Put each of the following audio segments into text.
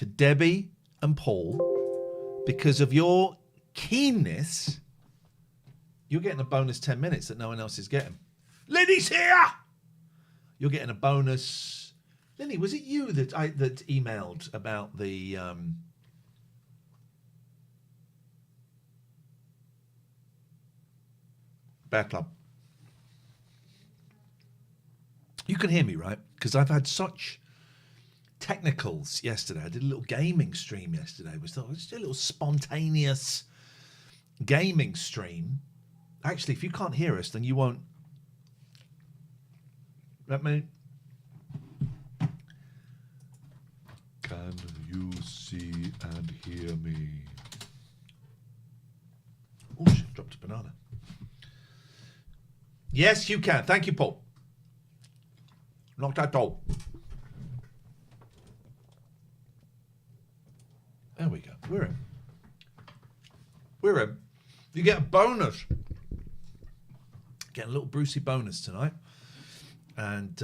to Debbie and Paul, because of your keenness, you're getting a bonus 10 minutes that no one else is getting. Lenny's here! You're getting a bonus. Lenny, was it you that emailed about the Bear Club? You can hear me, right? Because I've had such technicals yesterday. I did a little gaming stream yesterday. It was just a little spontaneous gaming stream. Actually, if you can't hear us, then you won't. Let me. Can you see and hear me? Oh, shit, dropped a banana. Yes, you can. Thank you, Paul. Not at all. There we go. We're in. We're in. You get a bonus. Get a little Brucey bonus tonight. And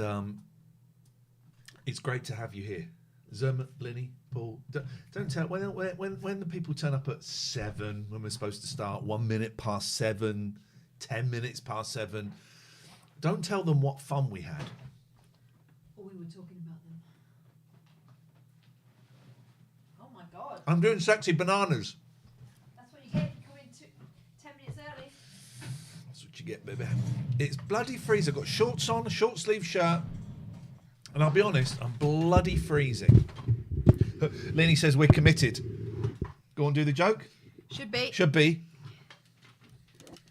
it's great to have you here. Zermatt, Linny, Paul. Don't tell when the people turn up at 7 when we're supposed to start, 1 minute past 7, 10 minutes past 7. Don't tell them what fun we had. Or we were talking about them. Oh my God. I'm doing sexy bananas. That's what you get if you come in 10 minutes early. That's what you get, baby. It's bloody freezing. I've got shorts on, a short sleeve shirt. And I'll be honest, I'm bloody freezing. Lenny says we're committed. Go on, do the joke. Should be. Should be.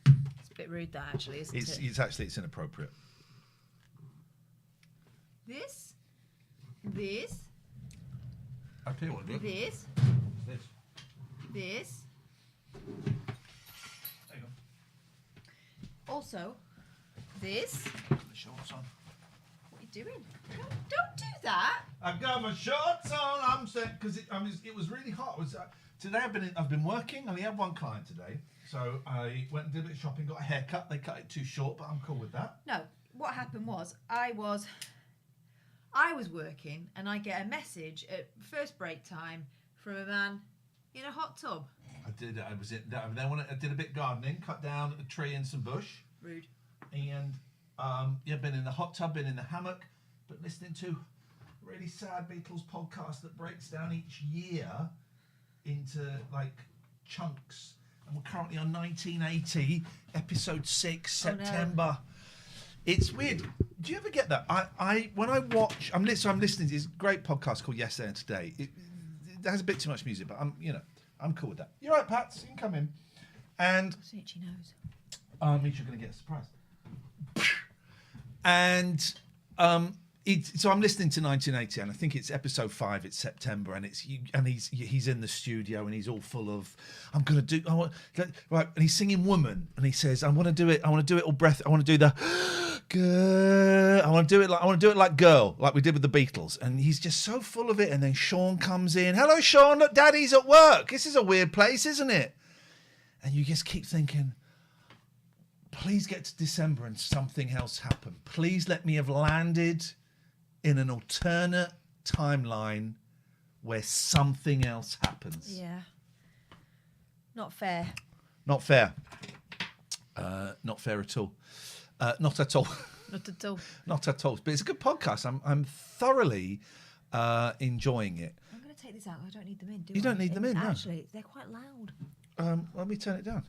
It's a bit rude, that actually, isn't it? It's inappropriate. This. I'll tell you what, look. This. There you go. Also, this. The shorts on. What are you doing? Don't do that. I've got my shorts on. I'm set because it was really hot. Today I've been working. I only had one client today, so I went and did a bit of shopping. Got a haircut. They cut it too short, but I'm cool with that. No, what happened was I was working and I get a message at first break time from a man in a hot tub. I did. I was in. Then I did a bit of gardening, cut down a tree and some bush. Rude. And been in the hot tub, been in the hammock, but listening to a really sad Beatles podcast that breaks down each year into like chunks. And we're currently on 1980, episode 6, September. No. It's weird. Do you ever get that? When I watch, I'm listening to this great podcast called Yesterday and Today. It has a bit too much music, but I'm cool with that. You're right, Pats. You can come in. And see itchy nose. Means you're going to get a surprise. And so I'm listening to 1980, and I think it's episode 5. It's September, and he's in the studio, and he's all full of right, and he's singing "Woman," and he says, "I want to do it all breath. I want to do the girl. I want to do it like girl, like we did with the Beatles." And he's just so full of it. And then Sean comes in. "Hello, Sean. Look, Daddy's at work. This is a weird place, isn't it?" And you just keep thinking, please get to December and something else happen. Please let me have landed in an alternate timeline where something else happens. Yeah. Not fair. Not fair. Not fair at all. Not at all. Not at all. Not at all. But it's a good podcast. I'm thoroughly enjoying it. I'm going to take this out. I don't need them in, do I? You don't need them in, no. Actually, they're quite loud. Let me turn it down.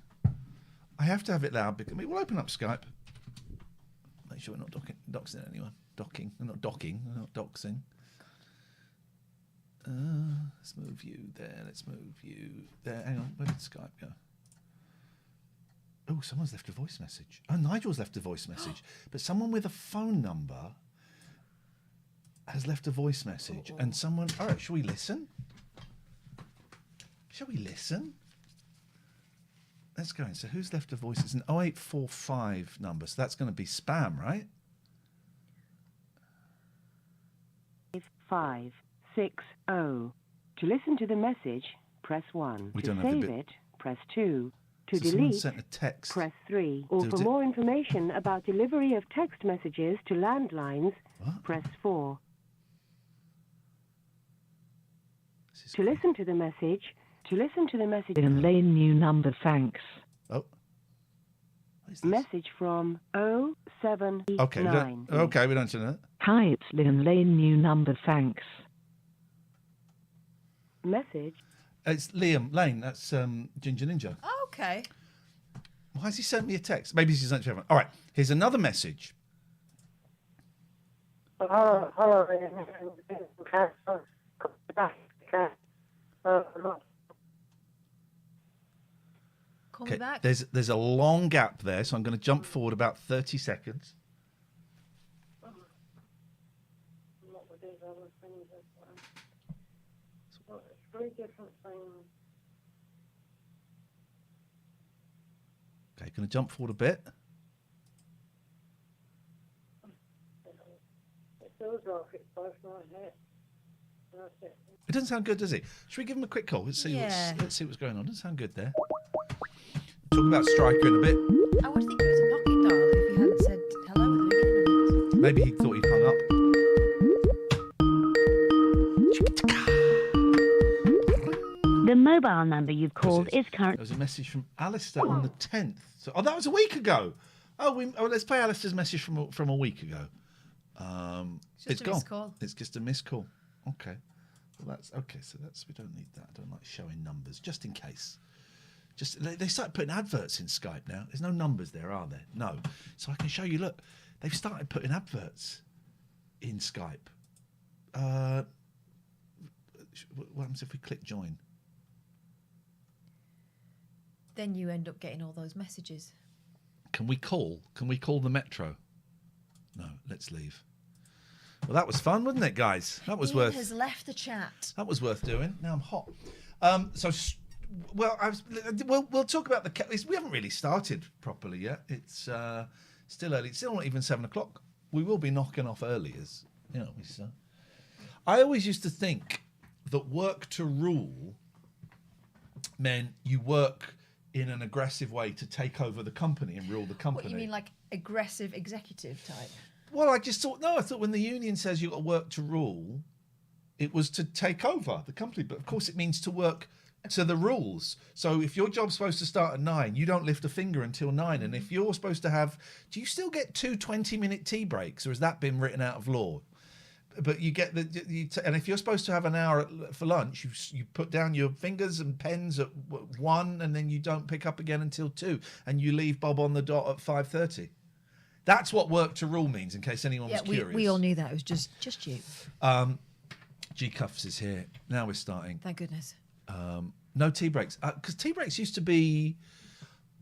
I have to have it loud because we'll open up Skype. Make sure we're not doxing anyone. We're not docking. We're not doxing. Let's move you there. Let's move you there. Hang on. Where did Skype go? Oh, someone's left a voice message. Oh, Nigel's left a voice message. But someone with a phone number has left a voice message. And someone... All right, shall we listen? Shall we listen? Let's go in. So who's left a voice? It's an 0845 number. So that's going to be spam, right? 560. To listen to the message, press 1. To save it, press 2. To delete, sent a text. Press 3. Or for more information about delivery of text messages to landlines, press 4. This To listen to the message, Iain Lane, new number, thanks. Oh. What is this? message from 079. Okay, we don't know that. Hi, it's Iain Lane, new number, thanks. Message. It's Liam Lane. That's Ginger Ninja. Oh, okay. Why has he sent me a text? Maybe he's sent to everyone. All right, here's another message. Hello. Call me back. There's a long gap there, so I'm going to jump forward about 30 seconds. Three different things. Okay, going to jump forward a bit. It feels like it's both my head. That's it. It doesn't sound good, does it? Should we give him a quick call? Let's see Yeah. let's see what's going on. Doesn't sound good there. Talk about Striker in a bit. I would think it was a pocket dial if you hadn't said hello at the beginning of it. Maybe he thought he'd hung up. The mobile number you've called is There current. was a message from Alistair on the 10th. So, that was a week ago. Let's play Alistair's message from a week ago. Just a gone. missed call. It's just a missed call. Okay. Well, that's okay. So we don't need that. I don't like showing numbers, just in case. They started putting adverts in Skype now. There's no numbers there, are there? No. So I can show you. Look, they've started putting adverts in Skype. What happens if we click join? Then you end up getting all those messages. Can we call? Can we call the Metro? No, let's leave. Well, that was fun, wasn't it, guys? That was Iain has left the chat. That was worth doing. Now I'm hot. We'll talk about we haven't really started properly yet. It's still early. It's still not even 7 o'clock. We will be knocking off early, as you know. I always used to think that work to rule meant you work in an aggressive way to take over the company and rule the company. What, you mean like aggressive executive type? Well, I just thought, I thought when the union says you've got to work to rule, it was to take over the company. But of course it means to work to the rules. So if your job's supposed to start at 9, you don't lift a finger until 9. And if you're supposed to have, do you still get 2 20-minute tea breaks, or has that been written out of law? But you get and if you're supposed to have an hour for lunch, you put down your fingers and pens at 1, and then you don't pick up again until 2, and you leave Bob on the dot at 5:30. That's what work to rule means, in case anyone was curious. We all knew that. It was just you. G Cuffs is here. Now we're starting. Thank goodness. No tea breaks. Because tea breaks used to be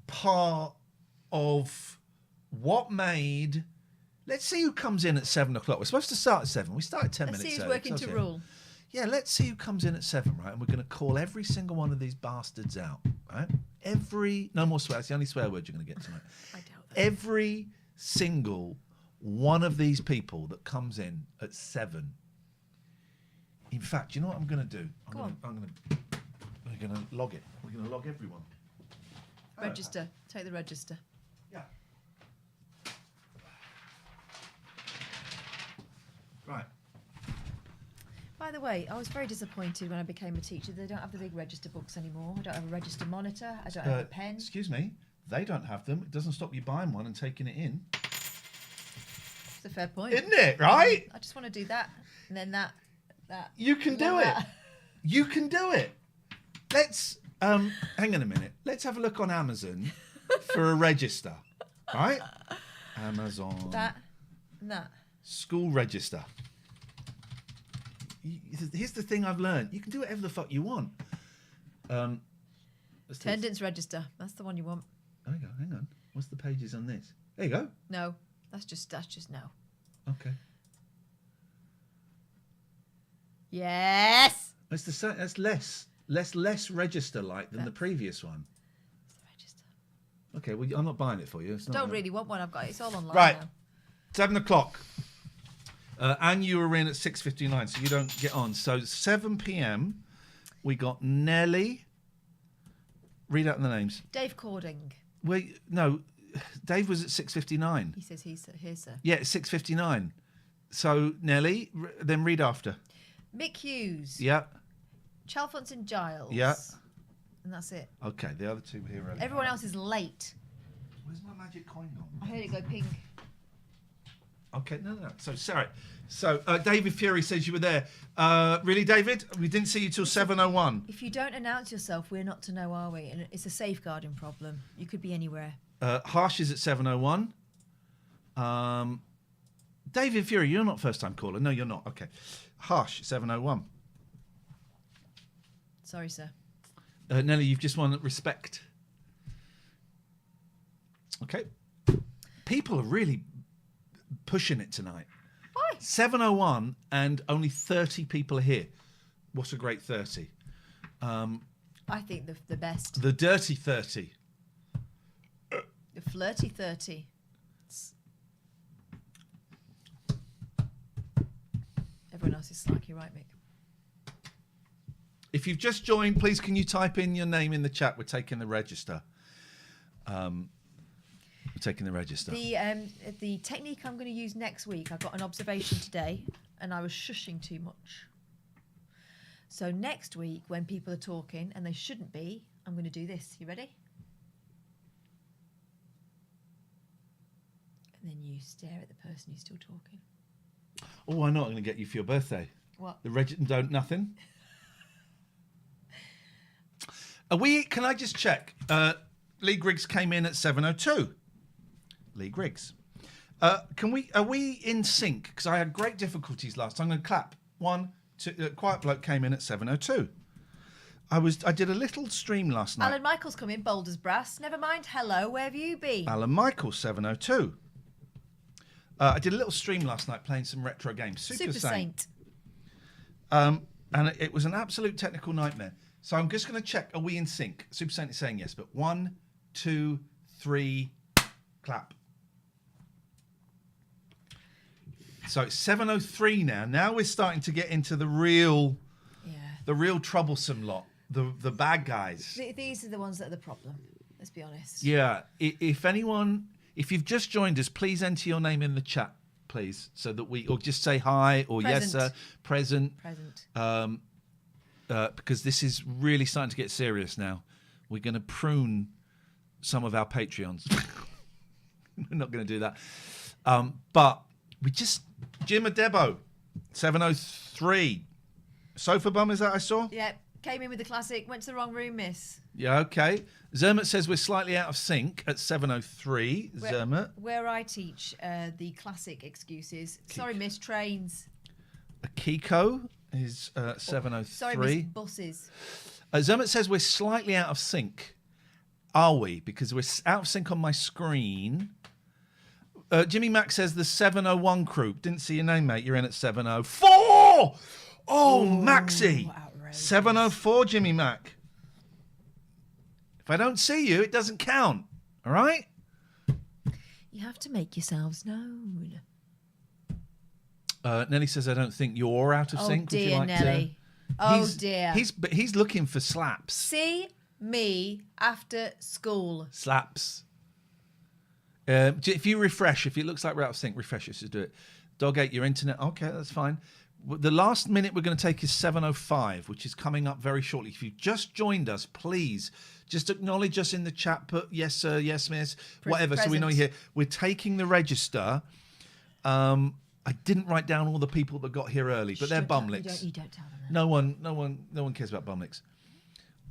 part of what made... Let's see who comes in at 7 o'clock. We're supposed to start at 7. We started 10 Let's minutes see who's early. working to Okay. rule. Yeah, let's see who comes in at 7, right? And we're going to call every single one of these bastards out, right? No more swear. It's the only swear word you're going to get tonight. I doubt that. Every single one of these people that comes in at 7. In fact, you know what I'm going to do? We're going to log it. We're going to log everyone. Register. Take the register. Yeah. Right. By the way, I was very disappointed when I became a teacher. They don't have the big register books anymore. I don't have a register monitor. I don't have a pen. Excuse me. They don't have them. It doesn't stop you buying one and taking it in. It's a fair point. Isn't it, right? I just want to do that, and then that. You can do it. You can do it. Let's hang on a minute. Let's have a look on Amazon for a register. Right? Amazon. That. School register. Here's the thing I've learned. You can do whatever the fuck you want. Attendance register. That's the one you want. There you go. Hang on. What's the pages on this? There you go. No, that's just no. Okay. Yes. That's the same. That's less register like than the previous one. It's the register. Okay. Well, I'm not buying it for you. It's not Don't really want one. I've got it's all online right. now. 7 o'clock. And you were in at 6:59, so you don't get on. So 7 p.m. We got Nelly. Read out the names. Dave Cording. No, Dave was at 6:59. He says he's here, sir. Yeah, 6:59. So Nelly, then read after. Mick Hughes. Yeah. Chalfont and Giles. Yeah. And that's it. Okay, the other two were here earlier. Everyone else is late. Where's my magic coin gone? I heard it go ping. Okay, no. So, sorry. So, David Fury says you were there. Really, David? We didn't see you till 7:01. If you don't announce yourself, we're not to know, are we? And it's a safeguarding problem. You could be anywhere. Harsh is at 7:01. David Fury, you're not first time caller. No, you're not. Okay. Harsh, 7:01. Sorry, sir. Nelly, you've just won respect. Okay. People are really pushing it tonight. Why? 7:01 and only 30 people are here. What a great 30. I think the best. The dirty 30. The flirty 30. Everyone else is slacky, right, Mick? If you've just joined, please can you type in your name in the chat? We're taking the register. We're taking the register. The technique I'm going to use next week, I got an observation today and I was shushing too much. So next week, when people are talking, and they shouldn't be, I'm going to do this. You ready? And then you stare at the person who's still talking. Oh, I'm not going to get you for your birthday. What? The don't nothing. Can I just check? Lee Griggs came in at 7:02. Lee Griggs. Are we in sync? Because I had great difficulties last time. I'm going to clap. 1, 2. Quiet Bloke came in at 7:02. I did a little stream last night. Alan Michaels come in, bold as brass. Never mind. Hello, where have you been? Alan Michaels, 7:02. I did a little stream last night playing some retro games. Super Saint. And it was an absolute technical nightmare. So I'm just going to check. Are we in sync? Super Saint is saying yes, but 1, 2, 3, clap. So it's 7:03 now. Now we're starting to get into the real troublesome lot, the bad guys. These are the ones that are the problem. Let's be honest. Yeah. If you've just joined us, please enter your name in the chat, please, so that or just say hi or yes, sir, present. Because this is really starting to get serious now. We're going to prune some of our Patreons. We're not going to do that. But we just... Jim Adebo, 7:03. Sofa Bum, is that I saw? Yeah, came in with the classic, went to the wrong room, miss. Yeah, okay. Zermatt says we're slightly out of sync at 7:03. Zermatt. Where I teach the classic excuses. Sorry, miss, trains. Kiko is 7:03. Sorry, miss, buses. Zermatt says we're slightly out of sync. Are we? Because we're out of sync on my screen. Jimmy Mack says the 7:01 crew. Didn't see your name, mate. You're in at 7:04. Oh, Maxie. 7:04, Jimmy Mack. If I don't see you, it doesn't count. All right? You have to make yourselves known. Nelly says I don't think you're out of sync. Dear, would you like Nelly. Dear. He's looking for slaps. See me after school. Slaps. If you refresh, if it looks like we're out of sync, refresh it. Just do it. Dog 8, your internet. Okay, that's fine. The last minute we're going to take is 7:05, which is coming up very shortly. If you've just joined us, please just acknowledge us in the chat. Put yes, sir, yes, miss, whatever, present. So we know you're here. We're taking the register. I didn't write down all the people that got here early, but they're bumlicks. You don't tell them that. No one cares about bumlicks.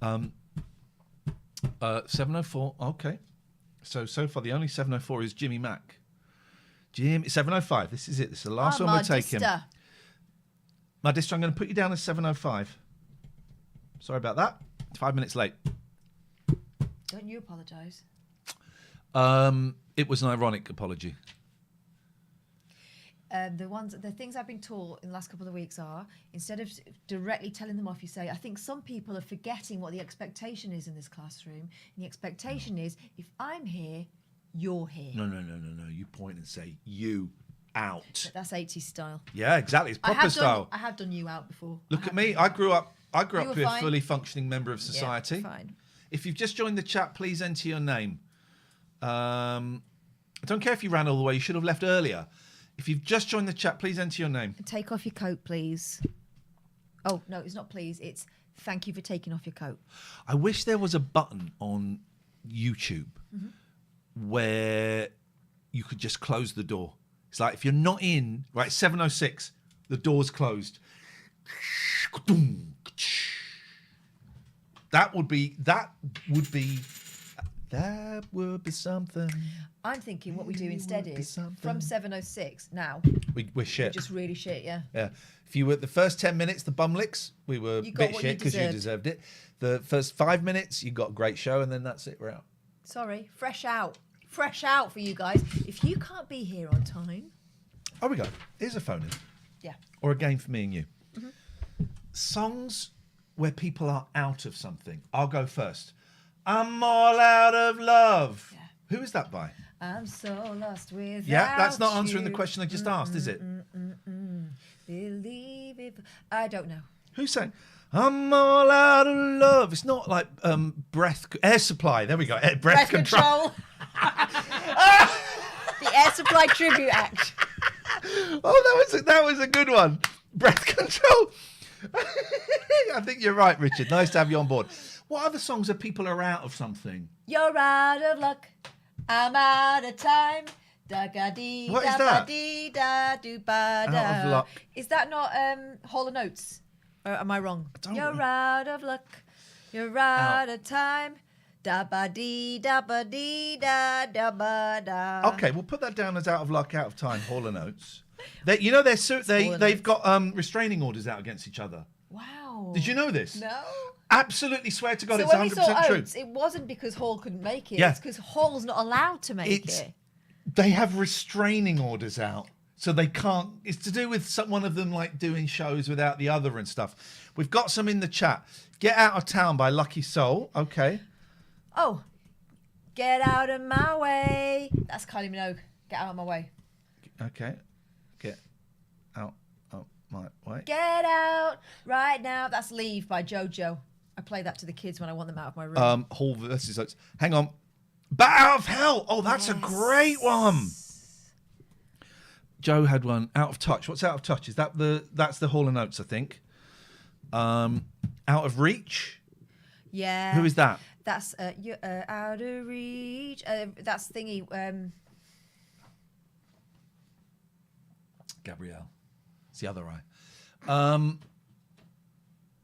7:04. Okay. So far the only 7:04 is Jimmy Mack. 7:05. This is it. This is the last one we're taking. Madista, I'm going to put you down as 7:05. Sorry about that. 5 minutes late. Don't you apologise? It was an ironic apology. The things I've been taught in the last couple of weeks are, instead of directly telling them off, you say, I think some people are forgetting what the expectation is in this classroom. And the expectation is, if I'm here, you're here. No. You point and say, you out. But that's 80s style. Yeah, exactly. It's proper style. I have done you out before. Look at me. I grew up to be a fine. fully functioning member of society. Yeah, fine. If you've just joined the chat, please enter your name. I don't care if you ran all the way. You should have left earlier. If you've just joined the chat, please enter your name. And take off your coat, please. Oh, no, it's not please. It's thank you for taking off your coat. I wish there was a button on YouTube where you could just close the door. It's like if you're not in, right, 7:06, the door's closed. That would be something. I'm thinking what we do instead is from 7:06 now. We're shit. Just really shit, yeah. Yeah. If you were the first 10 minutes, the bumlicks, we were You a got bit what shit you because you deserved it. The first 5 minutes, you got a great show, and then that's it. We're out. Sorry, fresh out for you guys. If you can't be here on time, Oh, we go. Here's a phone in. yeah. Or a game for me and you. Songs where people are out of something. I'll go first. I'm all out of love. Yeah. Who is that by? I'm so lost without Yeah, that's not answering you. the question I just asked, is it? Believe it. I don't know. Who sang? I'm all out of love. It's not like air supply. There we go. Breath control. The Air Supply Tribute Act. Oh, that was a good one. Breath control. I think you're right, Richard. Nice to have you on board. What other songs are people are out of something? You're out of luck. I'm out of time. Da-ga-dee, What is that? da-ba-dee, da-do-ba-da. Out of luck. Is that not Hall & Oates? Or am I wrong? You're out of luck. You're out of time. Da-ba-dee, da-ba-dee, da-da-ba-da. Okay, we'll put that down as out of luck, out of time. Hall and Oates. They've got restraining orders out against each other. Wow. Did you know this? No. Absolutely swear to God, So it's when we 100% saw true. Oates, it wasn't because Hall couldn't make it. Yeah. It's because Hall's not allowed to make it. They have restraining orders out, so they can't. It's to do with one of them like doing shows without the other and stuff. We've got some in the chat. Get Out of Town by Lucky Soul. Okay. Oh, get out of my way. That's Kylie Minogue. Get out of my way. Okay. Get out of my way. Get out right now. That's Leave by JoJo. I play that to the kids when I want them out of my room. Hall versus Oates. Hang on. Bat Out of Hell. Oh, that's a great one. Joe had one. Out of Touch. What's Out of Touch? Is that that's the Hall and Oates, I think. Out of Reach. Yeah. Who is that? That's you're out of reach. That's thingy. Gabrielle. It's the other eye.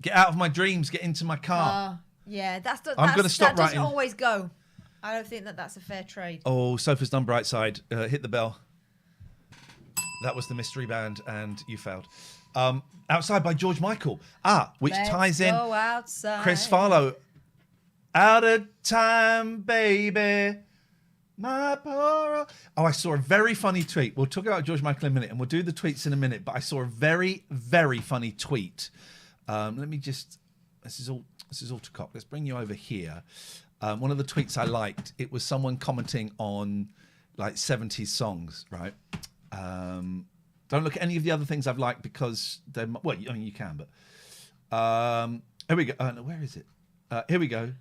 Get out of my dreams. Get into my car. Yeah, that's I'm going to stop that writing. doesn't always go. I don't think that's a fair trade. Oh, Sofa's done Brightside. Hit the bell. That was the mystery band, and you failed. Outside by George Michael. Which ties in. Go outside. Chris Farlow. Out of time, baby. My poor. Oh, I saw a very funny tweet. We'll talk about George Michael in a minute, and we'll do the tweets in a minute. But I saw a very, very funny tweet. Let me just. This is all to cop. Let's bring you over here. One of the tweets I liked. It was someone commenting on like 70s songs, right? Don't look at any of the other things I've liked because they're well. I mean, you can, but here we go. No, where is it? Here we go.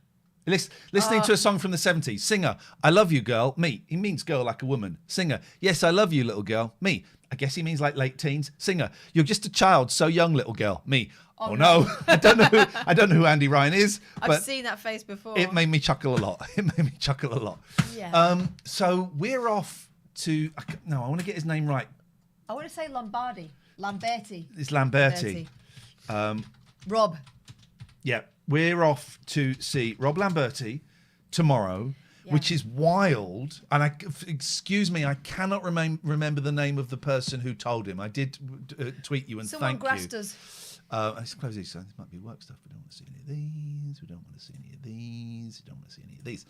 Listening to a song from the 70s. Singer, I love you, girl. Me, he means girl like a woman. Singer, yes, I love you, little girl. Me, I guess he means like late teens. Singer, you're just a child, so young, little girl. Me, oh no, I don't know who Andy Ryan is. But I've seen that face before. It made me chuckle a lot. Yeah. So we're off to. I want to get his name right. I want to say Lamberti. It's Lamberti. Rob. Yeah, we're off to see Rob Lamberti tomorrow, which is wild. And excuse me, I cannot remember the name of the person who told him. I did tweet you and Someone thank you. grassed us. I suppose this might be work stuff. We don't want to see any of these. We don't want to see any of these. We don't want to see any of these.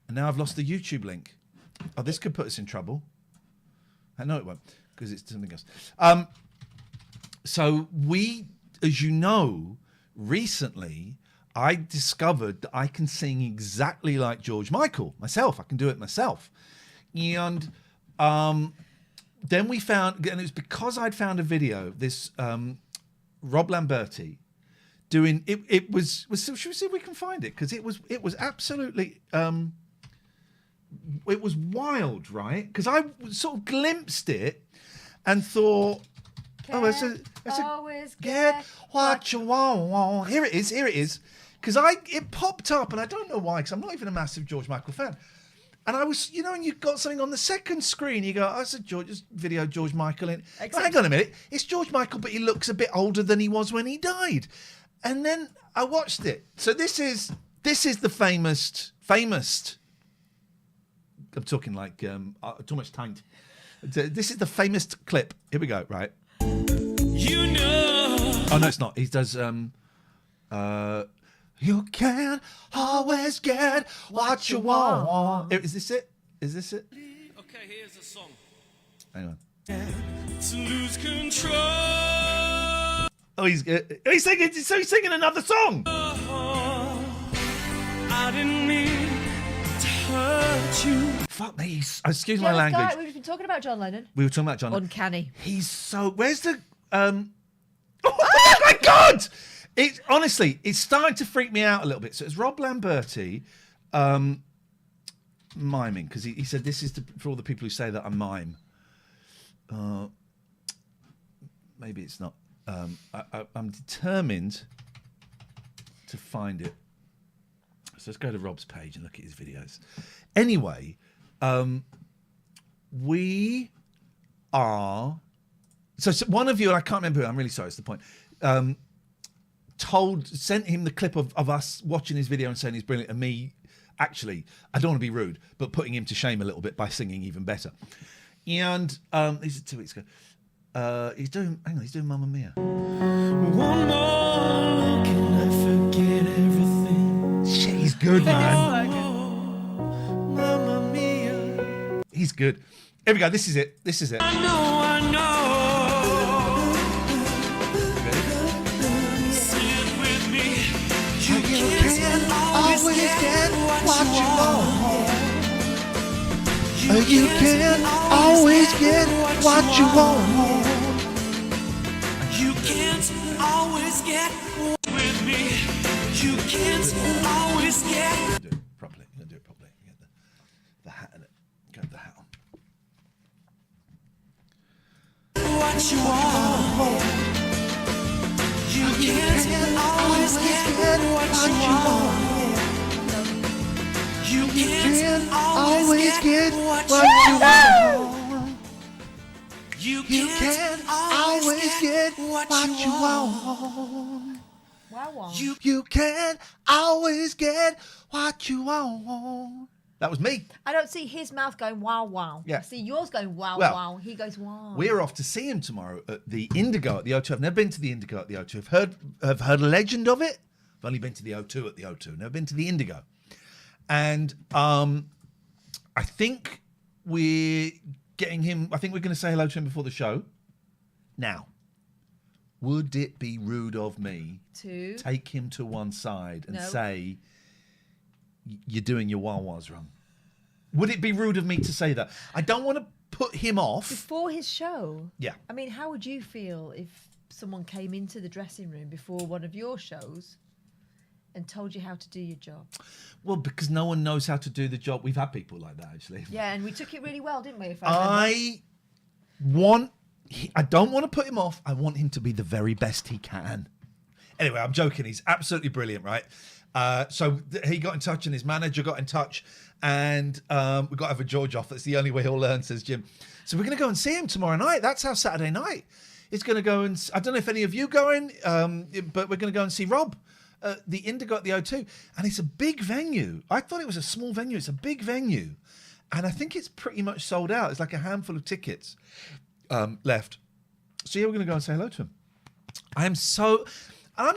And now I've lost the YouTube link. Oh, this could put us in trouble. I know it won't because it's something else. So we, as you know, recently I discovered that I can sing exactly like George Michael myself. I can do it myself. And then we found, and it was because I'd found a video, this Rob Lamberti doing it was should we see if we can find it, because it was absolutely it was wild, right? Because I sort of glimpsed it and thought, always get what you want. Here it is. Because it popped up, and I don't know why, because I'm not even a massive George Michael fan. And I was, and you've got something on the second screen. You go, oh, it's a video George Michael in. Hang on a minute. It's George Michael, but he looks a bit older than he was when he died. And then I watched it. So this is the famous. I'm talking like too much taint. This is the famous clip. Here we go. Right. Oh no, it's not. He does. You can't always get what you want. Is this it? Okay, here's a song. Hang on. To lose control. Oh, he's singing. So he's singing another song. I didn't mean to hurt you. Fuck me. Excuse my language. We've been talking about John Lennon. We were talking about John. Uncanny. He's so. Where's the? Oh my God! Honestly, it's starting to freak me out a little bit. So it's Rob Lamberti miming, because he said this is for all the people who say that I mime. Maybe it's not. I'm determined to find it. So let's go to Rob's page and look at his videos. Anyway, we are... So one of you, and I can't remember who, I'm really sorry, it's the point, sent him the clip of us watching his video and saying he's brilliant, and me, actually, I don't want to be rude, but putting him to shame a little bit by singing even better. And these are 2 weeks ago. He's doing Mamma Mia. One more look and I forget everything. Shit, he's good, man. Mamma Mia. He's good. Here we go. This is it. I know. Sit with me. You can't always get what you want. You can't always get what you want. You can't always get with me. You can't always get. Do it properly. You're gonna do it properly. Get the hat in it. Get the hat on. What you want. You can't always get what you want. You can't always get what you want. You can't always get what you want. Wow. You can't always get what you want. That was me. I don't see his mouth going wow wow. Yeah. I see yours going wow Well, wow. He goes wow. We're off to see him tomorrow at the Indigo at the O2. I've never been to the Indigo at the O2. I've heard a legend of it. I've only been to the O2 at the O2. Never been to the Indigo. And I think we're getting him. I think we're going to say hello to him before the show. Now, would it be rude of me to take him to one side and No. say, you're doing your wah-wahs wrong? Would it be rude of me to say that? I don't want to put him off. before his show? Yeah. I mean, how would you feel if someone came into the dressing room before one of your shows and told you how to do your job? Well, because no one knows how to do the job. We've had people like that, actually. Yeah, and we took it really well, didn't we? If I I don't want to put him off. I want him to be the very best he can. Anyway, I'm joking. He's absolutely brilliant, right? So he got in touch and his manager got in touch, and we got to have a George off. That's the only way he'll learn, says Jim. So we're going to go and see him tomorrow night. That's our Saturday night. It's going to go and... I don't know if any of you going, but we're going to go and see Rob. The Indigo at the O2. And it's a big venue. I thought it was a small venue. It's a big venue. And I think it's pretty much sold out. It's like a handful of tickets left. So yeah, we're going to go and say hello to him. I'm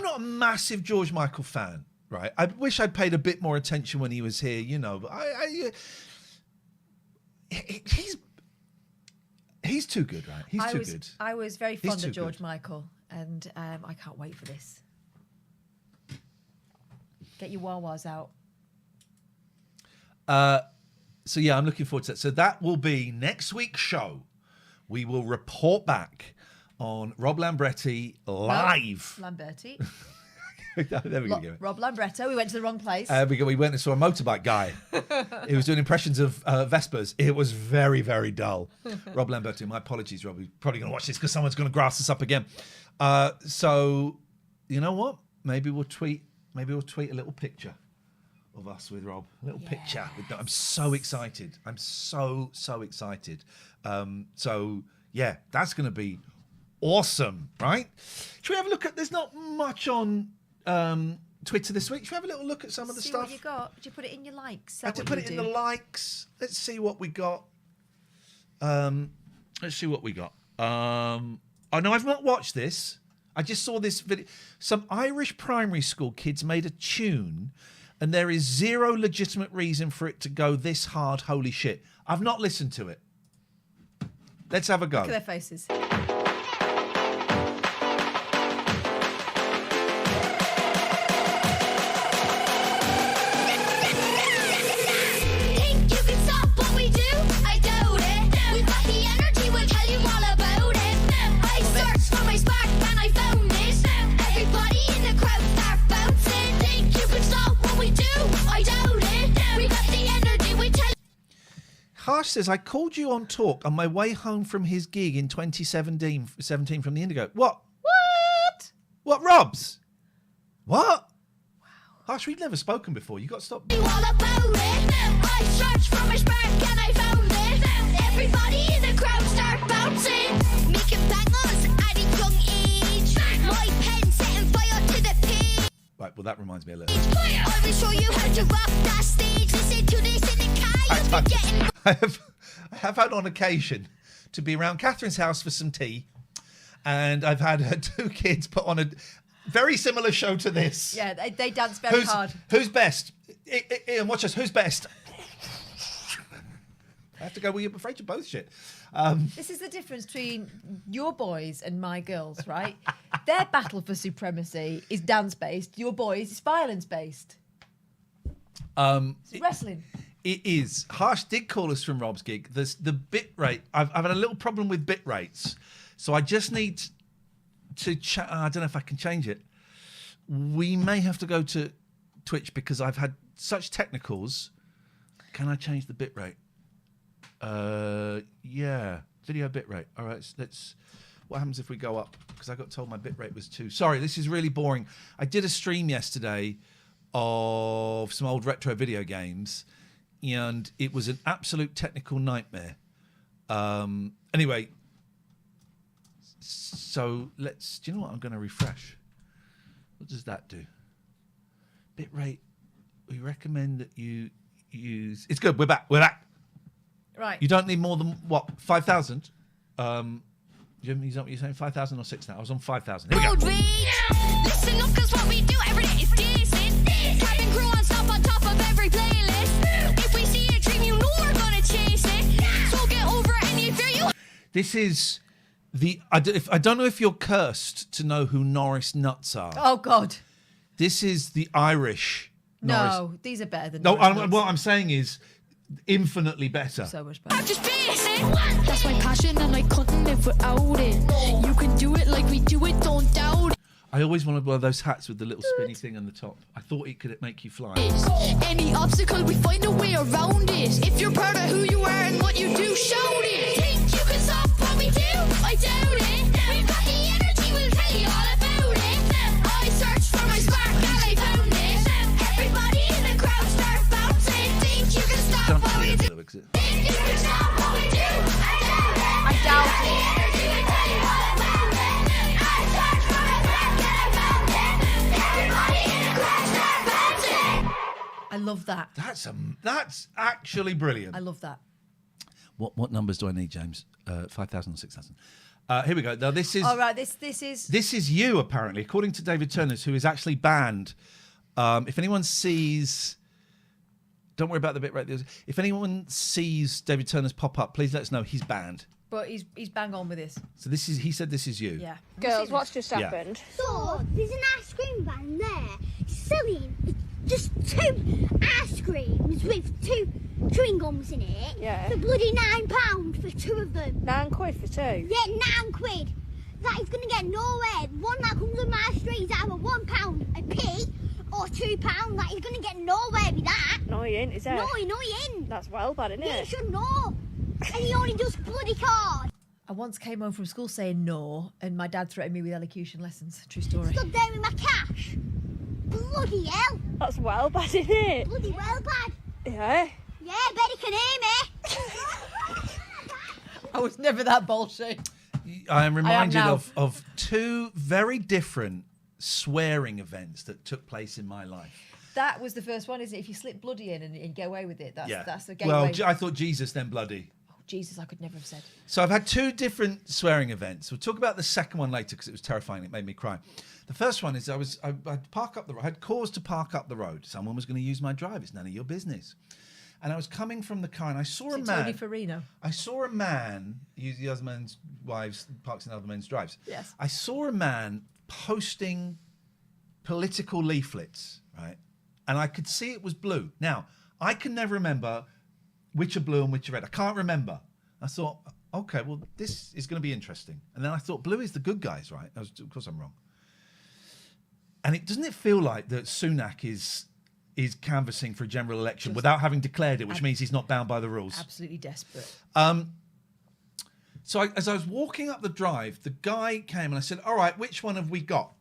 not a massive George Michael fan, right? I wish I'd paid a bit more attention when he was here, you know. But he's too good, right? He's too good. I was very He's fond too of George good. Michael, and I can't wait for this. Get your wah-wahs out. So yeah, I'm looking forward to that. So that will be next week's show. We will report back on Rob Lamberti live. Lamberti. There we go. Rob Lambretto. We went to the wrong place. We went and saw a motorbike guy. He was doing impressions of Vespers. It was very, very dull. Rob Lamberto, my apologies, Rob. We're probably going to watch this because someone's going to grass us up again. So, you know what? Maybe we'll tweet a little picture of us with Rob. A little picture. I'm so excited. I'm so excited. So, yeah, that's going to be awesome, right? Should we have a look at... There's not much on Twitter this week. Should we have a little look at some of the stuff? See what you got. Did you put it in your likes? I had to put it in the likes. Let's see what we got. Let's see what we got. Oh, no, I've not watched this. I just saw this video. Some Irish primary school kids made a tune, and there is zero legitimate reason for it to go this hard. Holy shit. I've not listened to it. Let's have a go. Look at their faces. Harsh says, I called you on talk on my way home from his gig in 2017 from the Indigo. What? What, Robs? What? Wow. Harsh, we've never spoken before. You got to stop. I searched for my spark and I found it. Everybody in the crowd start bouncing, making bangers at a young age. My pen setting fire to the page. Right, well, that reminds me a little. I will show you how to rock that stage. Listen to this in the car. You'll be getting... I have had on occasion to be around Catherine's house for some tea, and I've had her two kids put on a very similar show to this. Yeah, they dance very hard. Who's best? Iain, watch us. Who's best? I have to go, well, you're afraid you're both shit. This is the difference between your boys and my girls, right? Their battle for supremacy is dance-based. Your boys is violence-based. It's wrestling. It is. Harsh did call us from Rob's gig. There's the bit rate. I've had a little problem with bit rates, so I just need to I don't know if I can change it. We may have to go to Twitch because I've had such technicals. Can I change the bit rate? Yeah, video bit rate. All right, let's. What happens if we go up? Because I got told my bit rate was 2. Sorry, this is really boring. I did a stream yesterday of some old retro video games, and it was an absolute technical nightmare. Anyway, so let's... Do you know what? I'm going to refresh. What does that do? Bitrate, we recommend that you use... It's good. We're back. Right. You don't need more than, what, 5,000? Jim, is that what you're saying? 5,000 or 6 now? I was on 5,000. Here we go. Listen up, cause what we do every day is decent. Cabin crew on stop on top of every playlist. If we see a dream, you know we're gonna chase it. So get over any fear you... This is the... I don't know if you're cursed to know who Norris Nuts are. Oh, God. This is the Irish Norris. No, these are better than No, Norris Nuts. what I'm saying is infinitely better. So much better. I'm just basic. That's my passion and I couldn't live without it. You can do it like we do it, don't doubt it. I always wanted one of those hats with the little spinny thing on the top. I thought it could make you fly. Any obstacle, we find a way around it. If you're proud of who you are and what you do, shout it. Think you can stop what we do? I doubt it. We've got the energy, we'll tell you all about it. I searched for my spark and I found it. Everybody in the crowd start bouncing. Think you can stop what we do? Think you can stop what we do? I doubt it. I love that. That's actually brilliant. I love that. What numbers do I need, James? 5,000 or 6,000? Here we go. Now this is... All right, this is you, apparently, according to David Turners, who is actually banned. If anyone sees... Don't worry about the bit right there. If anyone sees David Turners pop up, please let us know. He's banned. But he's bang on with this. So this is... He said this is you. Yeah. Girls, what's just happened? So, there's an ice cream van there selling just 2 ice creams with 2 chewing gums in it. Yeah. For bloody £9 for 2 of them. £9 for 2? Yeah, £9. that is going to get nowhere. One that comes on my street is either £1 a p or £2. That is going to get nowhere with that. No, he ain't, is it? No, he ain't. That's well bad, isn't Yeah, it? you should know. And he only does bloody cards. I once came home from school saying no, and my dad threatened me with elocution lessons. True story. Stood there with my cash. Bloody hell. That's well bad, isn't it? Bloody well bad. Yeah. Yeah, bet he can hear me. I was never that bullshit. I am reminded now. of two very different swearing events that took place in my life. That was the first one, isn't it? If you slip bloody in and get away with it, that's the Well, gateway. I thought Jesus, then bloody. Oh, Jesus, I could never have said. So I've had two different swearing events. We'll talk about the second one later because it was terrifying. It made me cry. The first one is I'd park up the road. I had cause to park up the road. Someone was going to use my drive. It's none of your business. And I was coming from the car and I saw a man. Tony Farino. I saw a man use the other man's wives, parks in other men's drives. Yes. I saw a man posting political leaflets, right? And I could see it was blue. Now, I can never remember which are blue and which are red. I can't remember. I thought, okay, well, this is going to be interesting. And then I thought, blue is the good guys, right? Of course I'm wrong. And doesn't it feel like that Sunak is canvassing for a general election without having declared it, which means he's not bound by the rules? Absolutely desperate. So as I was walking up the drive, the guy came and I said, all right, which one have we got?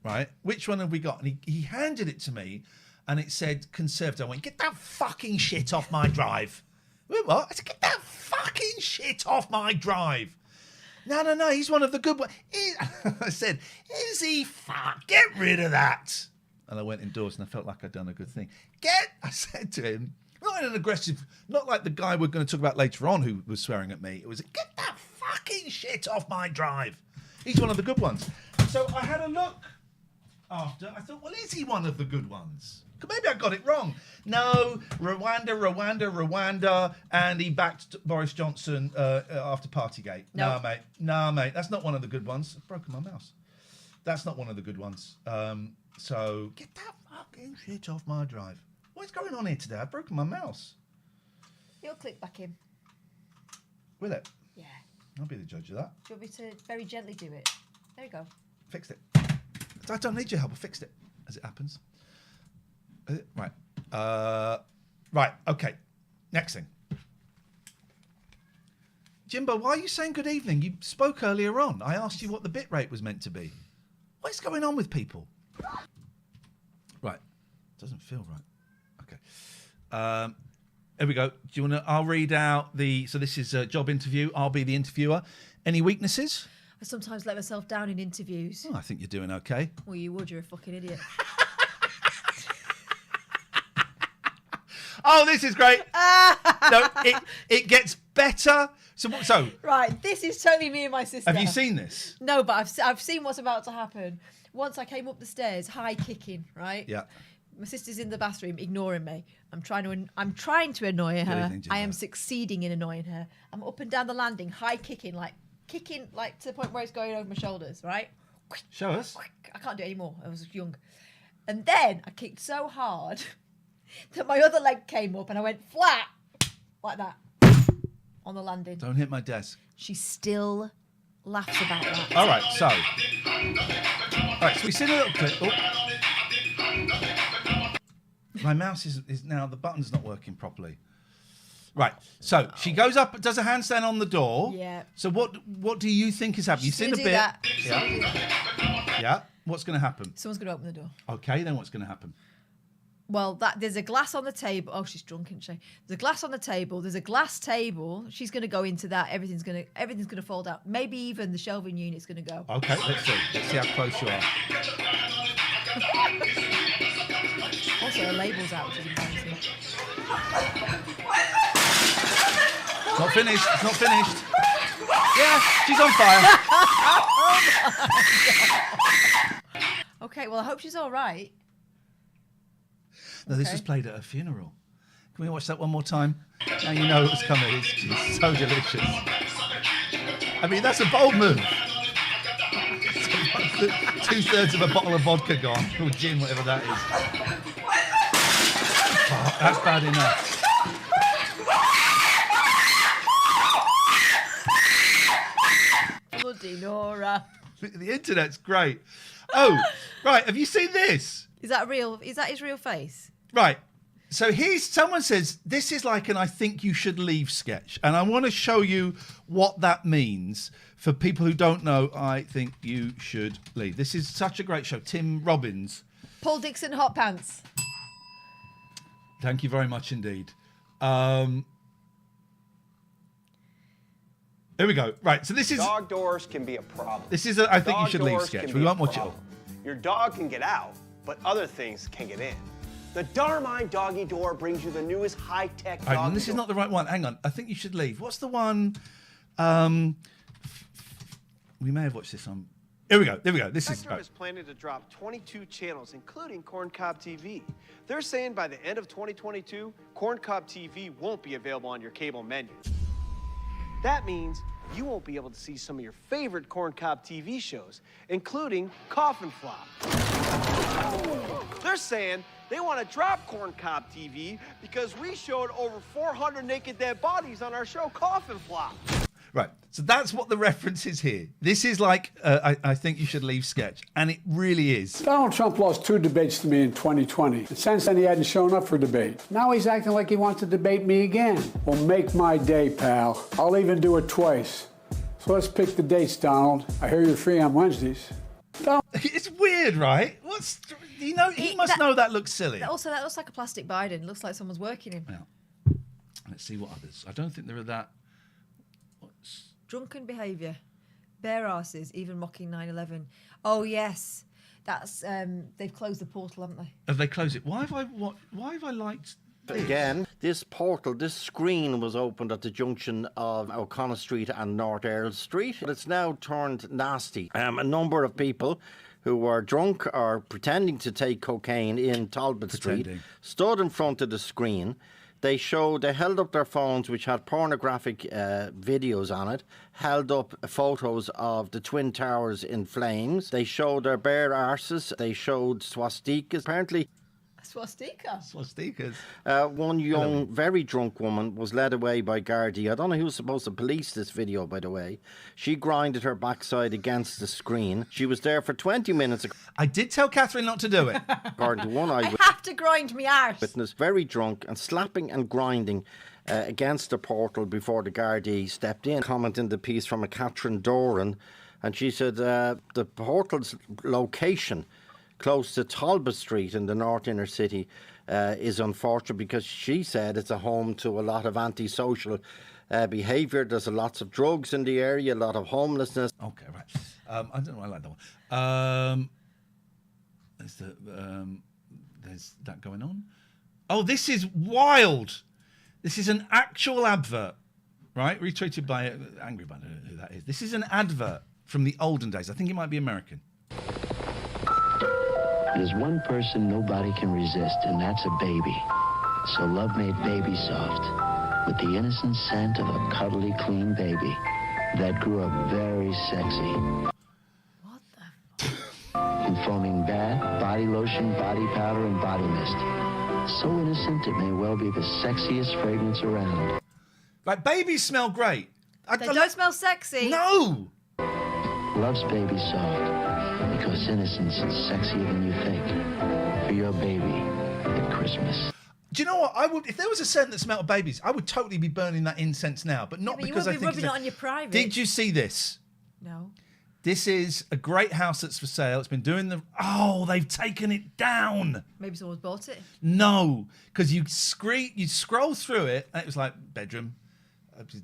Right? Which one have we got? And he handed it to me and it said Conservative. I went, get that fucking shit off my drive. Wait, what? I said, get that fucking shit off my drive. No, he's one of the good ones. I said, is he fuck? Get rid of that. And I went indoors and I felt like I'd done a good thing. I said to him, not in an aggressive, not like the guy we're going to talk about later on who was swearing at me. It was, get that fucking shit off my drive. He's one of the good ones. So I had a look after. I thought, well, is he one of the good ones? Maybe I got it wrong. No, Rwanda, and he backed Boris Johnson after Partygate. No. No, mate, that's not one of the good ones. I've broken my mouse. That's not one of the good ones. So get that fucking shit off my drive. What's going on here today? I've broken my mouse. You'll click back in. Will it? Yeah. I'll be the judge of that. Do you want me to very gently do it? There you go. Fixed it. I don't need your help. I fixed it, as it happens. Right. Right. Okay. Next thing. Jimbo, why are you saying good evening? You spoke earlier on. I asked you what the bit rate was meant to be. What is going on with people? Right. Doesn't feel right. Okay. Here we go. Do you want to? I'll read out so this is a job interview. I'll be the interviewer. Any weaknesses? I sometimes let myself down in interviews. Oh, I think you're doing okay. Well, you would. You're a fucking idiot. Oh, this is great. No, it gets better. So Right, this is totally me and my sister. have you seen this? No, but I've seen what's about to happen. Once I came up the stairs, high kicking, right? Yeah. My sister's in the bathroom, ignoring me. I'm trying to annoy her. evening, Jimbo. I am succeeding in annoying her. I'm up and down the landing, high kicking like to the point where it's going over my shoulders, right? Show us. I can't do it anymore. I was young. And then I kicked so hard that my other leg came up and I went flat like that on the landing. Don't hit my desk. She still laughs about that. All right, so we see a little clip. Oh. My mouse is now, the button's not working properly. Right, so she goes up, does a handstand on the door. Yeah. So what do you think is happening? You've seen the Do bit. that. Yeah. Yeah. What's going to happen? Someone's going to open the door. Okay, then what's going to happen? Well, there's a glass on the table. Oh, she's drunk, isn't she? There's a glass on the table. There's a glass table. She's going to go into that. Everything's going to fall down. Maybe even the shelving unit's going to go. Okay, let's see. Let's see how close you are. Also, her label's out, which is embarrassing. It's not finished. It's not finished. Yeah, she's on fire. Okay, well, I hope she's all right. No, this was played at a funeral. Can we watch that one more time? Now you know what's coming. It's so delicious. I mean, that's a bold move. 2/3 of a bottle of vodka gone, or gin, whatever that is. Oh, that's bad enough. Bloody Nora. The internet's great. Oh, right. Have you seen this? Is that real? Is that his real face? Right. So someone says, this is like an I think you should leave sketch. And I want to show you what that means for people who don't know I think you should leave. This is such a great show. Tim Robbins. Paul Dixon hot pants. Thank you very much indeed. Here we go. Right, so this is... Dog doors can be a problem. This is a I think you should leave sketch. We won't watch it all. Your dog can get out, but other things can get in. The Darmine Doggy Door brings you the newest high-tech doggy door. This is not the right one. Hang on. I think you should leave. What's the one... we may have watched this on... Here we go. This Spectrum is planning to drop 22 channels, including Corncob TV. They're saying by the end of 2022, Corncob TV won't be available on your cable menu. That means you won't be able to see some of your favorite Corncob TV shows, including Coffin Flop. They're saying they want to drop Corncob TV because we showed over 400 naked dead bodies on our show Coffin Flop. Right, so that's what the reference is here. This is like, I think you should leave sketch, and it really is. Donald Trump lost 2 debates to me in 2020. And since then, he hadn't shown up for debate. Now he's acting like he wants to debate me again. Well, make my day, pal. I'll even do it twice. So let's pick the dates, Donald. I hear you're free on Wednesdays. It's weird, right? He must know that looks silly. Also, that looks like a plastic Biden. Looks like someone's working him. Yeah. Let's see what others. I don't think there are that... Drunken behaviour, bare asses, even mocking 9/11. Oh yes, that's they've closed the portal, haven't they? Have they closed it? Why have I liked this? Again, this portal, this screen was opened at the junction of O'Connor Street and North Earl Street, but it's now turned nasty. A number of people who were drunk or pretending to take cocaine in Talbot Street stood in front of the screen. They held up their phones, which had pornographic videos on it, held up photos of the Twin Towers in flames. They showed their bare arses. They showed swastikas. Apparently... Swastikas. One young, very drunk woman was led away by Gardaí. I don't know who was supposed to police this video, by the way. She grinded her backside against the screen. She was there for 20 minutes. I did tell Catherine not to do it. According to one I have to grind me arse. Witness, very drunk and slapping and grinding against the portal before the Gardaí stepped in. Comment in the piece from a Catherine Doran, and she said the portal's location close to Talbot Street in the North Inner City is unfortunate because she said it's a home to a lot of antisocial behaviour. There's lots of drugs in the area, a lot of homelessness. Okay, right. I don't know, I like that one. There's that going on. Oh, this is wild. This is an actual advert, right? Retweeted by Angry Bunny, who that is. This is an advert from the olden days. I think it might be American. There's one person nobody can resist, and that's a baby. So love made Baby Soft with the innocent scent of a cuddly, clean baby that grew up very sexy. What the? In foaming bath, body lotion, body powder, and body mist. So innocent it may well be the sexiest fragrance around. Like, babies smell great. They don't smell sexy. No! Loves Baby Soft. Because innocence is sexier than you think. For your baby at Christmas. Do you know what? I would, if there was a scent that smelled of babies, I would totally be burning that incense now, but not because I think. You wouldn't be rubbing it on your private. Did you see this? No. This is a great house that's for sale. It's been doing the. Oh, they've taken it down. Maybe someone's bought it. No, because you scroll through it, and it was like bedroom. It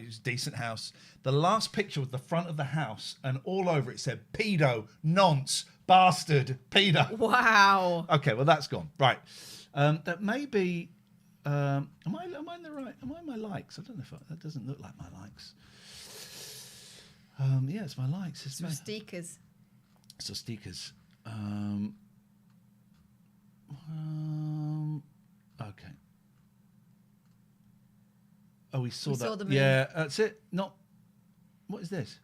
was a decent house. The last picture was the front of the house, and all over it said pedo, nonce, bastard, pedo. Wow. Okay, well that's gone. Right. That may be. Am I in the right? Am I in my likes? I don't know if that doesn't look like my likes. Yeah, it's my likes. It's stickers. So stickers. Okay. Oh, we saw the moon. Yeah, that's it. Not. What is this?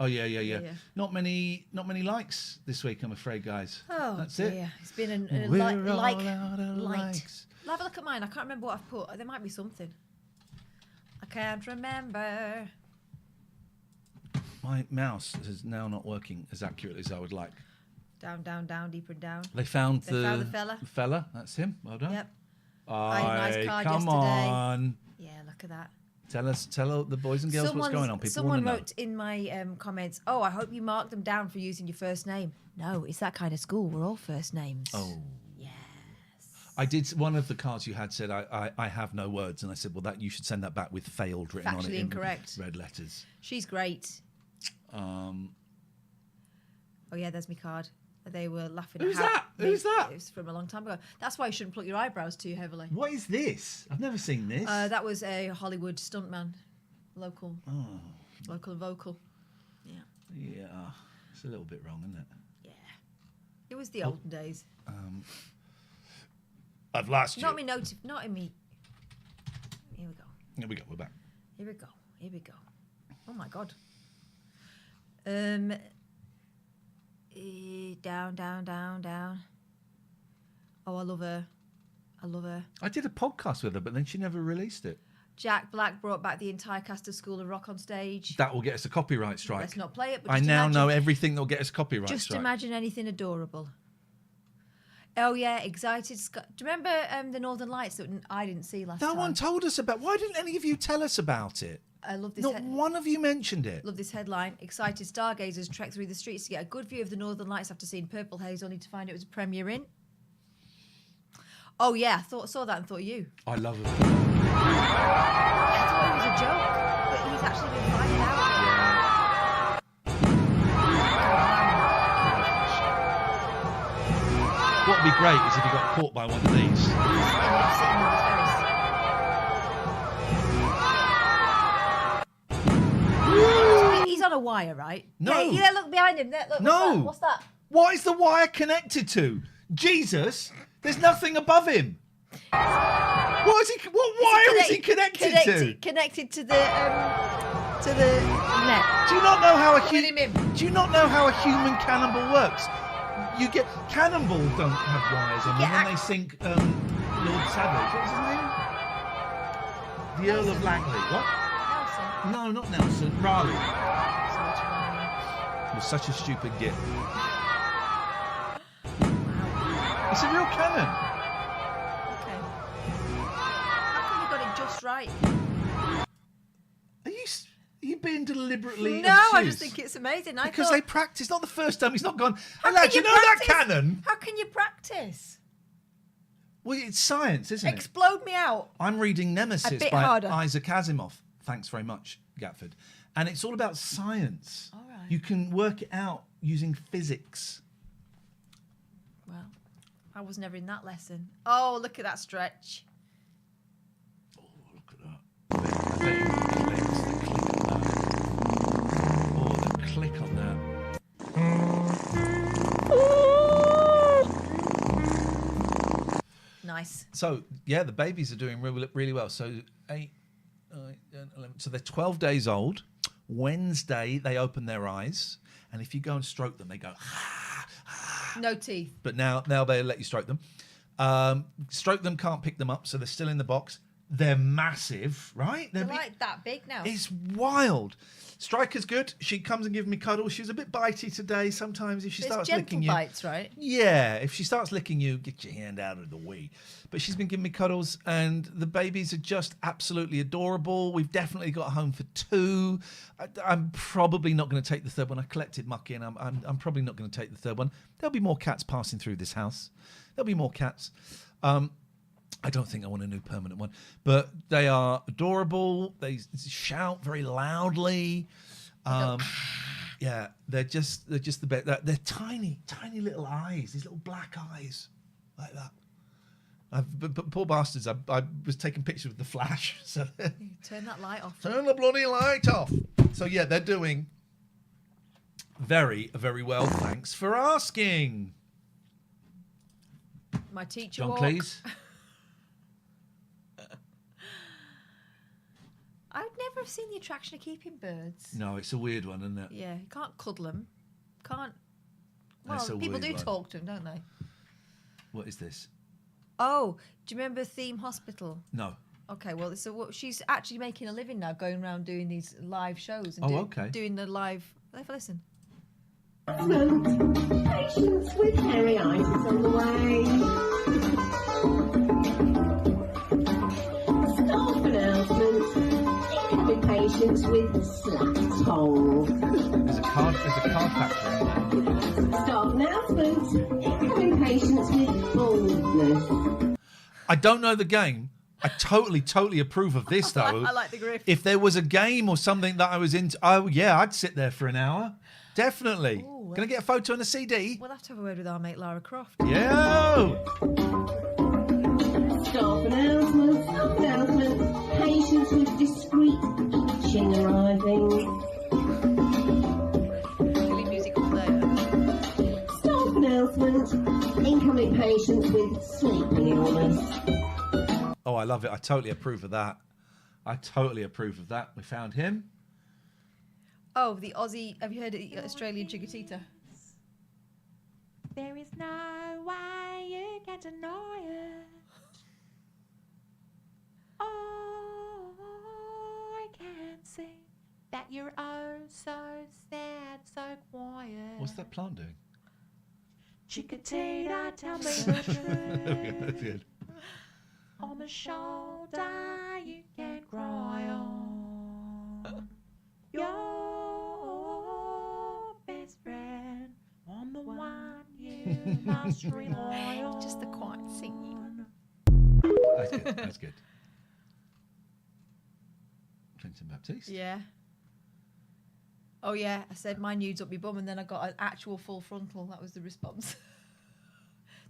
Oh yeah. Not many likes this week, I'm afraid, guys. Oh, that's dear. it. It's been a We're light. out of likes. Have a look at mine. I can't remember what I've put. There might be something. I can't remember. My mouse is now not working as accurately as I would like. Down, down, down, deeper and down. They found the fella. The fella. That's him. Well done. Yep. Nice card come yesterday. on. Yeah, look at that. Tell the boys and girls what's going on. People someone wanna wrote in my comments, "Oh, I hope you mark them down for using your first name." No, it's that kind of school. We're all first names. Oh. Yes. I did. One of the cards you had said, I have no words. And I said, well, that you should send that back with failed written on it Factually in incorrect. red letters. She's great. Oh, yeah, there's my card. They were laughing Who's at how... that? Who's that? It was from a long time ago. That's why you shouldn't pluck your eyebrows too heavily. What is this? I've never seen this. That was a Hollywood stuntman. Local. Oh. Local and vocal. Yeah. Yeah. It's a little bit wrong, isn't it? Yeah. It was the olden days. I've lost you. Not in me. Here we go. Here we go. We're back. Here we go. Here we go. Oh my God. Down, down, down, down. Oh, I love her. I love her. I did a podcast with her, but then she never released it. Jack Black brought back the entire cast of School of Rock on stage. That will get us a copyright strike. Let's not play it. But I just now imagine, know everything that will get us a copyright Just strike. imagine anything adorable. Oh yeah, excited. Do you remember the Northern Lights that I didn't see last time? No one told us about. Why didn't any of you tell us about it? I love this. Not one of you mentioned it. Love this headline. Excited stargazers trek through the streets to get a good view of the Northern Lights after seeing Purple Haze, only to find it was a premiere in. Oh yeah, saw that and thought you. I love it. I thought it was a joke, but he's actually been finding out. What would be great is if he got caught by one of these. He's on a wire, right? No. Yeah, look behind him. There, look, No. What's that? What is the wire connected to? Jesus, there's nothing above him. What wire is he connected to? Connected to the net. Do you not know how a human cannonball works? You get cannonball don't have wires on them when they sink Lord Savage. What's his name? The Earl of Langley. What? Nelson. No, not Nelson. Raleigh. It was such a stupid gift. It's a real cannon. Okay. How come you got it just right? Are you being deliberately No, I obtuse? just think it's amazing. Because they practice. Not the first time. He's not gone, hey lad, you know that cannon? How can you practice? Well, it's science, isn't it? Explode me out. I'm reading A Nemesis bit by harder. Isaac Asimov. Thanks very much, Gatford. And it's all about science. All right. You can work it out using physics. Well, I was never in that lesson. Oh, look at that stretch. Oh, look at that. I bet you clicks the click on that. Oh, the click on that. Nice. So, yeah, the babies are doing really, really well. So, 8, 9, 10, 11. So they're 12 days old. Wednesday, they open their eyes. And if you go and stroke them, they go, No teeth. but now they let you stroke them. Stroke them, can't pick them up, so they're still in the box. They're massive, right? They're like that big now. It's wild. Striker's good. She comes and gives me cuddles. She was a bit bitey today. Sometimes if she starts licking you, bites, right? yeah, if she starts licking you, get your hand out of the way. But she's been giving me cuddles, and the babies are just absolutely adorable. We've definitely got a home for 2. I'm probably not going to take the third one. I collected Mucky, and I'm probably not going to take the third one. There'll be more cats passing through this house. There'll be more cats. I don't think I want a new permanent one, but they are adorable. They shout very loudly. Yeah, they're just the best. They're tiny little eyes. These little black eyes, like that. But poor bastards. I was taking pictures with the flash. So Turn that light off. turn the bloody light off. So yeah, they're doing very, very well. Thanks for asking. My teacher John walk. Cleese. I've never seen the attraction of keeping birds. No, it's a weird one, isn't it? Yeah, you can't cuddle them. Can't. That's Well, a people weird do one. talk to them, don't they? What is this? Oh, do you remember Theme Hospital? No. Okay, well, so she's actually making a living now, going around doing these live shows and doing the live. Have a listen. Patients with hairy eyes is on the way. Staff announcement. Incoming patients with slapped hole. There's a card factory in there. Staff announcement. Incoming patients with baldness. I don't know the game. I totally approve of this, though. I like the grift. If there was a game or something that I was into, I'd sit there for an hour. Definitely. Ooh, Can I get a photo and a CD? We'll have to have a word with our mate Lara Croft. Yeah. Staff announcement. Patients with discreet itching arriving. Silly music all there. Staff announcement. Incoming patients with sleeping illness. Oh, I love it. I totally approve of that. We found him. Oh, the Aussie. Have you heard of the Australian Chiquitita? There is no way you can deny it. I can see that you're oh so sad, so quiet. What's that plant doing? Chiquitita, tell me the truth. That's good. On the shoulder you can cry on. Your best friend, on the one you must rely on. Just the quiet singing. That's good. Clinton Baptiste. Yeah. Oh yeah, I said my nude's up my bum, and then I got an actual full frontal. That was the response.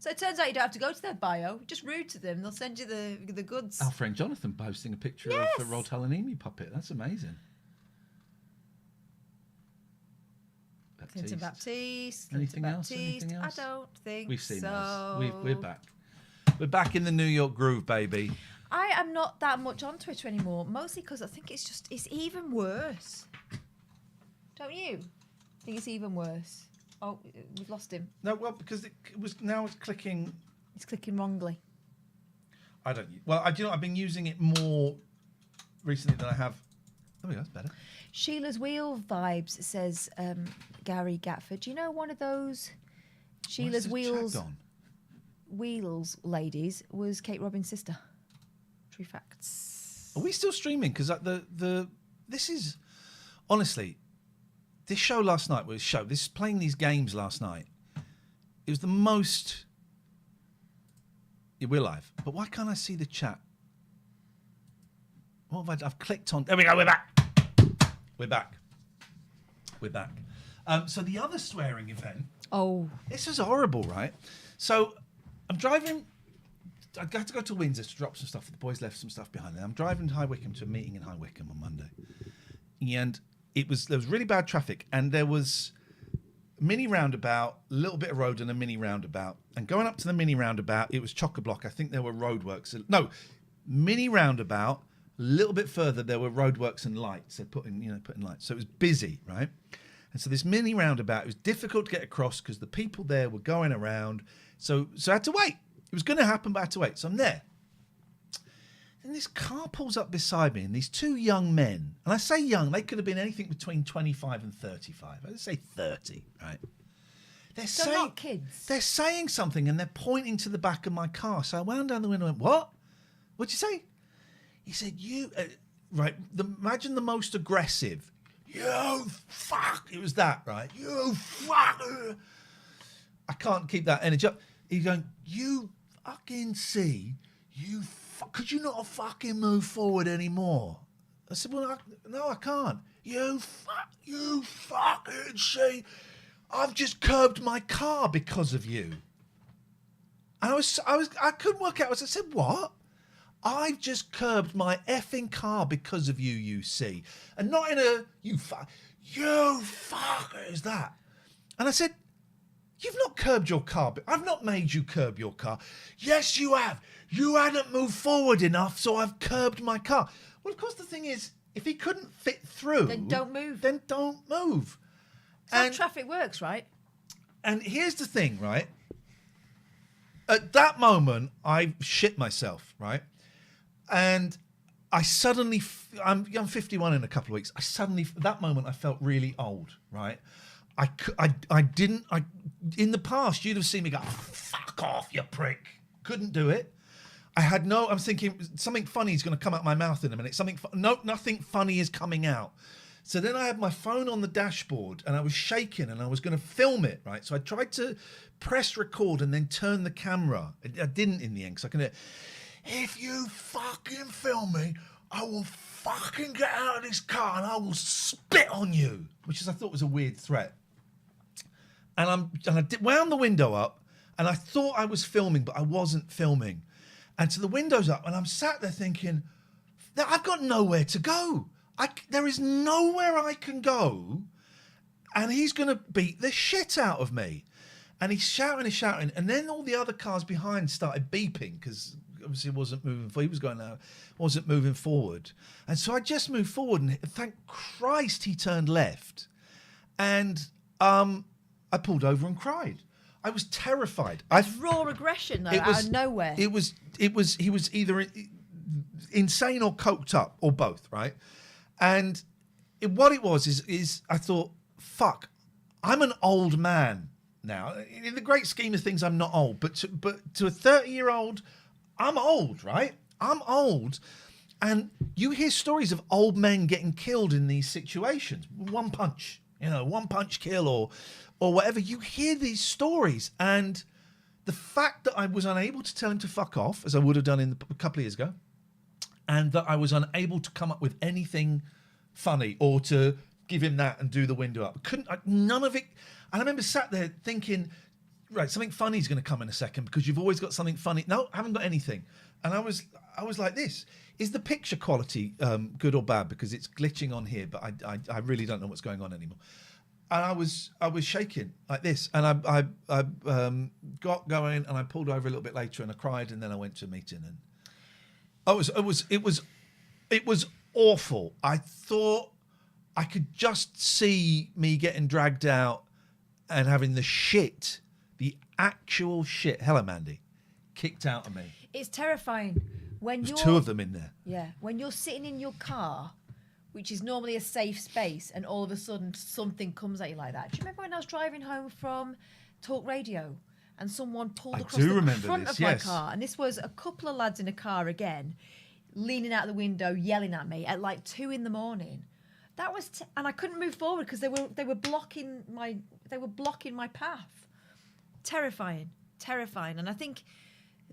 So it turns out you don't have to go to their bio. Just rude to them. They'll send you the goods. Our friend Jonathan posting a picture of the Rod Emu puppet. That's amazing. Clinton Baptiste. Anything else? Anything else? I don't think We've seen so. those. We're back. We're back in the New York groove, baby. I am not that much on Twitter anymore, mostly because I think it's even worse. Don't you? I think it's even worse. Oh, we've lost him. No, well, because it's clicking. It's clicking wrongly. I don't. Well, I've been using it more recently than I have. There we go. That's better. Sheila's Wheel Vibes says Gary Gatford. Do you know one of those Sheila's Wheels ladies was Kate Robbins' sister? True facts. Are we still streaming? Because this is honestly. This show last night this playing these games last night. It was the most. Yeah, we're live, but why can't I see the chat? What have I've clicked on? There we go. We're back. We're back. So the other swearing event. Oh, this was horrible, right? So I'm driving. I had to go to Windsor to drop some stuff. The boys left some stuff behind them. I'm driving to High Wycombe to a meeting in High Wycombe on Monday, and there was really bad traffic, and there was a mini roundabout, a little bit of road and a mini roundabout. And going up to the mini roundabout, it was chock-a-block. I think there were roadworks. No, mini roundabout, a little bit further, there were roadworks and lights. They're putting lights. So it was busy, right? And so this mini roundabout, it was difficult to get across because the people there were going around. So I had to wait. It was going to happen, but I had to wait. So I'm there. And this car pulls up beside me, and these two young men, and I say young, they could have been anything between 25 and 35. I'd say 30, right? They're not kids. They're saying something, and they're pointing to the back of my car. So I wound down the window and went, what? What'd you say? He said, imagine the most aggressive. You fuck. It was that, right? You fuck. I can't keep that energy up. He's going, you fucking see, you could you not fucking move forward anymore? I said, well, no, I can't. You fucking see, I've just curbed my car because of you. And I couldn't work out. I said, what? I've just curbed my effing car because of you, you see. And not in a, you fucker, is that? And I said, you've not curbed your car. I've not made you curb your car. Yes, you have. You hadn't moved forward enough, so I've curbed my car. Well, of course, the thing is, if he couldn't fit through... Then don't move. That's how traffic works, right? And here's the thing, right? At that moment, I shit myself, right? And I suddenly, I'm 51 in a couple of weeks. I suddenly, that moment, I felt really old, right? In the past, you'd have seen me go, fuck off, you prick. Couldn't do it. I'm thinking something funny is going to come out my mouth in a minute. Nothing funny is coming out. So then I had my phone on the dashboard and I was shaking and I was going to film it, right? So I tried to press record and then turn the camera. I didn't in the end because I can. If you fucking film me, I will fucking get out of this car and I will spit on you, which I thought was a weird threat. And I wound the window up and I thought I was filming, but I wasn't filming. And so the window's up and I'm sat there thinking, I've got nowhere to go. There is nowhere I can go, and he's going to beat the shit out of me. And he's shouting, and then all the other cars behind started beeping because obviously it wasn't moving. He was going out, wasn't moving forward, and so I just moved forward, and thank Christ he turned left, and I pulled over and cried. I was terrified. Raw aggression though, out of nowhere. He was either insane or coked up or both, right? And what it was is I thought, fuck, I'm an old man now. In the great scheme of things, I'm not old, but to a 30-year-old, I'm old, right? I'm old. And you hear stories of old men getting killed in these situations. One punch kill or whatever. You hear these stories. And the fact that I was unable to tell him to fuck off, as I would have done a couple of years ago, and that I was unable to come up with anything funny or to give him that and do the window up. None of it. And I remember sat there thinking, right, something funny is going to come in a second because you've always got something funny. No, I haven't got anything. And I was like this. Is the picture quality good or bad? Because it's glitching on here, but I really don't know what's going on anymore. And I was shaking like this. And I got going and I pulled over a little bit later and I cried and then I went to a meeting and it was awful. I thought I could just see me getting dragged out and having the actual shit, hello Mandy, kicked out of me. It's terrifying when There's two of them in there. Yeah, when you're sitting in your car, which is normally a safe space, and all of a sudden something comes at you like that. Do you remember when I was driving home from Talk Radio? And someone pulled across the front of my car. And this was a couple of lads in a car again, leaning out the window, yelling at me at like 2 a.m. That was, and I couldn't move forward because they were blocking my path. Terrifying. And I think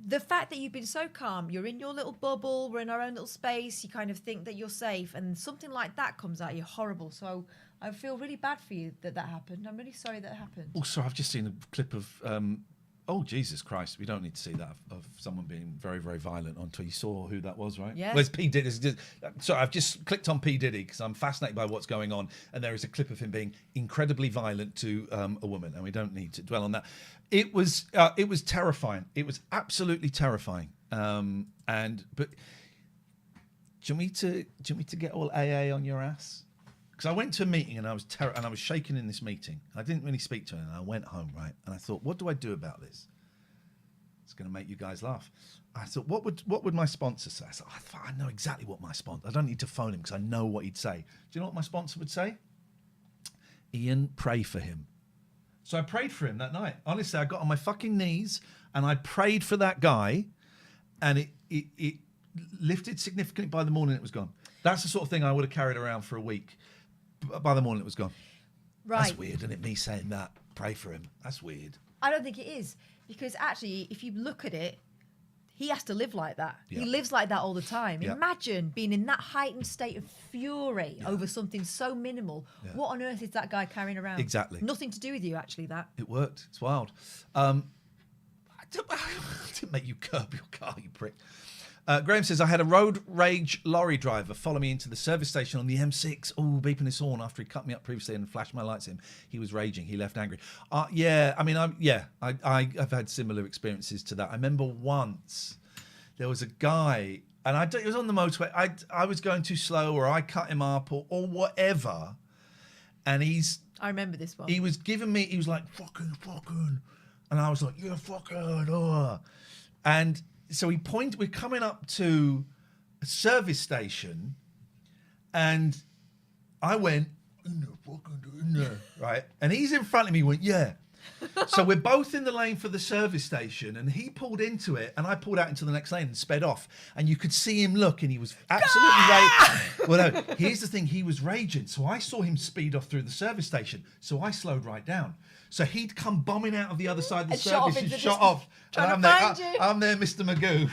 the fact that you've been so calm, you're in your little bubble, we're in our own little space, you kind of think that you're safe, and something like that comes at you, horrible. So I feel really bad for you that happened. I'm really sorry that happened. Also, I've just seen a clip of, oh, Jesus Christ, we don't need to see that, of someone being very, very violent until you saw who that was, right? Yeah. Well, it's P. Diddy. Sorry, I've just clicked on P. Diddy because I'm fascinated by what's going on, and there is a clip of him being incredibly violent to a woman, and we don't need to dwell on that. It was terrifying. It was absolutely terrifying. But do you want me to get all AA on your ass? Because I went to a meeting and I was shaking in this meeting. I didn't really speak to her, and I went home, right? And I thought, what do I do about this? It's going to make you guys laugh. I thought, what would my sponsor say? I thought, I know exactly what my sponsor. I don't need to phone him because I know what he'd say. Do you know what my sponsor would say? Iain, pray for him. So I prayed for him that night. Honestly, I got on my fucking knees and I prayed for that guy, and it lifted significantly. By the morning, it was gone. That's the sort of thing I would have carried around for a week. By the morning, it was gone. Right. That's weird, isn't it? Me saying that. Pray for him. That's weird. I don't think it is. Because actually, if you look at it, he has to live like that. Yeah. He lives like that all the time. Yeah. Imagine being in that heightened state of fury over something so minimal. Yeah. What on earth is that guy carrying around? Exactly. Nothing to do with you, actually, that. It worked. It's wild. I didn't make you curb your car, you prick. Graham says, I had a road rage lorry driver follow me into the service station on the M6. Oh, beeping his horn after he cut me up previously and flashed my lights at him. He was raging. He left angry. I've had similar experiences to that. I remember once there was a guy, and it was on the motorway. I was going too slow, or I cut him up, or whatever. And I remember this one. He was giving me, he was like, fucking. And I was like, yeah, fucking. And so we're coming up to service station, and I went, right? And he's in front of me, went, yeah. So we're both in the lane for the service station, and he pulled into it, and I pulled out into the next lane and sped off. And you could see him look, and he was absolutely raging. Well, no, here's the thing, he was raging. So I saw him speed off through the service station. So I slowed right down. So he'd come bombing out of the other side of the service and shot off. And I'm there, Mr. Magoo.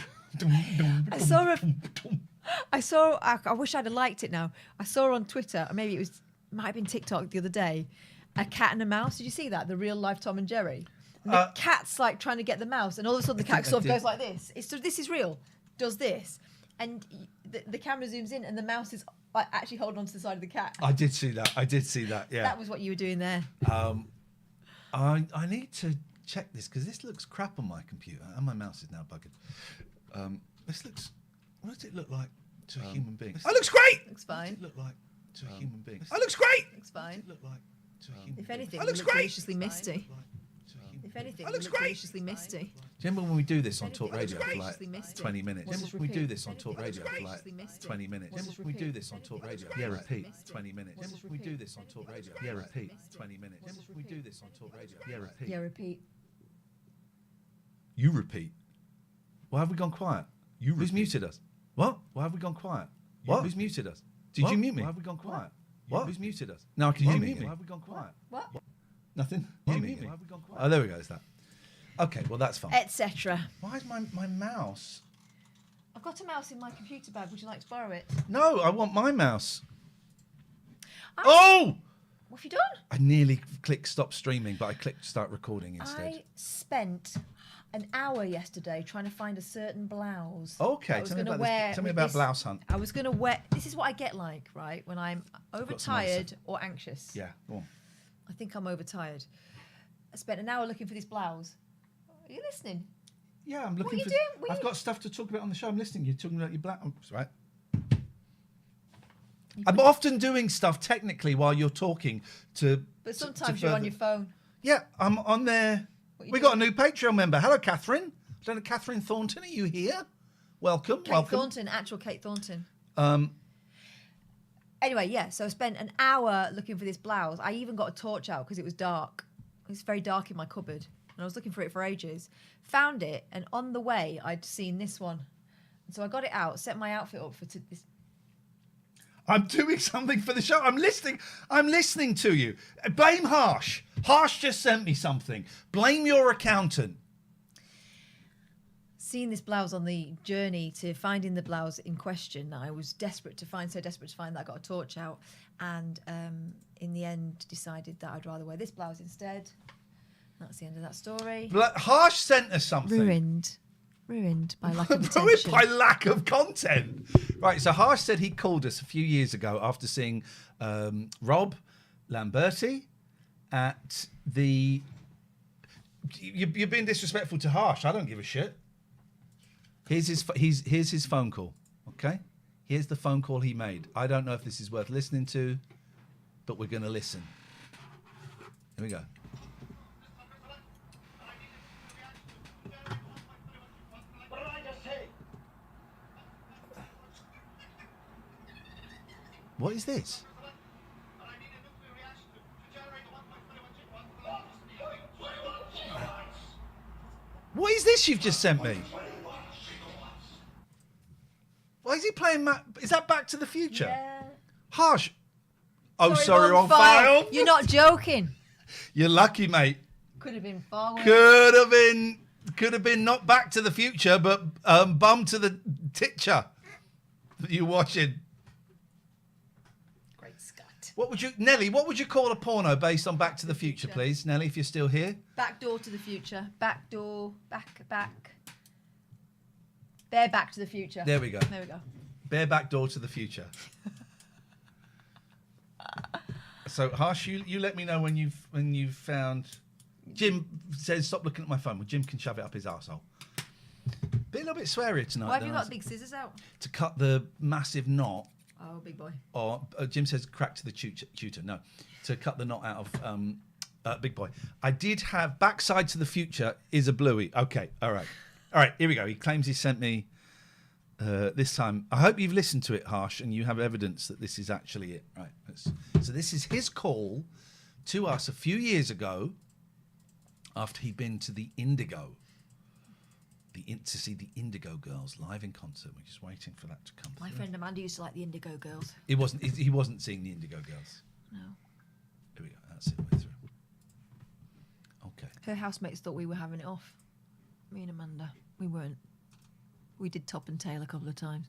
I wish I'd have liked it now. I saw on Twitter, or maybe might have been TikTok the other day, a cat and a mouse. Did you see that? The real life Tom and Jerry. And the cat's like trying to get the mouse, and all of a sudden the cat sort of goes like this. This is real. Does this, and the camera zooms in, and the mouse is like actually holding onto the side of the cat. I did see that. Yeah. That was what you were doing there. I need to check this because this looks crap on my computer, and my mouse is now buggered. This looks. What does it look like to a human being? Oh, it looks great. Looks fine. What does it look like to a human being? Oh, it looks great. Looks fine. Look like to a human if anything, it it looks looks great. Deliciously misty. If anything, it looks great. great. Deliciously misty. Do you remember when we do this on Talk Radio for like misty. 20 minutes? Well, just We do repeat. this on Talk Radio for like 20 minutes. Well, just We do repeat. this on Talk Radio. Yeah, repeat. 20 minutes. We do this on Talk Radio. Yeah, repeat. 20 minutes. We do this on Talk Radio. Yeah, repeat. Yeah, repeat. You repeat. Why have we gone quiet? Who's muted us? What? Why have we gone quiet? What? Who's muted us? Did you mute me? Why have we gone quiet? What? Who's muted us? Now I can hear me. Why have we gone quiet? What? Nothing? You mute me. Why have we gone quiet? Oh, there we go. Is that? Okay, well that's fine. Etc. Why is my mouse? I've got a mouse in my computer bag. Would you like to borrow it? No, I want my mouse. Oh! What have you done? I nearly clicked stop streaming, but I clicked start recording instead. I spent an hour yesterday trying to find a certain blouse. Okay, tell me about Blouse Hunt. I was going to wear. This is what I get like, right? When I'm overtired or anxious. Yeah, go on. I think I'm overtired. I spent an hour looking for this blouse. Are you listening? Yeah, I'm looking for. I've got stuff to talk about on the show. I'm listening. You're talking about your blouse, right? I'm often doing stuff technically while you're talking to. But sometimes you're on your phone. Yeah, I'm on there. We got a new Patreon member. Hello, Catherine. I don't know, Catherine Thornton. Are you here? Welcome. Kate Thornton, actual Kate Thornton. Anyway, yeah. So I spent an hour looking for this blouse. I even got a torch out because it was dark. It was very dark in my cupboard, and I was looking for it for ages. Found it, and on the way, I'd seen this one, and so I got it out, set my outfit up for this. I'm doing something for the show. I'm listening to you. Blame Harsh. Harsh just sent me something. Blame your accountant. Seeing this blouse on the journey to finding the blouse in question, I was so desperate to find that I got a torch out, and in the end decided that I'd rather wear this blouse instead. That's the end of that story. Harsh sent us something. Ruined by lack of attention. Ruined by lack of content. Right, so Harsh said he called us a few years ago after seeing Rob Lamberti at the... You're being disrespectful to Harsh. I don't give a shit. Here's his phone call, okay? Here's the phone call he made. I don't know if this is worth listening to, but we're going to listen. Here we go. What is this? What is this you've just sent me? Why is he playing is that Back to the Future? Yeah. Harsh. Oh, sorry, on file. You're not joking. You're lucky, mate. Could have been far worse. Could have been not Back to the Future, but Bum to the Teacher that you're watching. Nelly, what would you call a porno based on Back to the Future, please? Nelly, if you're still here. Back door to the future. Back door. Back. Bare Back to the Future. There we go. There we go. Bare back door to the future. So, Harsh, you let me know when you've found... Jim says, stop looking at my phone. Well, Jim can shove it up his arsehole. Be a little bit swearier tonight. Why have you got big scissors out? To cut the massive knot. Oh, big boy. Or Jim says crack to the tutor. No, to cut the knot out of big boy. I did have Backside to the Future is a bluey. Okay, all right. Here we go. He claims he sent me This time, I hope you've listened to it, Harsh, and you have evidence that this is actually it. Right. So this is his call to us a few years ago after he'd been to the Indigo. To see the Indigo Girls live in concert. We're just waiting for that to come through. My friend Amanda used to like the Indigo Girls. He wasn't seeing the Indigo Girls. No. Here we go. That's it. Way through. Okay. Her housemates thought we were having it off. Me and Amanda. We weren't. We did top and tail a couple of times.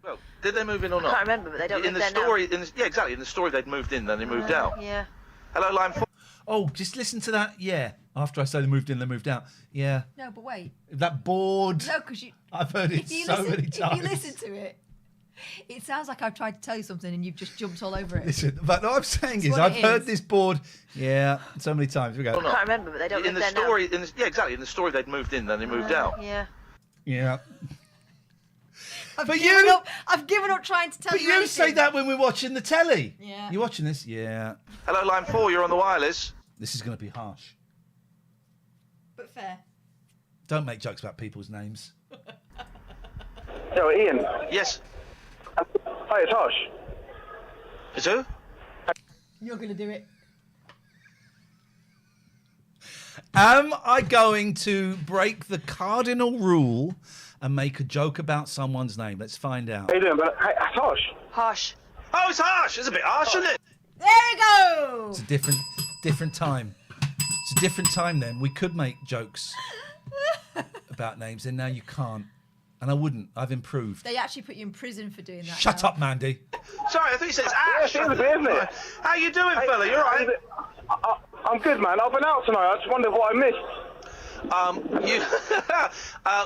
Well, did they move in or not? I can't remember, but they don't in live the there story. now. Yeah, exactly. In the story, they'd moved in, then they moved out. Yeah. Hello, line 4. Oh, just listen to that. Yeah. After I say they moved in, they moved out. Yeah. No, but wait. That board. No, because I've heard it so many times. If you listen to it, it sounds like I've tried to tell you something and you've just jumped all over it. Listen, but what I'm saying It's is what I've it heard is. this board. Yeah, so many times. We go. Or not. I can't remember, but they don't in live the there story. now. Yeah, exactly. In the story, they'd moved in, then they moved out. Yeah. Yeah. I've given up trying to tell But you you anything. say that when we're watching the telly. Yeah. You watching this? Yeah. Hello, line 4. You're on the wireless. This is going to be harsh. But fair. Don't make jokes about people's names. Yo, Ian. Yes. Hi, it's Harsh. It's who? You're going to do it. Am I going to break the cardinal rule and make a joke about someone's name? Let's find out. How you doing, brother? Hey, it's Harsh. Harsh. Oh, it's harsh. It's a bit harsh, isn't it? There we go. It's a different time. It's a different time then. We could make jokes about names, and now you can't. And I wouldn't. I've improved. They actually put you in prison for doing that. Shut now. up, Mandy. Sorry, I thought you said it's ash. Yeah, it's a bit, isn't it? How you doing, fella? You all right? I'm good, man. I've been out tonight. I just wondered what I missed. You.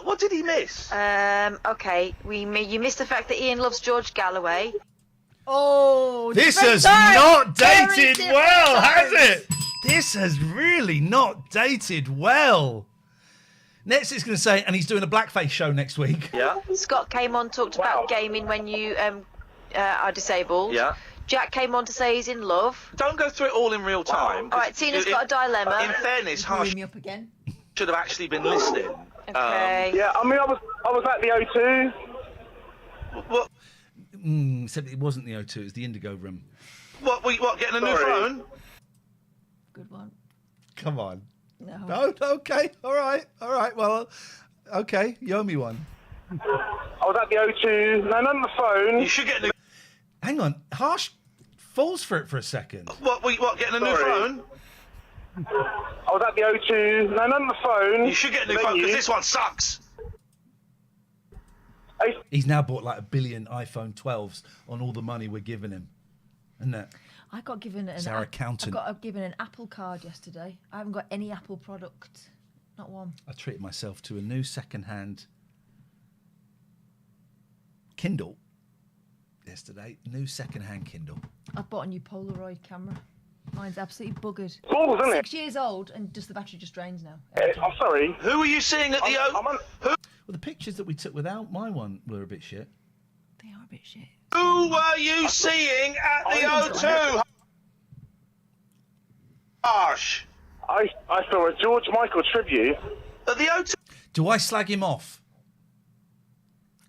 What did he miss? Okay. You missed the fact that Ian loves George Galloway. Oh, This different has time. not Very dated different well, has times. it? This has really not dated well. Next, it's going to say, and he's doing a blackface show next week. Yeah. Scott came on, talked about gaming when you are disabled. Yeah. Jack came on to say he's in love. Don't go through it all in real time. All right, Tina's got a dilemma. In fairness, Harsh me up again. should have actually been listening. Okay. Yeah, I mean, I was at the O2. What? Except it wasn't the O2, it was the Indigo room. What? Getting a new Sorry. phone? Good one. Come on. No. No, okay, all right. Well, okay, you owe me one. I was at the O2. No, not on the phone. You should get a new. Hang on, Harsh falls for it for a second. What? Getting a new Sorry. phone? I was at the O2. No, not on the phone. You should get a new phone because this one sucks. He's now bought like 1 billion iPhone 12s on all the money we're giving him. Isn't it? I got given It's our accountant. I got given an Apple card yesterday. I haven't got any Apple product. Not one. I treated myself to a new second-hand Kindle yesterday. New second-hand Kindle. I bought a new Polaroid camera. Mine's absolutely buggered. Balls, isn't it? 6 years old, and just the battery just drains now. I'm sorry. Who are you seeing at the O? Well, the pictures that we took without my one were a bit shit. They are a bit shit. Who were you seeing at the O2? Harsh. I saw a George Michael tribute. At the O2? Do I slag him off?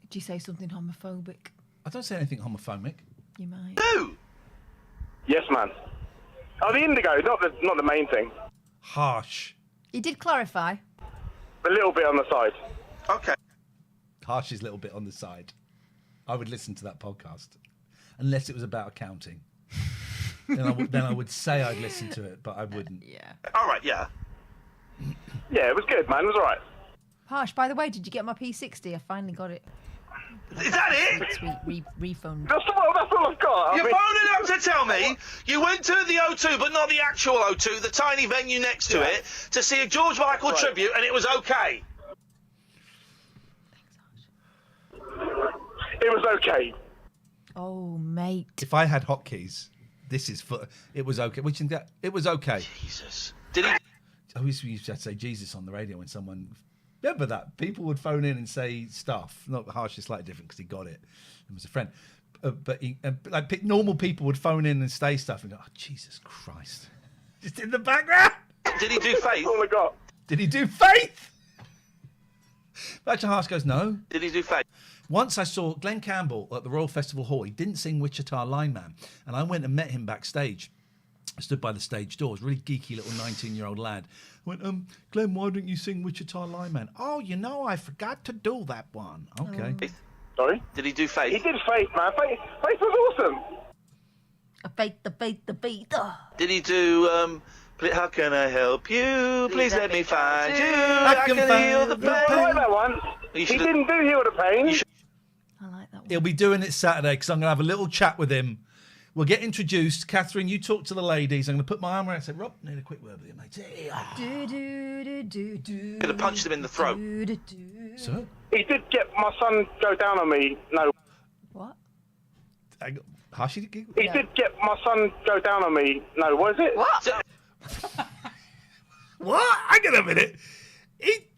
Do you say something homophobic? I don't say anything homophobic. You might. Who? Yes, man. Oh, the Indigo, not the main thing. Harsh. You did clarify. A little bit on the side. Okay. Harsh's little bit on the side. I would listen to that podcast. Unless it was about accounting. then I would say I'd listen to it, but I wouldn't. Yeah. All right, yeah. Yeah, it was good, man. It was all right. Harsh, by the way, did you get my P60? I finally got it. Is that it? Sweet refund. That's all I've got. You're phoning up to tell me you went to the O2, but not the actual O2, the tiny venue next to it, to see a George Michael tribute, and it was okay. It was okay. Oh, mate. If I had hotkeys, this is for. It was okay. It was okay. Jesus. Did he? I used to say Jesus on the radio when someone. Remember that? People would phone in and say stuff. Not Harsh, is slightly different because he got it. It was a friend. But normal people would phone in and say stuff and go, oh, Jesus Christ. Just in the background. Did he do Faith? Oh, my God. Did he do Faith? Bachelor Harsh goes, no. Did he do fake? Once I saw Glenn Campbell at the Royal Festival Hall. He didn't sing Wichita Lineman, and I went and met him backstage. I stood by the stage doors, really geeky little 19-year-old lad. I went, Glenn, why don't you sing Wichita Lineman? Oh, I forgot to do that one. Okay. Sorry? Did he do Faith? He did Faith, man. Faith was awesome. The faith. Did he do, how can I help you? Please let me find you. I can heal the pain. I like that one. He didn't do Heal the Pain. I like that one. He'll be doing it Saturday because I'm going to have a little chat with him. We'll get introduced. Catherine, you talk to the ladies. I'm going to put my arm around and say, Rob, need a quick word with you, mate. Could have punched him in the throat. So? He did get my son go down on me. No. What? Harsh, He did get my son go down on me. No, was it? What? What? Hang on a minute.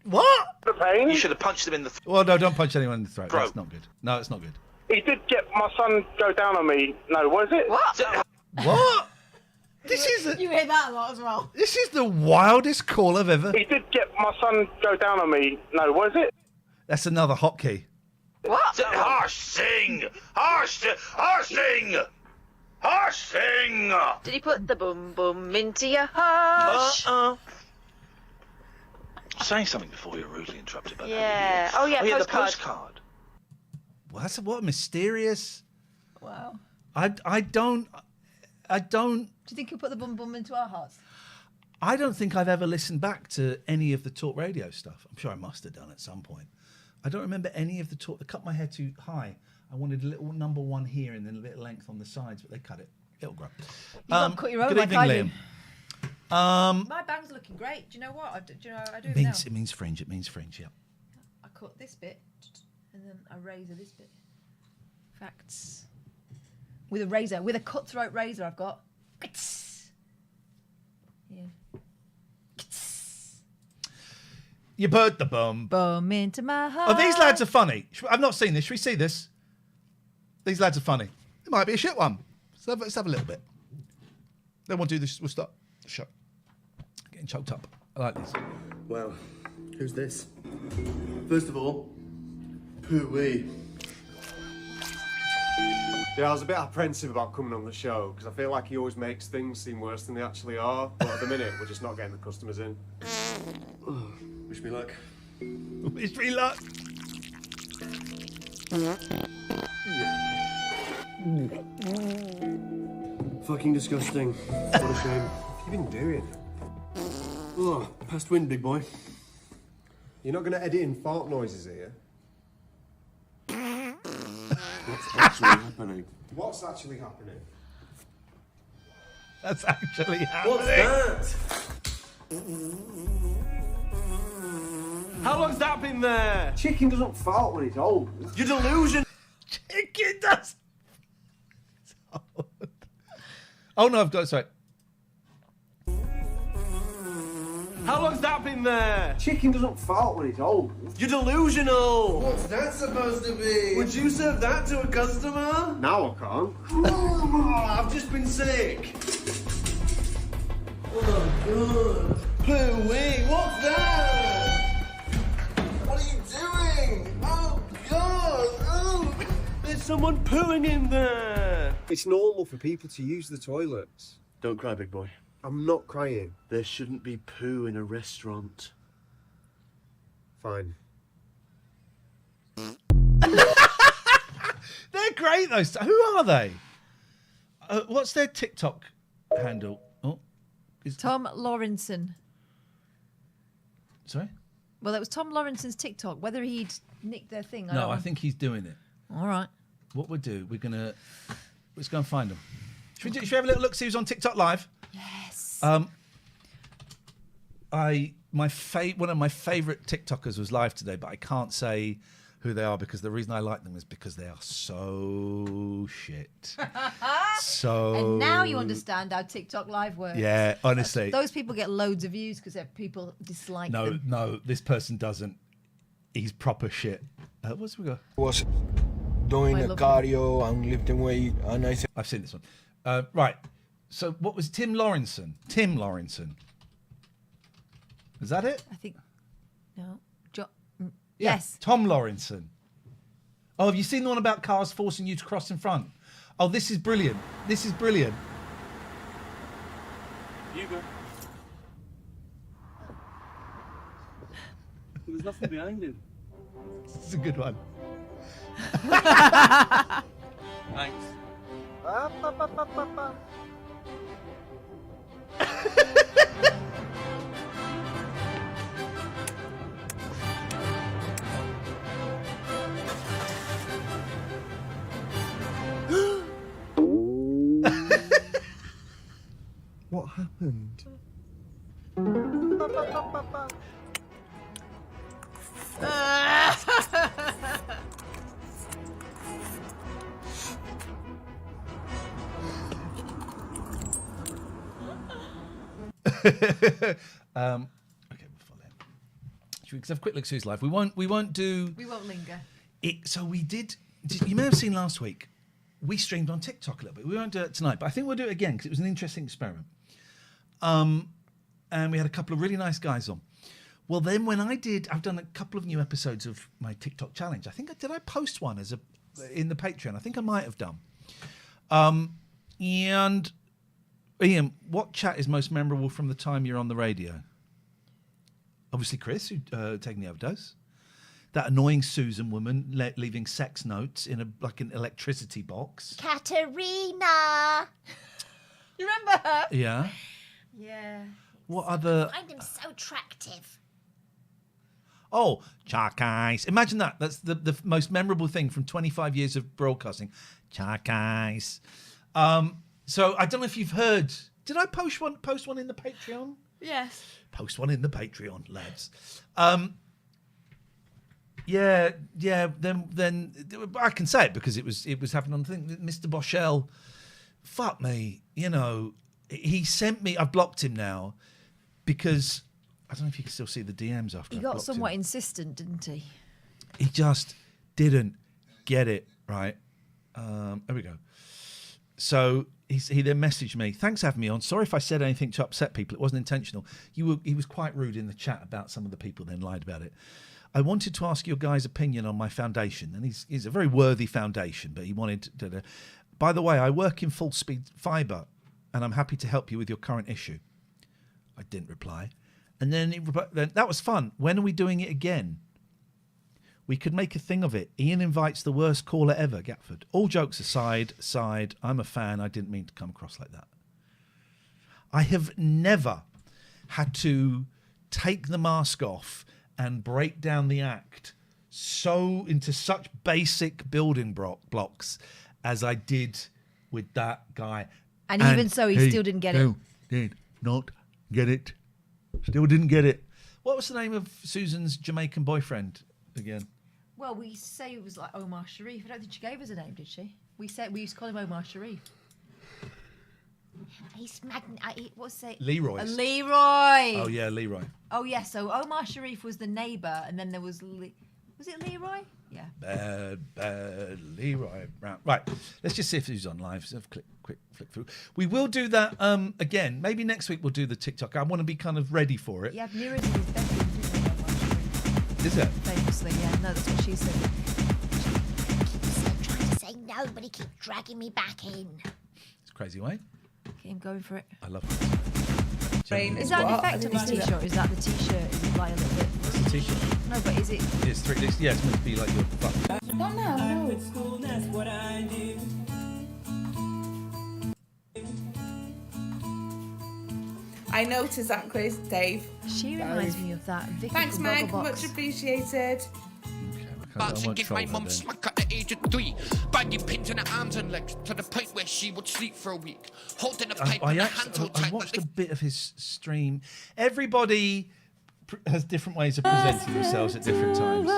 What? The pain. You should have punched him in the throat. Well, no, don't punch anyone in the throat. That's not good. No, it's not good. He did get my son go down on me. No, was it? What? What? This is You hear that a lot as well. This is the wildest call I've ever. He did get my son go down on me. No, was it? That's another hotkey. What? Harsh sing! Harsh sing! Harsh sing! Did he put the bum bum into your heart? Saying something before we were rudely interrupted by that. Yeah. Oh yeah, the postcard. postcard. Well, that's what mysterious. Wow. I don't. Do you think he'll put the bum bum into our hearts? I don't think I've ever listened back to any of the talk radio stuff. I'm sure I must have done at some point. I don't remember any of the talk. They cut my hair too high. I wanted a little number one here and then a little length on the sides, but they cut it. It'll grow. You've got to cut your own Good like evening, I Liam. do. My bang's looking great. Do you know what? I do It means, it means fringe. It means fringe, yeah. I cut this bit and then I razor this bit. Facts. With a razor, with a cutthroat razor I've got. Yeah. You put the bum. Bum into my heart. Oh, these lads are funny. I've not seen this. Should we see this? These lads are funny. It might be a shit one. Let's have a little bit. Then we'll do this. We'll start the show. Getting choked up. I like this. Well, who's this? First of all, poo-wee. Yeah, I was a bit apprehensive about coming on the show because I feel like he always makes things seem worse than they actually are. But at the minute, we're just not getting the customers in. Wish me luck. Wish me luck. Fucking disgusting. What a shame. What have you been doing? Oh, past wind, big boy. You're not going to edit in fart noises here? What's actually happening? What's actually happening? That's actually happening. What's that? How long's that been there? Chicken doesn't fart when it's old. You're delusion. Chicken does. Oh no, I've got sorry. How long's that been there? Chicken doesn't fart when it's old. You're delusional. What's that supposed to be? Would you serve that to a customer? Now I can't. Oh, I've just been sick. Oh, God. Poo-wee, what's that? What are you doing? Oh, God. Oh. There's someone pooing in there. It's normal for people to use the toilets. Don't cry, big boy. I'm not crying. There shouldn't be poo in a restaurant. Fine. They're great, though. Who are they? What's their TikTok handle? Oh, Tom Lawrenson. Sorry? Well, that was Tom Lawrenson's TikTok. Whether he'd nicked their thing, No, I think he's doing it. All right. What we'll do, let's go and find him. Should we have a little look, see who's on TikTok Live? Yes. One of my favourite TikTokers was live today, but I can't say who they are because the reason I like them is because they are so shit. And now you understand how TikTok Live works. Yeah, honestly. Those people get loads of views because people dislike them. No, this person doesn't. He's proper shit. What's we got? Was doing a cardio and lifting weight, and I said, I've seen this one. Right. So what was Tim Lawrenson? Tim Lawrenson. Is that it? I think no. Yeah. Yes. Tom Lawrenson. Oh, have you seen the one about cars forcing you to cross in front? Oh, this is brilliant. This is brilliant. You go. There's nothing behind him. This is a good one. Thanks. What happened? Okay, we'll follow him. Should we have a quick look at Sue's life? We won't do We won't linger. it. So we did. You may have seen last week. We streamed on TikTok a little bit. We won't do it tonight, but I think we'll do it again because it was an interesting experiment. And we had a couple of really nice guys on. Well, then when I've done a couple of new episodes of my TikTok challenge. I think did I post one in the Patreon? I think I might have done. And Iain, what chat is most memorable from the time you're on the radio? Obviously, Chris, who taking the overdose. That annoying Susan woman leaving sex notes in an electricity box. Katerina. You remember her? Yeah. Yeah. What other? I find him so attractive. Oh, Chuck Ice. Imagine that. That's the most memorable thing from 25 years of broadcasting. Chuck Ice. So I don't know if you've heard. Did I post one in the Patreon? Yes. Post one in the Patreon, lads. Yeah. Then I can say it because it was happening on the thing. Mr. Boschel, fuck me. You know, he sent me. I've blocked him now because I don't know if you can still see the DMs after. He got somewhat insistent, didn't he? He just didn't get it right. There we go. So he then messaged me. Thanks for having me on. Sorry if I said anything to upset people. It wasn't intentional. He was quite rude in the chat about some of the people. Then lied about it. I wanted to ask your guys' opinion on my foundation, and he's a very worthy foundation. But he wanted to. By the way, I work in full speed fibre, and I'm happy to help you with your current issue. I didn't reply, and then that was fun. When are we doing it again? We could make a thing of it. Iain invites the worst caller ever, Gatford. All jokes aside, I'm a fan. I didn't mean to come across like that. I have never had to take the mask off and break down the act into such basic building blocks as I did with that guy. And even so, he still didn't get it. Did not get it. Still didn't get it. What was the name of Susan's Jamaican boyfriend again? Well, we say it was like Omar Sharif. I don't think she gave us a name, did she? We used to call him Omar Sharif. He's what's it? Leroy. Leroy. Oh yeah, Leroy. Oh yeah. So Omar Sharif was the neighbour, and then there was was it Leroy? Yeah. Bad Leroy. Right. Let's just see if he's on live. So quick flick through. We will do that again. Maybe next week we'll do the TikTok. I want to be kind of ready for it. Yeah, Mira did his best. Is it? Famously, yeah. No, that's what she said. Keeps trying to say no, but he keeps dragging me back in. It's crazy, Wayne. Keep him going for it. I love it. Is that an effect on his t-shirt? Is that the t-shirt? Is it like a little bit? What's the t-shirt? No, but is it? It's three. Yeah, it's meant to be like your fuck. Don't know. It's school, that's what I do. I noticed that, Chris, Dave. She reminds me of that. Vicky Thanks, from Meg. Gogglebox. Much appreciated. But to give my mum smack at the age of 3, banging pins in her arms and legs to the point where she would sleep for a week, holding a pipe in her hand so I tight. watched a bit of his stream. Everybody has different ways of presenting themselves at different times.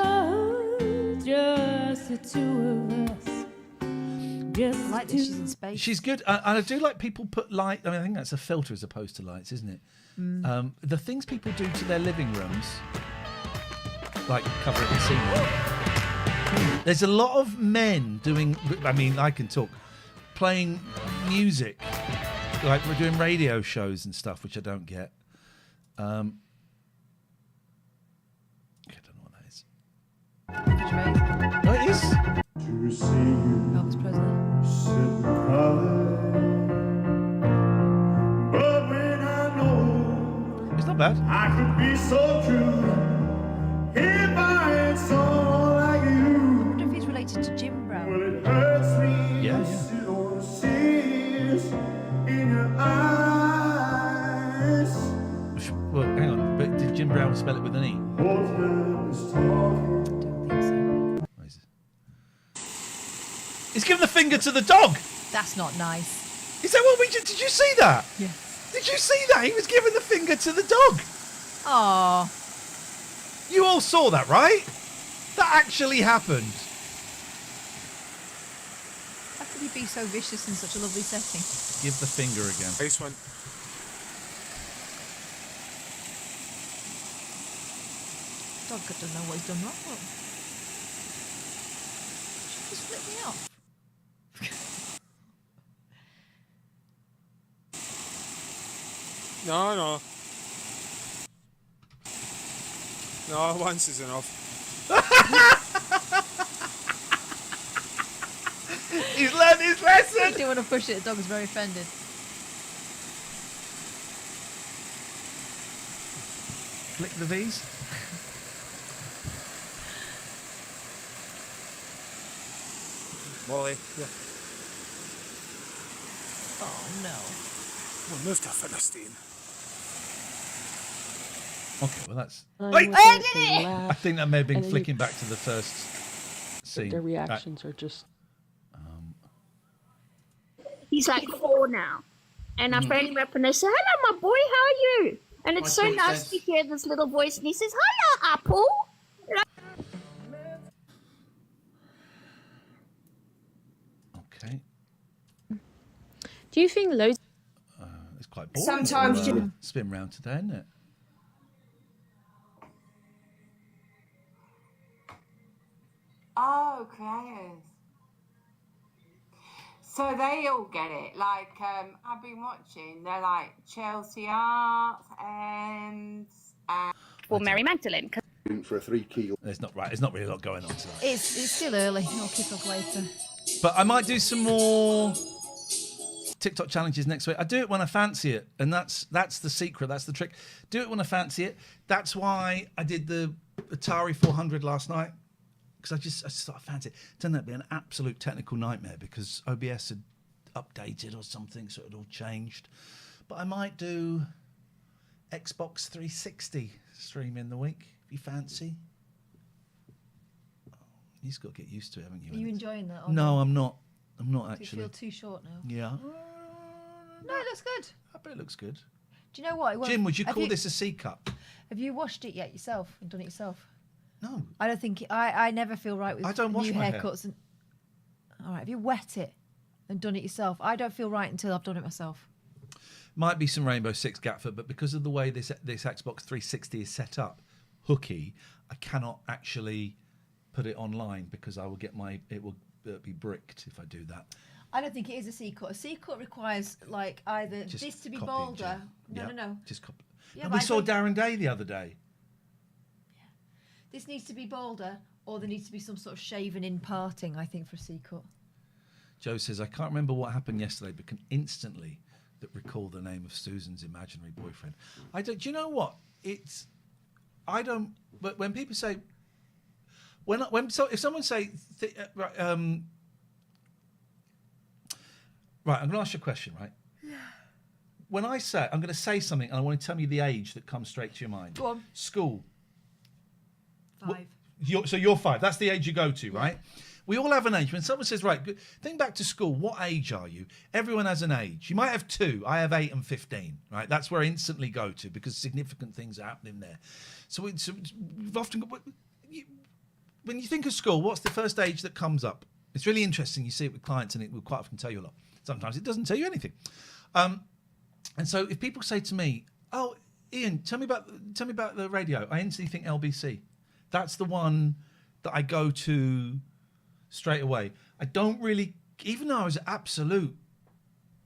Just the two of us. I like that she's in space. She's good. And I do like people put light. I mean, I think that's a filter as opposed to lights, isn't it? The things people do to their living rooms, like covering the ceiling. There's a lot of men doing. I mean, I can talk, playing music, like we're doing radio shows and stuff, which I don't get. I don't know what that is. No, it is. To see you Elvis Presley. sit and cry. But when I know It's not bad. I could be so true if I had someone like you. I wonder if he's related to Jim Brown. Well, it hurts me Yeah, to see all the tears in your eyes. Well, hang on. But did Jim Brown spell it with an E? Both hands talking. He's giving the finger to the dog. That's not nice. Is that what we did? Did you see that? Yeah. Did you see that? He was giving the finger to the dog. Aww. You all saw that, right? That actually happened. How could he be so vicious in such a lovely setting? Give the finger again. Nice one. Dog doesn't know what he's done wrong. Look. She just flipped me off. No. No, once is enough. He's learned his lesson. I didn't want to push it. The dog was very offended. Flick the V's. Molly, yeah. Oh no. We'll move to Philistine. Okay, well that's. Wait! I think that may have been flicking back to the first scene. Their reactions are just. He's like 4 now. And I phone him up and I say, hello, my boy, how are you? And it's so nice to hear this little voice. And he says, hello, Apple. Okay. Do you think loads? It's quite boring. Sometimes Little, spin round today, isn't it? Oh, creators. So they all get it. Like, I've been watching, they're like Chelsea Arts and Or Mary Magdalene. For a 3 kilo. It's not right. There's not really a lot going on tonight. It's still early. I'll kick off later. But I might do some more TikTok challenges next week. I do it when I fancy it, and that's the secret. That's the trick. Do it when I fancy it. That's why I did the Atari 400 last night, because I just thought I fancy it. Turned out to be an absolute technical nightmare because OBS had updated or something, so it had all changed. But I might do Xbox 360 stream in the week if you fancy. You've just got to get used to it, haven't you? Are you enjoying that? Or No, I'm not. I'm not Do you actually. feel too short now? Yeah. No, it looks good. I bet it looks good. Do you know what? Jim, would you call this a C cup? Have you washed it yet yourself and done it yourself? No. I don't think I never feel right with I don't wash new my hair. haircuts. And all right, have you wet it and done it yourself? I don't feel right until I've done it myself. Might be some Rainbow Six Gatfoot, but because of the way this Xbox 360 is set up, hooky, I cannot actually put it online because I will get it will be bricked if I do that. I don't think it is a C cut. A C cut requires like either Just this to be copy it, bolder. Jim. No. Just copy. Yeah, And but we I saw think Darren Day the other day. this needs to be bolder, or there needs to be some sort of shaven in parting. I think for a C cut. Joe says, I can't remember what happened yesterday, but can instantly recall the name of Susan's imaginary boyfriend. I don't. Do you know what? But when people say, if someone say, right, I'm going to ask you a question, right? Yeah. When I say, I'm going to say something, and I want to tell me the age that comes straight to your mind. Go on. School. 5. So you're 5. That's the age you go to, right? We all have an age. When someone says, right, think back to school, what age are you? Everyone has an age. You might have 2. I have 8 and 15, right? That's where I instantly go to because significant things are happening there. So we've often got... When you think of school, what's the first age that comes up? It's really interesting. You see it with clients and it will quite often tell you a lot. Sometimes it doesn't tell you anything. And so if people say to me, oh, Iain, tell me about the radio, I instantly think LBC. That's the one that I go to straight away. I don't really, even though I was Absolute,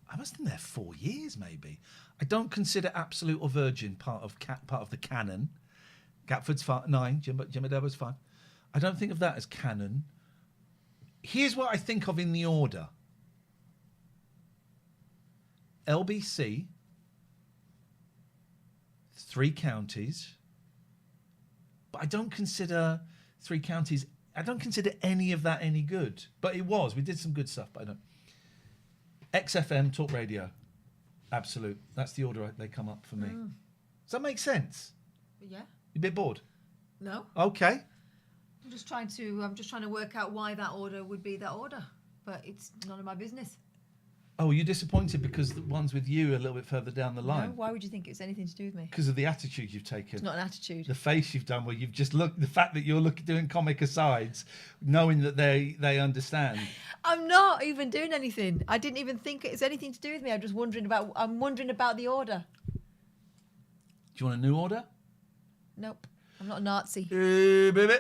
I must have been there 4 years maybe. I don't consider Absolute or Virgin part of the canon. Gatford's 9, Jim Adebo's 5. I don't think of that as canon. Here's what I think of in the order. LBC, 3 Counties, but I don't consider 3 Counties, I don't consider any of that any good. But it was. We did some good stuff, but I don't. XFM, Talk Radio. Absolute. That's the order they come up for me. Does that make sense? Yeah. You a bit bored? No. Okay. I'm just trying to work out why that order would be that order, but it's none of my business. Oh, you're disappointed because the ones with you are a little bit further down the line? No, why would you think it's anything to do with me? Because of the attitude you've taken. It's not an attitude. The face you've done where you've just looked, the fact that you're doing comic asides, knowing that they understand. I'm not even doing anything. I didn't even think it's anything to do with me. I'm wondering about the order. Do you want a new order? Nope. I'm not a Nazi. Baby.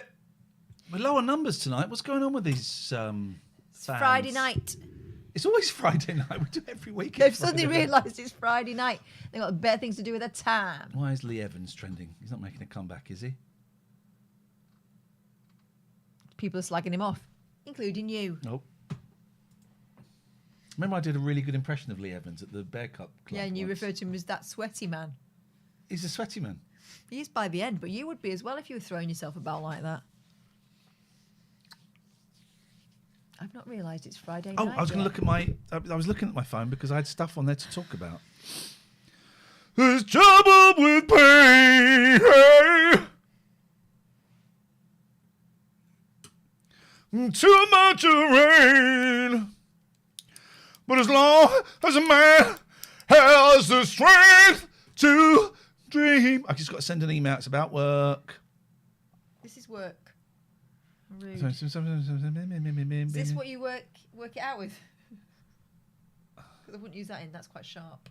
We're lower numbers tonight. What's going on with these It's Friday night. It's always Friday night. We do it every week. They've suddenly realised it's Friday night. They've got better things to do with their time. Why is Lee Evans trending? He's not making a comeback, is he? People are slagging him off, including you. Nope. Remember I did a really good impression of Lee Evans at the Bear Cup Club Yeah, and you once. referred to him as that sweaty man. He's a sweaty man. He is by the end, but you would be as well if you were throwing yourself about like that. I've not realised it's Friday night. I was going to look at my... I was looking at my phone because I had stuff on there to talk about. There's trouble with pain. Too much rain. But as long as a man has the strength to dream... I just got to send an email. It's about work. This is work. Rude. Is Is this what you work it out with? Because I wouldn't use that in. That's quite sharp.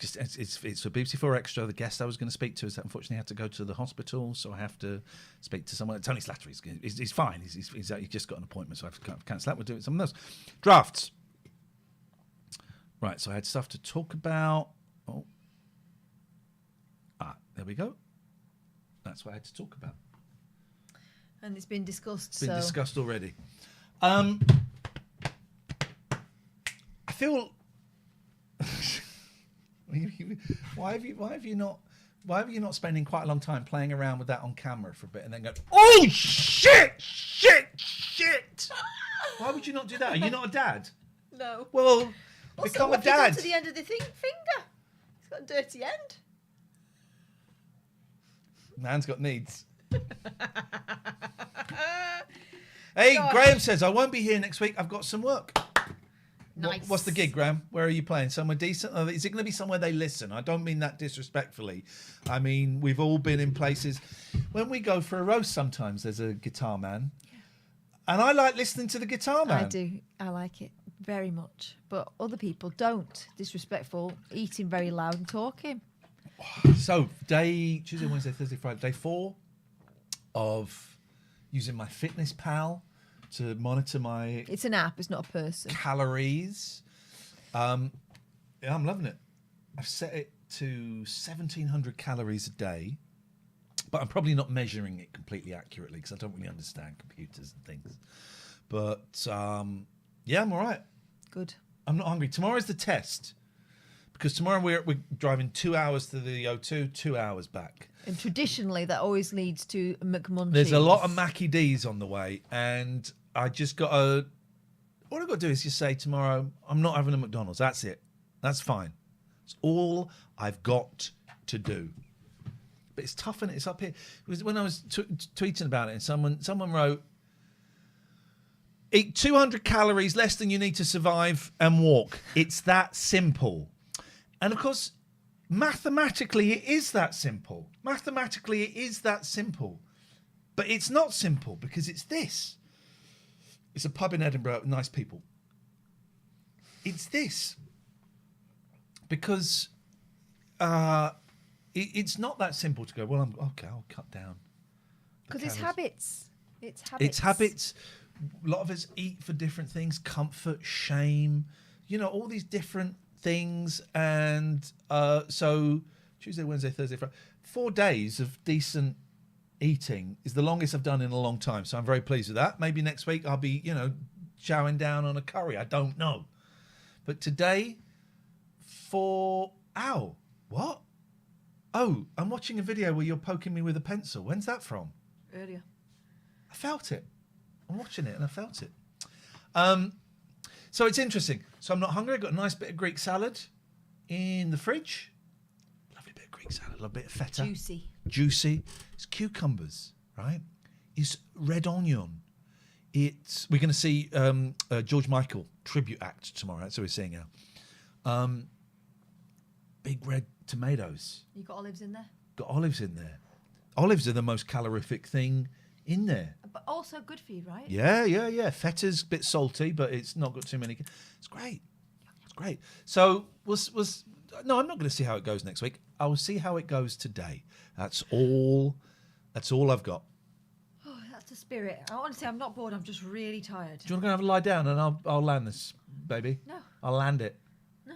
It's a BBC4 Extra. The guest I was going to speak to is unfortunately had to go to the hospital, so I have to speak to someone. Tony Slattery, he's fine. He's just got an appointment, so I have to cancel that. We'll do it with someone else. Drafts. Right, so I had stuff to talk about. Oh. There we go. That's what I had to talk about. And it's been discussed. It's been discussed already. I feel. Why have you not spending quite a long time playing around with that on camera for a bit and then go, oh shit! Why would you not do that? Are you not a dad? No. Well, also, become a what have you dad. done to the end of the finger? It's got a dirty end. Man's got needs. Hey, Gosh. Graham says, I won't be here next week. I've got some work. Nice. What's the gig, Graham? Where are you playing? Somewhere decent? Is it going to be somewhere they listen? I don't mean that disrespectfully. I mean, we've all been in places. I we go for a roast, sometimes there's a guitar man. And I like listening to the guitar man. I do. I like it very much. But other people don't. Disrespectful, eating very loud and talking. So, Tuesday, Wednesday, Thursday, Friday, day 4 of using my Fitness Pal to monitor my... It's an app, it's not a person. Calories. Yeah, I'm loving it. I've set it to 1,700 calories a day, but I'm probably not measuring it completely accurately because I don't really understand computers and things. But, yeah, I'm all right. Good. I'm not hungry. Tomorrow's the test. Because tomorrow we're driving 2 hours to the O2, 2 hours back. And traditionally, that always leads to McMunchies. There's a lot of Mackie D's on the way, and I just got to... All I've got to do is just say tomorrow, I'm not having a McDonald's. That's it. That's fine. It's all I've got to do. But it's tough, and it's up here. It was when I was tweeting about it, and someone wrote, eat 200 calories less than you need to survive and walk. It's that simple. And of course, mathematically, it is that simple. Mathematically, it is that simple. But it's not simple because it's this. It's a pub in Edinburgh with nice people. It's this. Because it's not that simple to go, well, I'll cut down. Because it's habits. It's habits. It's habits. A lot of us eat for different things. Comfort, shame. All these different things, and so Tuesday, Wednesday, Thursday, Friday, 4 days of decent eating is the longest I've done in a long time. So I'm very pleased with that. Maybe next week I'll be, chowing down on a curry. I don't know. But today, what? Oh, I'm watching a video where you're poking me with a pencil. When's that from? Earlier. I felt it. I'm watching it and I felt it. So it's interesting. So I'm not hungry. I've got a nice bit of Greek salad in the fridge. Lovely bit of Greek salad. A little bit of feta. Juicy. It's cucumbers, right? It's red onion. We're going to see George Michael tribute act tomorrow. That's what we're seeing now. Big red tomatoes. You got olives in there? Got olives in there. Olives are the most calorific thing in there. But also good for you, right? Yeah. Feta's a bit salty, but it's not got too many. It's great. It's great. So no, I'm not going to see how it goes next week. I will see how it goes today. That's all I've got. Oh, that's the spirit. Honestly, I'm not bored. I'm just really tired. Do you want to go have a lie down and I'll land this, baby? No. I'll land it. No.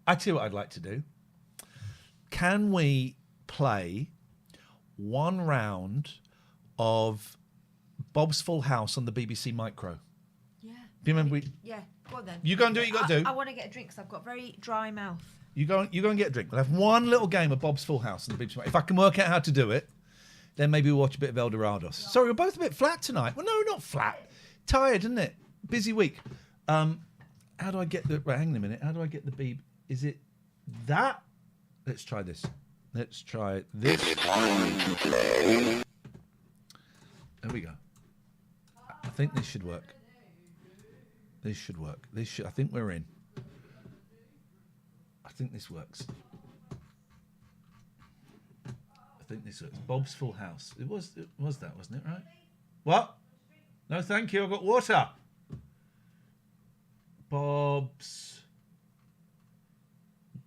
I tell you what I'd like to do. Can we play one round of Bob's Full House on the BBC Micro? Yeah. Do you remember Yeah, go on then. You go and do what you got to do. I want to get a drink because I've got very dry mouth. You go and get a drink. We'll have one little game of Bob's Full House on the BBC Micro. If I can work out how to do it, then maybe we'll watch a bit of El Dorados. Sorry, we're both a bit flat tonight. Well, no, not flat. Tired, isn't it? Busy week. How do I get the... Right, hang on a minute. How do I get the beep? Is it that? Let's try this. Let's try this. There we go. I think this should work. This should work. I think we're in. I think this works. I think this works. Bob's Full House. It was that, wasn't it, right? What? No, thank you. I've got water.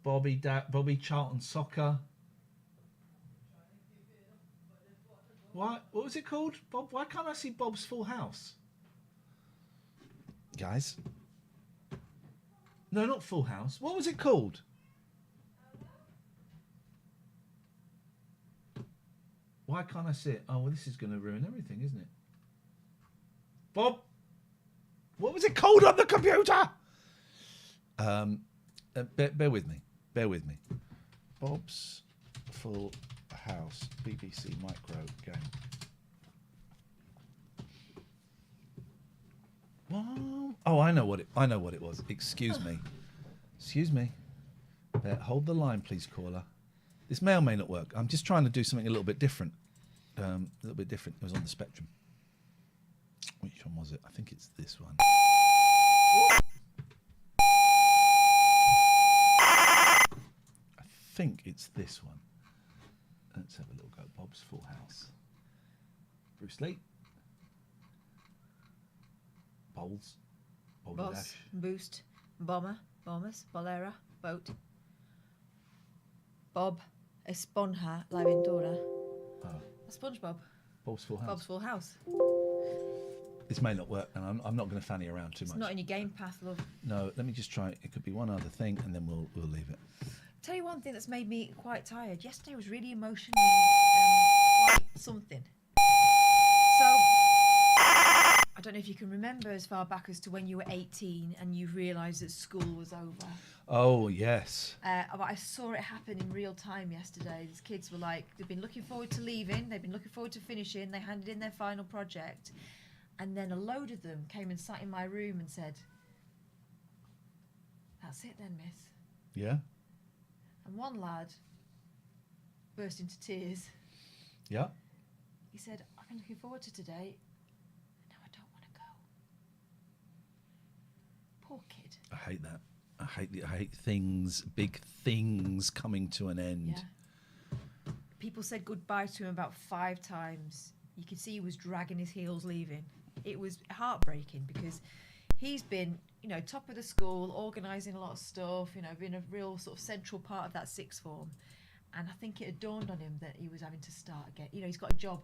Bobby Charlton Soccer. What was it called? Bob? Why can't I see Bob's Full House? Guys. No, not Full House. What was it called? Why can't I see it? Oh, well, this is going to ruin everything, isn't it? Bob, what was it called on the computer? Bear with me. Bear with me. Bob's Full House BBC Micro game. What? Oh, I know what it was. Excuse me. Hold the line, please, caller. This may or may not work. I'm just trying to do something a little bit different. It was on the Spectrum. Which one was it? I think it's this one. I think it's this one. Let's have a little go. Bob's Full House. Bruce Lee. Bowls. Boss, Dash. Boost, Bomber, Bombers, Bolera, Boat. Bob, Esponja, La Aventura. A SpongeBob. Bob's Full House. Bob's Full House. This may not work, and I'm not going to fanny around too much. It's not in your game path, love. No, let me just try. It could be one other thing, and then we'll leave it. Tell you one thing that's made me quite tired. Yesterday was really emotionally quite something. So, I don't know if you can remember as far back as to when you were 18 and you realised that school was over. Oh, yes. But I saw it happen in real time yesterday. These kids were like, they've been looking forward to leaving, they've been looking forward to finishing, they handed in their final project, and then a load of them came and sat in my room and said, "That's it then, miss." Yeah? And one lad burst into tears. Yeah? He said, "I've been looking forward to today, and now I don't want to go." Poor kid. I hate that. I hate things, big things coming to an end. Yeah. People said goodbye to him about 5 times. You could see he was dragging his heels leaving. It was heartbreaking because he's been, top of the school, organising a lot of stuff, been a real sort of central part of that sixth form. And I think it had dawned on him that he was having to start again. He's got a job.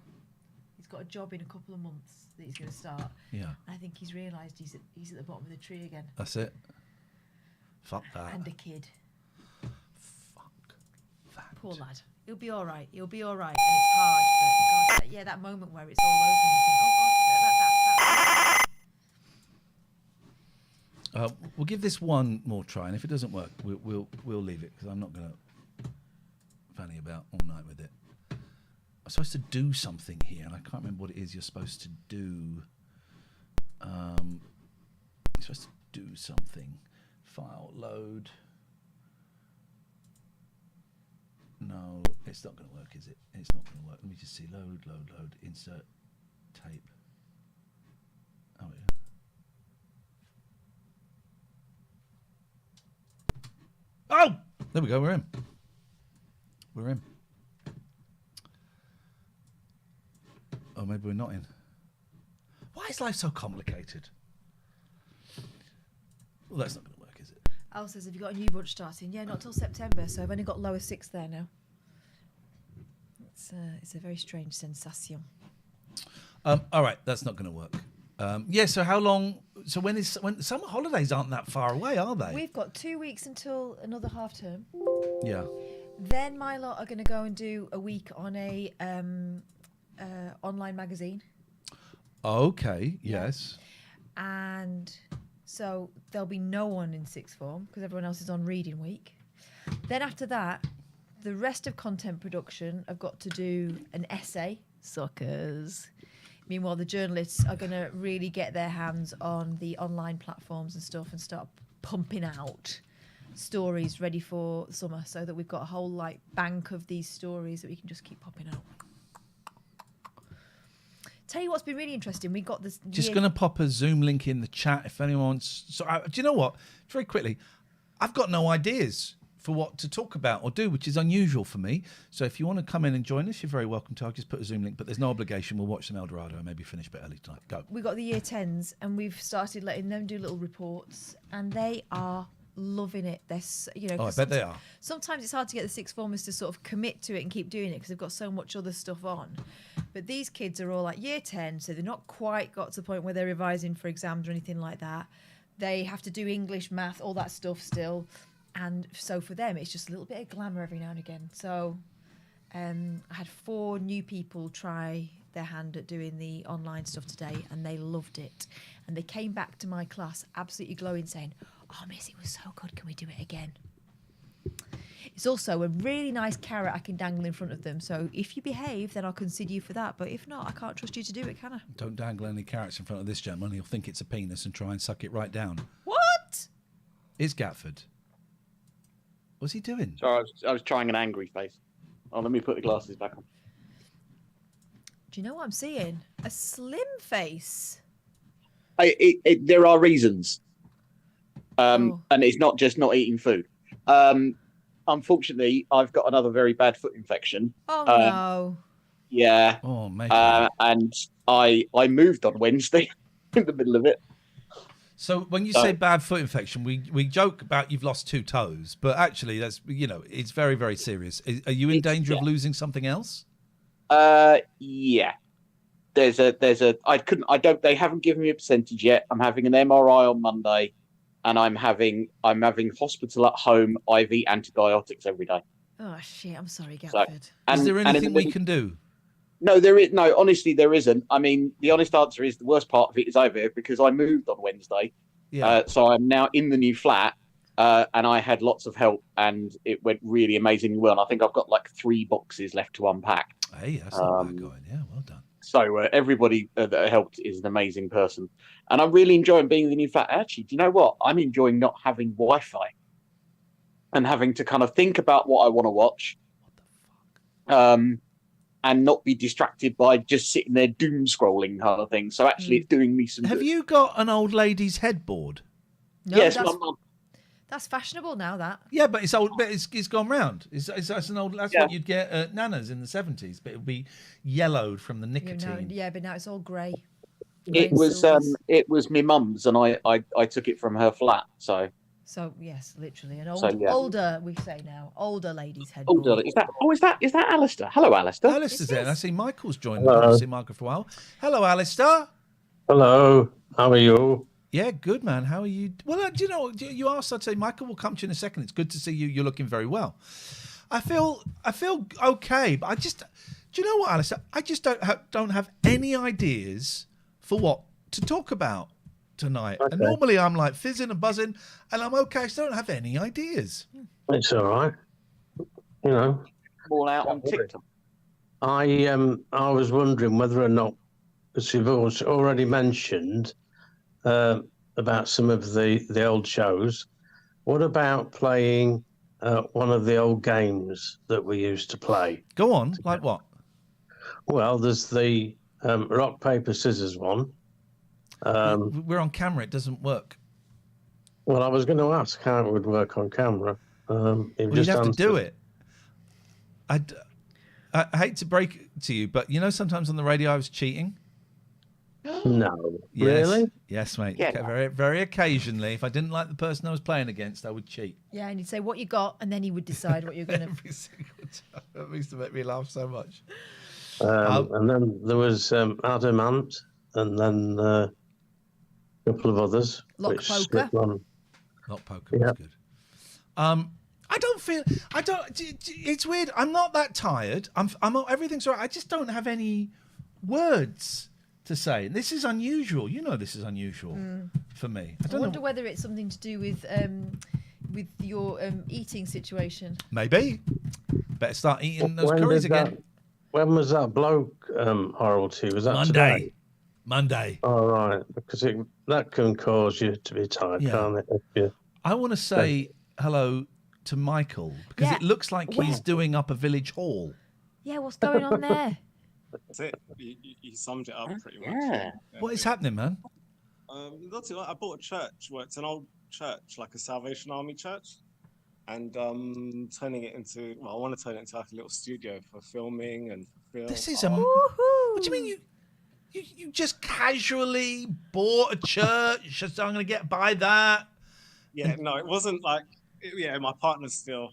He's got a job in a couple of months that he's going to start. Yeah. And I think he's realised he's at the bottom of the tree again. That's it. Fuck that. And a kid. Fuck that. Poor lad. He'll be all right. He'll be all right. And it's hard, but God, yeah, that moment where it's all over and you think, oh God, we'll give this one more try, and if it doesn't work, we'll leave it because I'm not going to fanny about all night with it. I'm supposed to do something here, and I can't remember what it is you're supposed to do. You're supposed to do something. File load. No, it's not going to work, is it? It's not going to work. Let me just see. Load, insert tape. Oh, yeah. Oh! There we go, we're in. We're in. Oh, maybe we're not in. Why is life so complicated? Well, that's not going to work, is it? Al says, have you got a new bunch starting? Yeah, not till September, so I've only got lower 6 there now. It's a very strange sensation. All right, that's not going to work. Yeah, so how long? So when summer holidays aren't that far away, are they? We've got 2 weeks until another half term. Yeah. Then my lot are going to go and do a week on a online magazine. Okay. Yes. And so there'll be no one in sixth form because everyone else is on reading week. Then after that, the rest of content production, I've got to do an essay. Suckers. Meanwhile, the journalists are going to really get their hands on the online platforms and stuff and start pumping out stories ready for summer so that we've got a whole bank of these stories that we can just keep popping out. Tell you what's been really interesting. We got this. Just going to pop a Zoom link in the chat if anyone wants. So, do you know what? Very quickly, I've got no ideas for what to talk about or do, which is unusual for me. So if you want to come in and join us, you're very welcome to. I'll just put a Zoom link, but there's no obligation. We'll watch some El Dorado and maybe finish a bit early tonight. Go. We got the year 10s and we've started letting them do little reports and they are loving it. They're, I bet they are. Sometimes it's hard to get the sixth formers to sort of commit to it and keep doing it because they've got so much other stuff on. But these kids are all year 10, so they're not quite got to the point where they're revising for exams or anything like that. They have to do English, math, all that stuff still. And so for them, it's just a little bit of glamour every now and again. So I had 4 new people try their hand at doing the online stuff today, and they loved it. And they came back to my class absolutely glowing, saying, "Oh, miss, it was so good. Can we do it again?" It's also a really nice carrot I can dangle in front of them. So if you behave, then I'll consider you for that. But if not, I can't trust you to do it, can I? Don't dangle any carrots in front of this gentleman. He'll think it's a penis and try and suck it right down. What? Is Gatford? What's he doing? Sorry, I was trying an angry face. Oh, let me put the glasses back on. Do you know what I'm seeing? A slim face. There are reasons. And it's not just not eating food. Unfortunately, I've got another very bad foot infection. Oh, no. Yeah. Oh, mate. And I moved on Wednesday in the middle of it. So when you say bad foot infection, we joke about you've lost 2 toes, but actually that's, it's very, very serious. Are you in danger of losing something else? Yeah. They haven't given me a percentage yet. I'm having an MRI on Monday and I'm having hospital at home IV antibiotics every day. Oh shit, I'm sorry, Gatford. Is there anything we can do? No, honestly, there isn't. I mean, the honest answer is the worst part of it is over because I moved on Wednesday. Yeah. So I'm now in the new flat and I had lots of help and it went really amazingly well. And I think I've got 3 boxes left to unpack. Hey, that's not bad going. Yeah, well done. So everybody that helped is an amazing person. And I'm really enjoying being in the new flat. Actually, do you know what? I'm enjoying not having Wi-Fi and having to kind of think about what I want to watch. What the fuck? And not be distracted by just sitting there doom scrolling kind of thing. So actually, it's doing me some. Have you got an old lady's headboard? No, yes, my mum. That's fashionable now. That. Yeah, but it's old. But it's gone round. That's an old. That's what you'd get at Nana's in the 70s. But it would be yellowed from the nicotine. Yeah, but now it's all grey. It was my mum's, and I took it from her flat. So yes, literally an older. We say now older lady's headboard. Older. Is that Alistair? Hello, Alistair. Alistair's there. And I see Michael's joined. I haven't seen Michael for a while. Hello, Alistair. Hello. How are you? Yeah, good, man. How are you? Well, do you know, you asked, I'd say, Michael, we'll come to you in a second. It's good to see you. You're looking very well. I feel okay, but do you know what, Alice? I just don't have any ideas for what to talk about tonight. Okay. And normally I'm like fizzing and buzzing, and I'm okay. I just don't have any ideas. It's all right. You know, all out on TikTok. I was wondering whether or not, because you've already mentioned about some of the old shows. What about playing one of the old games that we used to play? Go on, like what? Well, there's the rock, paper, scissors one. We're on camera, it doesn't work. Well, I was going to ask how it would work on camera. You'd have to do it. I hate to break it to you, but you know, sometimes on the radio I was cheating. No, Yes. really? Yes, mate. Yeah. Okay, very, very occasionally, if I didn't like the person I was playing against, I would cheat. Yeah, and he'd say what you got, and then he would decide what you're going to. Every single time. That used to make me laugh so much. And then there was Adam Ant, and then a couple of others. Lock which poker. slipped on. Lock poker was good. It's weird. I'm not that tired. Everything's all right. I just don't have any words to say. And this is unusual. You know, this is unusual for me. I wonder whether it's something to do with your eating situation. Maybe. Better start eating those curries again. When was that bloke horrible to you? Was that today? Monday. All right, because that can cause you to be tired, can't it? I want to say hello to Michael because it looks like he's doing up a village hall. Yeah, what's going on there? That's it. You summed it up pretty much. Yeah. What is happening, man? Not too long. I bought a church. Well, it's an old church, like a Salvation Army church, and turning it into. Well, I want to turn it into like a little studio for filming and film. This is what do you mean you just casually bought a church? Just I'm going to get by that. Yeah, no, it wasn't like. Yeah, my partner still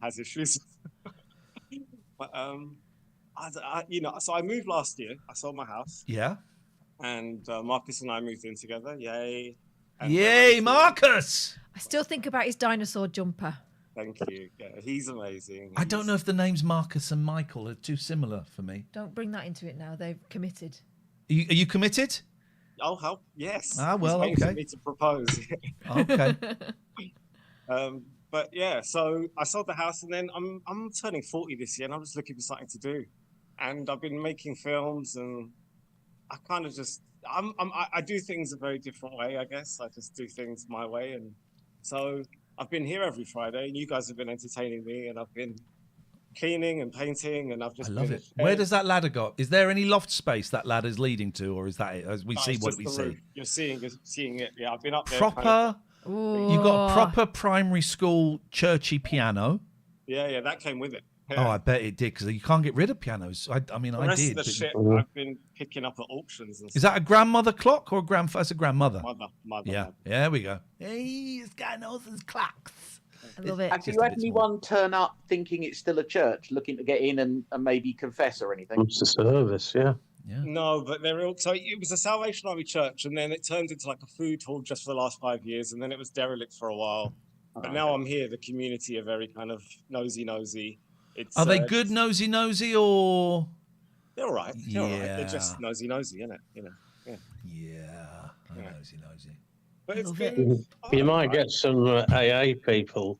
has issues. But so I moved last year. I sold my house. Yeah. And Marcus and I moved in together. Yay! Yay, Marcus! I still think about his dinosaur jumper. Thank you. Yeah, he's amazing. I don't know if the names Marcus and Michael are too similar for me. Don't bring that into it now. They've committed. Are you committed? I'll help. Yes. Ah, well, He's waiting okay. for me to propose. Okay. But yeah, so I sold the house, and then I'm turning 40 this year, and I'm just looking for something to do. And I've been making films, and I kind of just I do things a very different way, I guess. I just do things my way, and so I've been here every Friday, and you guys have been entertaining me, and I've been cleaning and painting, and I've just I love been it. Where does that ladder go? Is there any loft space that ladder's leading to, or is that it? As we No, see it's what just we the see. roof. You're seeing it. Yeah, I've been up there. Proper. You've got a proper primary school churchy piano. Yeah, that came with it. Oh, I bet it did because you can't get rid of pianos. I mean, The I rest did. of the but- shit I've been picking up at auctions and Is that a grandmother clock or a that's a grandmother? Mother. Yeah, there we go. Hey, this guy knows his clocks. I love it. Have you had anyone turn up thinking it's still a church, looking to get in and maybe confess or anything? It's a service, yeah. No, but they're all, so it was a Salvation Army church, and then it turned into like a food hall just for the last 5 years, and then it was derelict for a while. But now I'm here. The community are very kind of nosy. It's, Are they good nosy or? They're all right. They're all right. Yeah. They're just nosy, isn't it? You know. Yeah. Yeah. Nosy. But it's Love been. You might get some AA people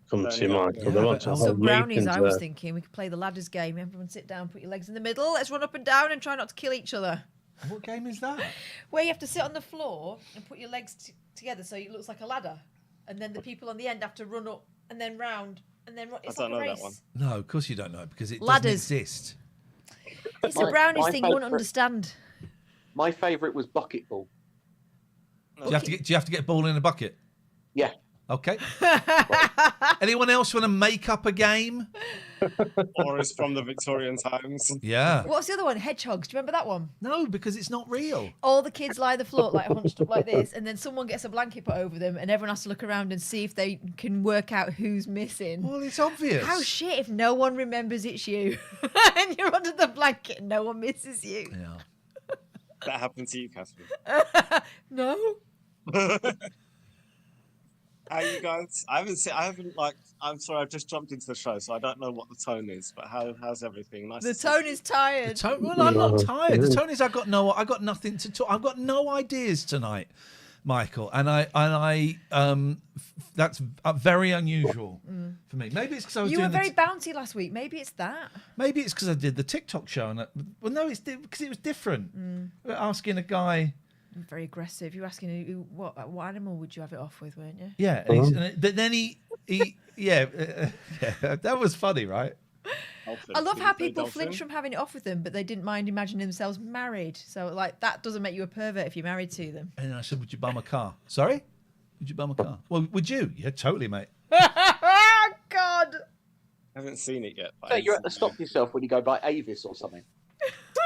come to you, Michael. They want to Some hold brownies, meetings I was there. thinking. We could play the ladders game. Everyone sit down, put your legs in the middle. Let's run up and down and try not to kill each other. What game is that? Where you have to sit on the floor and put your legs together so it looks like a ladder. And then the people on the end have to run up and then round and then run. It's like a race. No, of course you don't know it because it Ladders. doesn't exist. It's a brownies my thing you won't favourite- understand. My favourite was bucket ball. Do you have to get a ball in a bucket? Yeah. Okay. Anyone else want to make up a game? Or is from the Victorian times. Yeah. What's the other one? Hedgehogs. Do you remember that one? No, because it's not real. All the kids lie on the floor like hunched up like this, and then someone gets a blanket put over them, and everyone has to look around and see if they can work out who's missing. Well, it's obvious. How shit if no one remembers it's you, and you're under the blanket and no one misses you. Yeah. That happened to you, Catherine. No. How you guys? I'm sorry, I've just jumped into the show, so I don't know what the tone is. But how's everything? Nice. The tone is tired. Well, I'm not tired. The tone is I got nothing to talk. I've got no ideas tonight, Michael, and I that's very unusual for me. Maybe it's because I was You doing were very bouncy last week. Maybe it's that. Maybe it's because I did the TikTok show, and well, no, it's because it was different. We're asking a guy. Very aggressive. You're asking what animal would you have it off with, weren't you? Yeah, but then he that was funny, right? I love how people flinch from having it off with them, but they didn't mind imagining themselves married. So, like, that doesn't make you a pervert if you're married to them. And I said, would you bum a car? Sorry? Would you bum a car? Well, would you? Yeah, totally, mate. God. I haven't seen it yet. So you have to stop yourself when you go by Avis or something.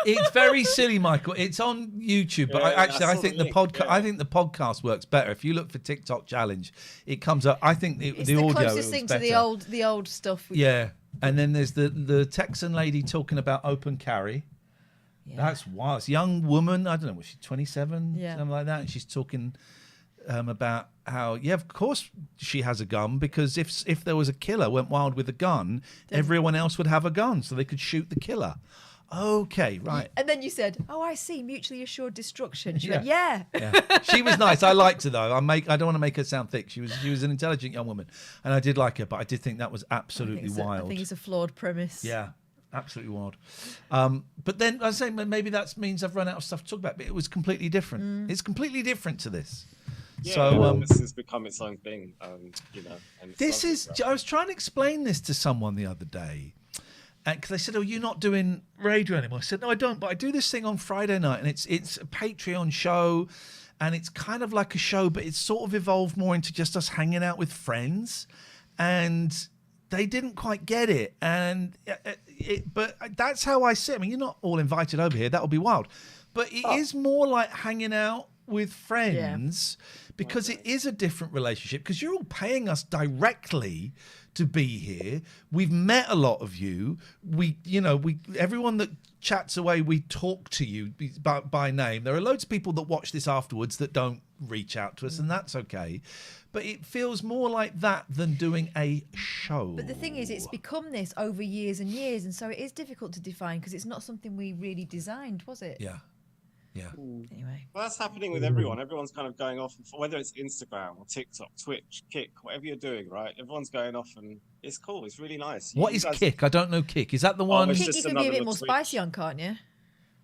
It's very silly, Michael. It's on YouTube, but I think the podcast. I think the podcast works better. If you look for TikTok challenge, it comes up. I think It's the the audio closest was thing better. to the old stuff. Yeah, and then there's the Texan lady talking about open carry. Yeah. That's wild. It's a young woman. I don't know, was she 27, something like that, and she's talking about how of course she has a gun, because if there was a killer went wild with a gun, everyone else would have a gun, so they could shoot the killer. Okay, right. And then you said, "Oh, I see, mutually assured destruction." She went, Yeah. She was nice. I liked her though. I don't want to make her sound thick. She was an intelligent young woman, and I did like her. But I did think that was absolutely wild. I think it's a flawed premise. Yeah, absolutely wild. But then I was saying maybe that means I've run out of stuff to talk about. But it was completely different. It's completely different to this. Yeah, so this has become its own thing. You know. And this is. I was trying to explain this to someone the other day. Because they said, "Oh, you're not doing radio anymore." I said, "No, I don't, but I do this thing on Friday night, and it's a Patreon show, and it's kind of like a show, but it's sort of evolved more into just us hanging out with friends." And they didn't quite get it, but that's how I see it. I mean, you're not all invited over here; that would be wild. But it is more like hanging out with friends, because it is a different relationship, because you're all paying us directly to be here. We've met a lot of you. Everyone that chats away, we talk to you by name. There are loads of people that watch this afterwards that don't reach out to us, and that's okay. But it feels more like that than doing a show. But the thing is, it's become this over years and years, and so it is difficult to define, because it's not something we really designed, was it? Yeah. Anyway. Well, that's happening with everyone. Everyone's kind of going off, whether it's Instagram or TikTok, Twitch, Kick, whatever you're doing, right? Everyone's going off, and it's cool. It's really nice. What is Kick? I don't know Kick. Is that the one? Kick you can be a bit more spicy on, can't you?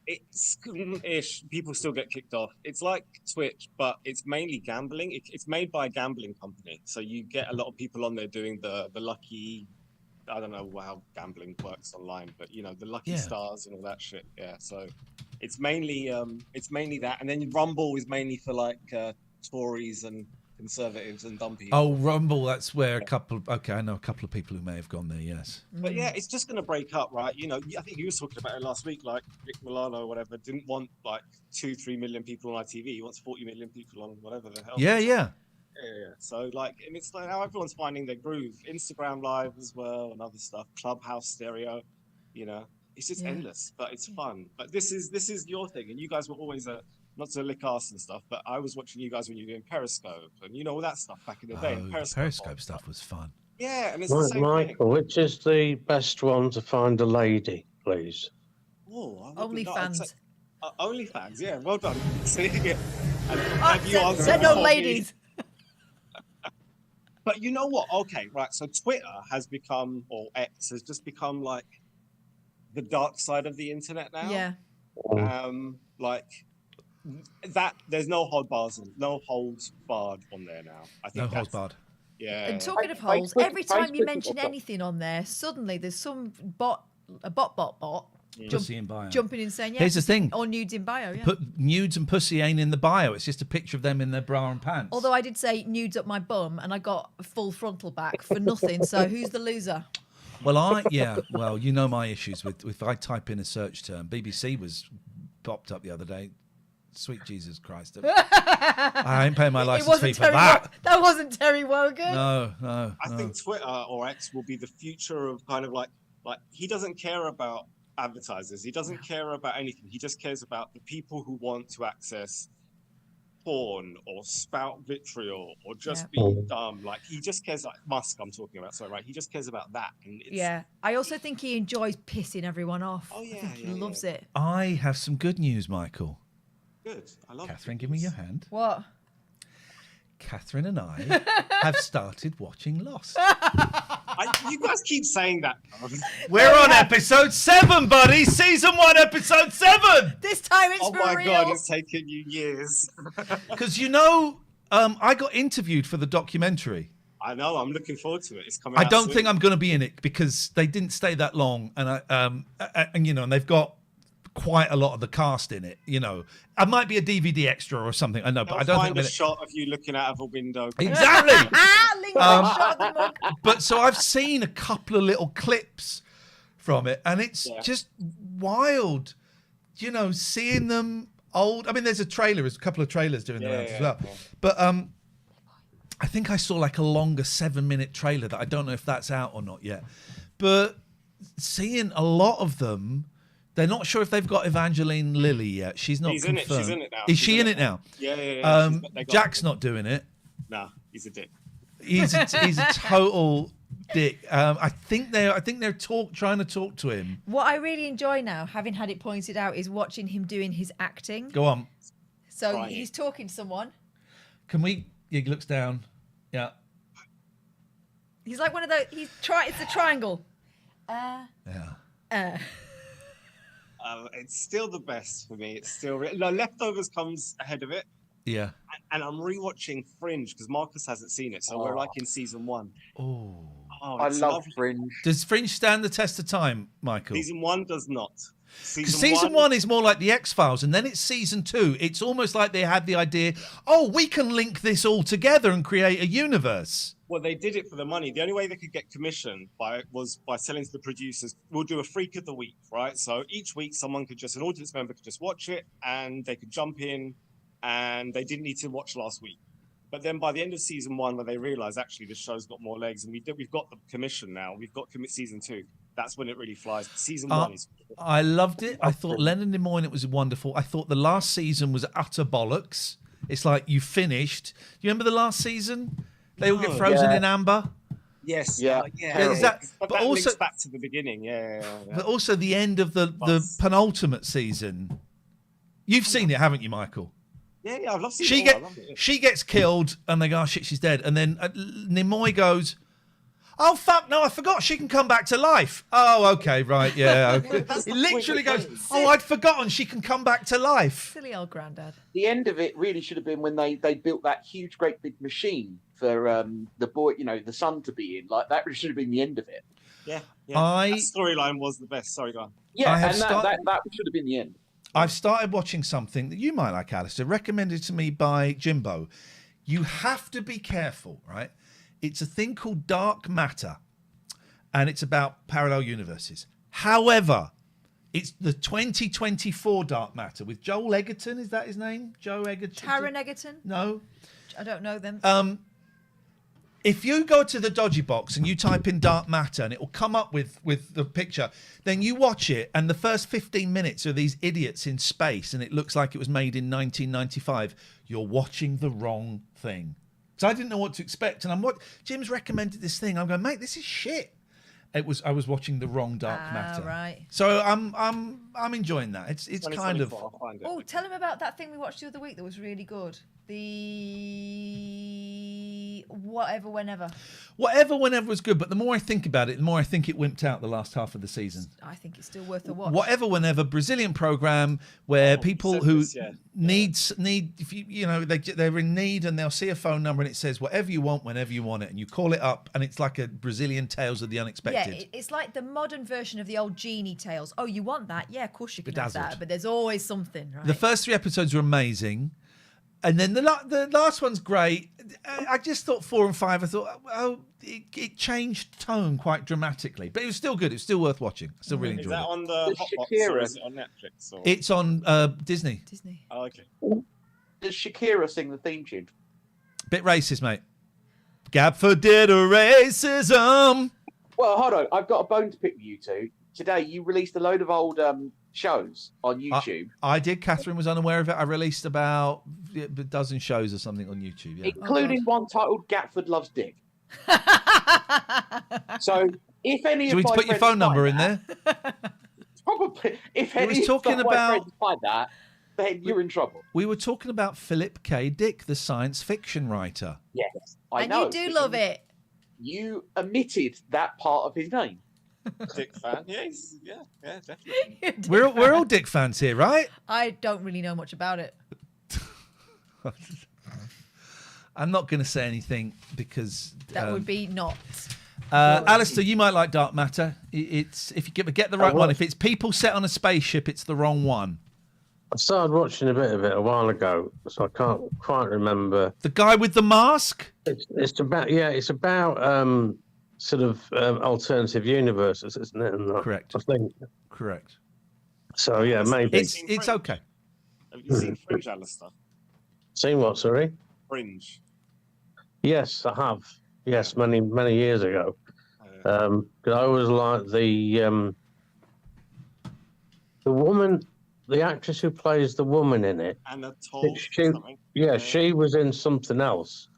It's ish. People still get kicked off. It's like Twitch, but it's mainly gambling. It's made by a gambling company, so you get a lot of people on there doing the lucky. I don't know how gambling works online, but the lucky stars and all that shit. Yeah, so it's mainly that, and then Rumble is mainly for like Tories and Conservatives and dumb people. Oh, Rumble, that's where I know a couple of people who may have gone there. Yes, but yeah, it's just going to break up, right? I think you were talking about it last week. Like Rick Milano or whatever didn't want like 2-3 million people on ITV. He wants 40 million people on whatever the hell. Yeah. So and it's like how everyone's finding their groove. Instagram Live as well and other stuff. Clubhouse Stereo, it's just endless, but it's fun. But this is your thing, and you guys were always not to lick ass and stuff, but I was watching you guys when you were doing Periscope and all that stuff back in the day. Periscope stuff was fun. Yeah, and it's the same Michael, thing. which is the best one to find a lady, please? OnlyFans. OnlyFans, yeah. Well done. See, Said no ladies. But you know what? Okay, right. So Twitter has become, or X has just become like the dark side of the internet now. Yeah. Like that. There's no holds barred on there now. I think no holds barred. Yeah. And talking of holes, every time you mention anything on there, suddenly there's some bot jumping in saying, Here's the thing. Or nudes in bio, yeah. Put nudes and pussy ain't in the bio. It's just a picture of them in their bra and pants. Although I did say nudes up my bum and I got a full frontal back for nothing. So who's the loser? Well, you know my issues with if I type in a search term. BBC was popped up the other day. Sweet Jesus Christ. I ain't paying my license fee for that. That wasn't Terry Wogan. No. I think Twitter or X will be the future of kind of like he doesn't care about advertisers. He doesn't care about anything. He just cares about the people who want to access porn or spout vitriol or just Yeah. be dumb. Like, he just cares, like Musk I'm talking about, sorry, right? He just cares about that. And it's, Yeah. I also think he enjoys pissing everyone off. Oh, yeah, I think he yeah, loves yeah. it. I have some good news, Michael. Good. I love Catherine, give me your hand. What? Catherine and I have started watching Lost. You guys keep saying that. We're on episode 7, buddy. Season 1, episode 7. This time it's Oh for my real. God, it's taken you years. Because I got interviewed for the documentary. I know, I'm looking forward to it. It's coming I out don't soon. think I'm going to be in it because they didn't stay that long, and and they've got quite a lot of the cast in it. I might be a DVD extra or something. I know, but I don't find think a shot of you looking out of a window. Exactly. Shot of the mug. But so I've seen a couple of little clips from it, and it's just wild. Seeing them old. I mean, there's a couple of trailers doing the rounds as well. Yeah. But I think I saw like a longer 7-minute trailer that I don't know if that's out or not yet. But seeing a lot of them, they're not sure if they've got Evangeline Lilly yet. She's not confirmed. She's in it now. Is she in it now? Yeah. Jack's not doing it. Nah, he's a dick. He's a total dick. I think they're trying to talk to him. What I really enjoy now, having had it pointed out, is watching him doing his acting. Go on. So he's talking to someone. Can we? He looks down. Yeah. He's like one of those. It's a triangle. Yeah. It's still the best for me. It's still Leftovers comes ahead of it. Yeah. And I'm rewatching Fringe because Marcus hasn't seen it, so we're like in season 1. Oh, I love Fringe. Does Fringe stand the test of time, Michael? Season 1 does not. Season 1 is more like the X-Files, and then it's season 2. It's almost like they had the idea, we can link this all together and create a universe. Well, they did it for the money. The only way they could get commission was by selling to the producers, we'll do a freak of the week, right? So each week an audience member could just watch it and they could jump in and they didn't need to watch last week. But then by the end of season 1, when they realized actually the show's got more legs and we've got the commission now, we've got season 2. That's when it really flies. Season 1 is. I loved it. I thought Leonard Nimoy, it was wonderful. I thought the last season was utter bollocks. It's like you finished. Do you remember the last season? They all get frozen in amber. Yes. Yeah. But that also links back to the beginning. Yeah. But also the end of the penultimate season. You've seen it, haven't you, Michael? Yeah, I've loved it. She gets killed, and they go, "Oh shit, she's dead." And then Nimoy goes, "Oh fuck, no, I forgot. She can come back to life." Oh, okay, right, yeah. Okay. He literally goes, "Oh, I'd forgotten. She can come back to life." Silly old granddad. The end of it really should have been when they built that huge, great big machine for the boy, the son to be in. Like that should have been the end of it. Yeah. That storyline was the best. Sorry, go on. Yeah, that should have been the end. I've started watching something that you might like, Alistair, recommended to me by Jimbo. You have to be careful, right? It's a thing called Dark Matter, and it's about parallel universes. However, it's the 2024 Dark Matter with Joel Egerton. Is that his name? Joe Egerton? Taron Egerton? No. I don't know them. If you go to the dodgy box and you type in Dark Matter and it will come up with the picture, then you watch it and the first 15 minutes are these idiots in space and it looks like it was made in 1995. You're watching the wrong thing. So I didn't know what to expect, and Jim's recommended this thing. I'm going, mate, this is shit. I was watching the wrong Dark Matter. Right. So I'm enjoying that. It's kind of. Oh, tell him about that thing we watched the other week that was really good. The Whatever Whenever was good, but the more I think about it, the more I think it wimped out the last half of the season. I think it's still worth a watch. Whatever Whenever, Brazilian program where people who need if they're in need and they'll see a phone number and it says whatever you want whenever you want it, and you call it up and it's like a Brazilian Tales of the Unexpected. Yeah, it's like the modern version of the old Genie Tales. Oh, you want that? Yeah, of course you can have Bedazzled. that, but there's always something, right? The first 3 episodes were amazing. And then the last one's great. I just thought 4 and 5, I thought, it changed tone quite dramatically. But it was still good. It's still worth watching. I still really enjoyed it. Is that on the Hotbox or is it on Netflix? Or? It's on Disney. Oh, okay. Does Shakira sing the theme tune? Bit racist, mate. Gab for did a racism. Well, hold on. I've got a bone to pick with you two. today you released a load of old shows on YouTube. I did. Catherine was unaware of it. I released about a dozen shows or something on YouTube. Yeah. Including one titled Gatford Loves Dick. So if any Do of we my put your friends phone number find in that, there? Probably. If We was any talking of my about- friends find that, then you're in trouble. We were talking about Philip K. Dick, the science fiction writer. Yes, I And know. you do love it. You omitted that part of his name. Dick fan. Yeah, definitely. We're all Dick fans here, right? I don't really know much about it. I'm not going to say anything because That would be not. Alistair, you might like Dark Matter. It's if you get the right one. If it's people set on a spaceship, it's the wrong one. I started watching a bit of it a while ago, so I can't quite remember. The guy with the mask? It's about sort of alternative universes, isn't it? And Correct. I think. Correct. So yeah, maybe it's okay. Have you seen Fringe, Alistair? Seen what? Sorry. Fringe. Yes, I have. Yes, many years ago. Because I always liked the woman, the actress who plays the woman in it. Anna Toll. She was in something else.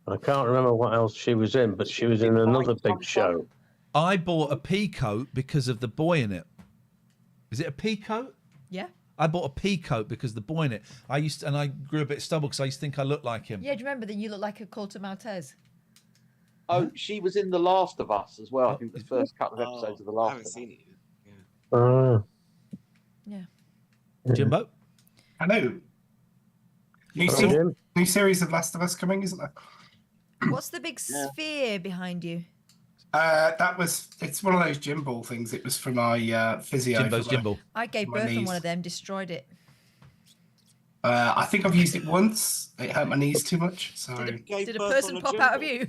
I can't remember what else she was in, but she was in another big show. I bought a pea coat because of the boy in it. Is it a pea coat? Yeah. I bought a pea coat because the boy in it. I grew a bit stubble because I used to think I looked like him. Yeah, do you remember that you look like a Colter Maltese? Oh, she was in The Last of Us as well. I think the first couple of episodes of The Last of Us. Seen it. Yeah. Jimbo? Hello. New series of Last of Us coming, isn't there? What's the big sphere behind you? It's one of those gym ball things. It was for my physio. Jimbo's gym ball. I gave my birth on knees. one of them, destroyed it. I think I've used it once. It hurt my knees too much. So Did a person pop out of you?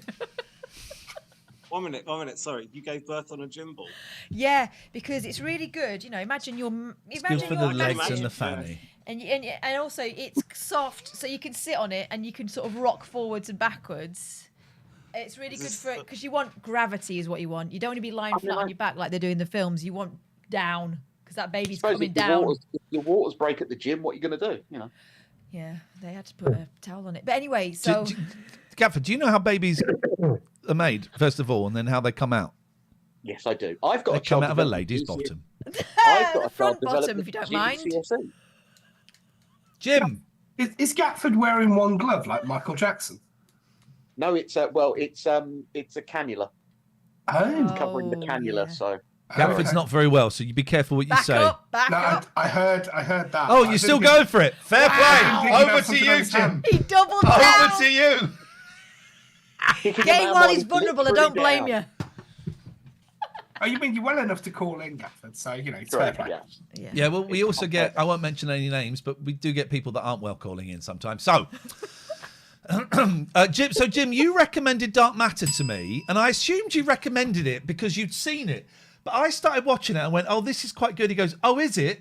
1 minute. Sorry, you gave birth on a gym ball. Yeah, because it's really good. You know, imagine It's good for the legs and the fanny. And also it's soft, so you can sit on it and you can sort of rock forwards and backwards. It's really good for it because you want gravity, is what you want. You don't want to be lying flat on your back like they do in the films. You want down because that baby's coming down. If your waters break at the gym, what are you going to do? You know. Yeah, they had to put a towel on it. But anyway, so Gafford, do you know how babies are made first of all, and then how they come out? Yes, I do. I've got They a come child out of a developed lady's GCSE. bottom. I've got the a front child developed bottom, if you at don't mind. GCSE. Jim, is Gatford wearing one glove like Michael Jackson? No, it's a cannula. Oh, Covering the cannula. So Gafford's not very well, so you be careful what you say. I heard that. Oh, I you're still didn't going for it. Fair I play. didn't Over have to something you, on his Jim. hand. he doubled down. Over to you. Gay while he's vulnerable, I don't blame you. Oh, you mean you're well enough to call in, Gatford? So you know, it's fair play. Yeah, well, we also get, I won't mention any names, but we do get people that aren't well calling in sometimes. So, Jim, you recommended Dark Matter to me, and I assumed you recommended it because you'd seen it. But I started watching it and went, oh, this is quite good. He goes, oh, is it?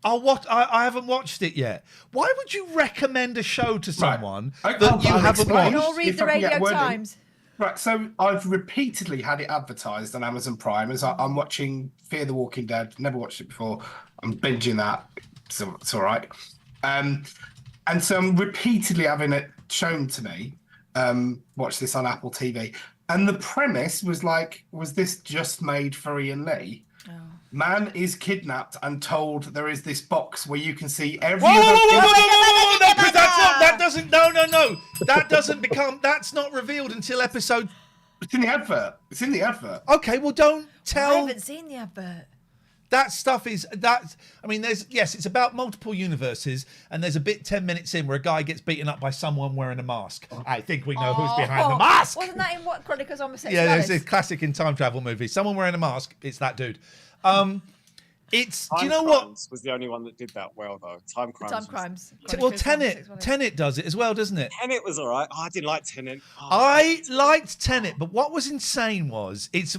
I haven't watched it yet. Why would you recommend a show to someone that you haven't watched? Or read the Radio Times. Right, so I've repeatedly had it advertised on Amazon Prime as I'm watching Fear the Walking Dead. Never watched it before. I'm binging that, so it's all right. And so I'm repeatedly having it shown to me. Watch this on Apple TV. And the premise was was this just made for Iain Lee? Oh. Man is kidnapped and told there is this box where you can see every Whoa, other... no, because that's not revealed until episode... It's in the advert. It's in the advert. Okay, well, don't tell... I haven't seen the advert. That stuff is... I mean, it's about multiple universes, and there's a bit 10 minutes in where a guy gets beaten up by someone wearing a mask. I think we know who's behind the mask. Wasn't that in what Chronicles of Homosexuality? Yeah, it's a classic in time travel movies. Someone wearing a mask, it's that dude. Do you know what? Was the only one that did that well, though. Time Crimes. Well, Tenet does it as well, doesn't it? Tenet was all right. Oh, I didn't like Tenet. I liked Tenet, but what was insane was it's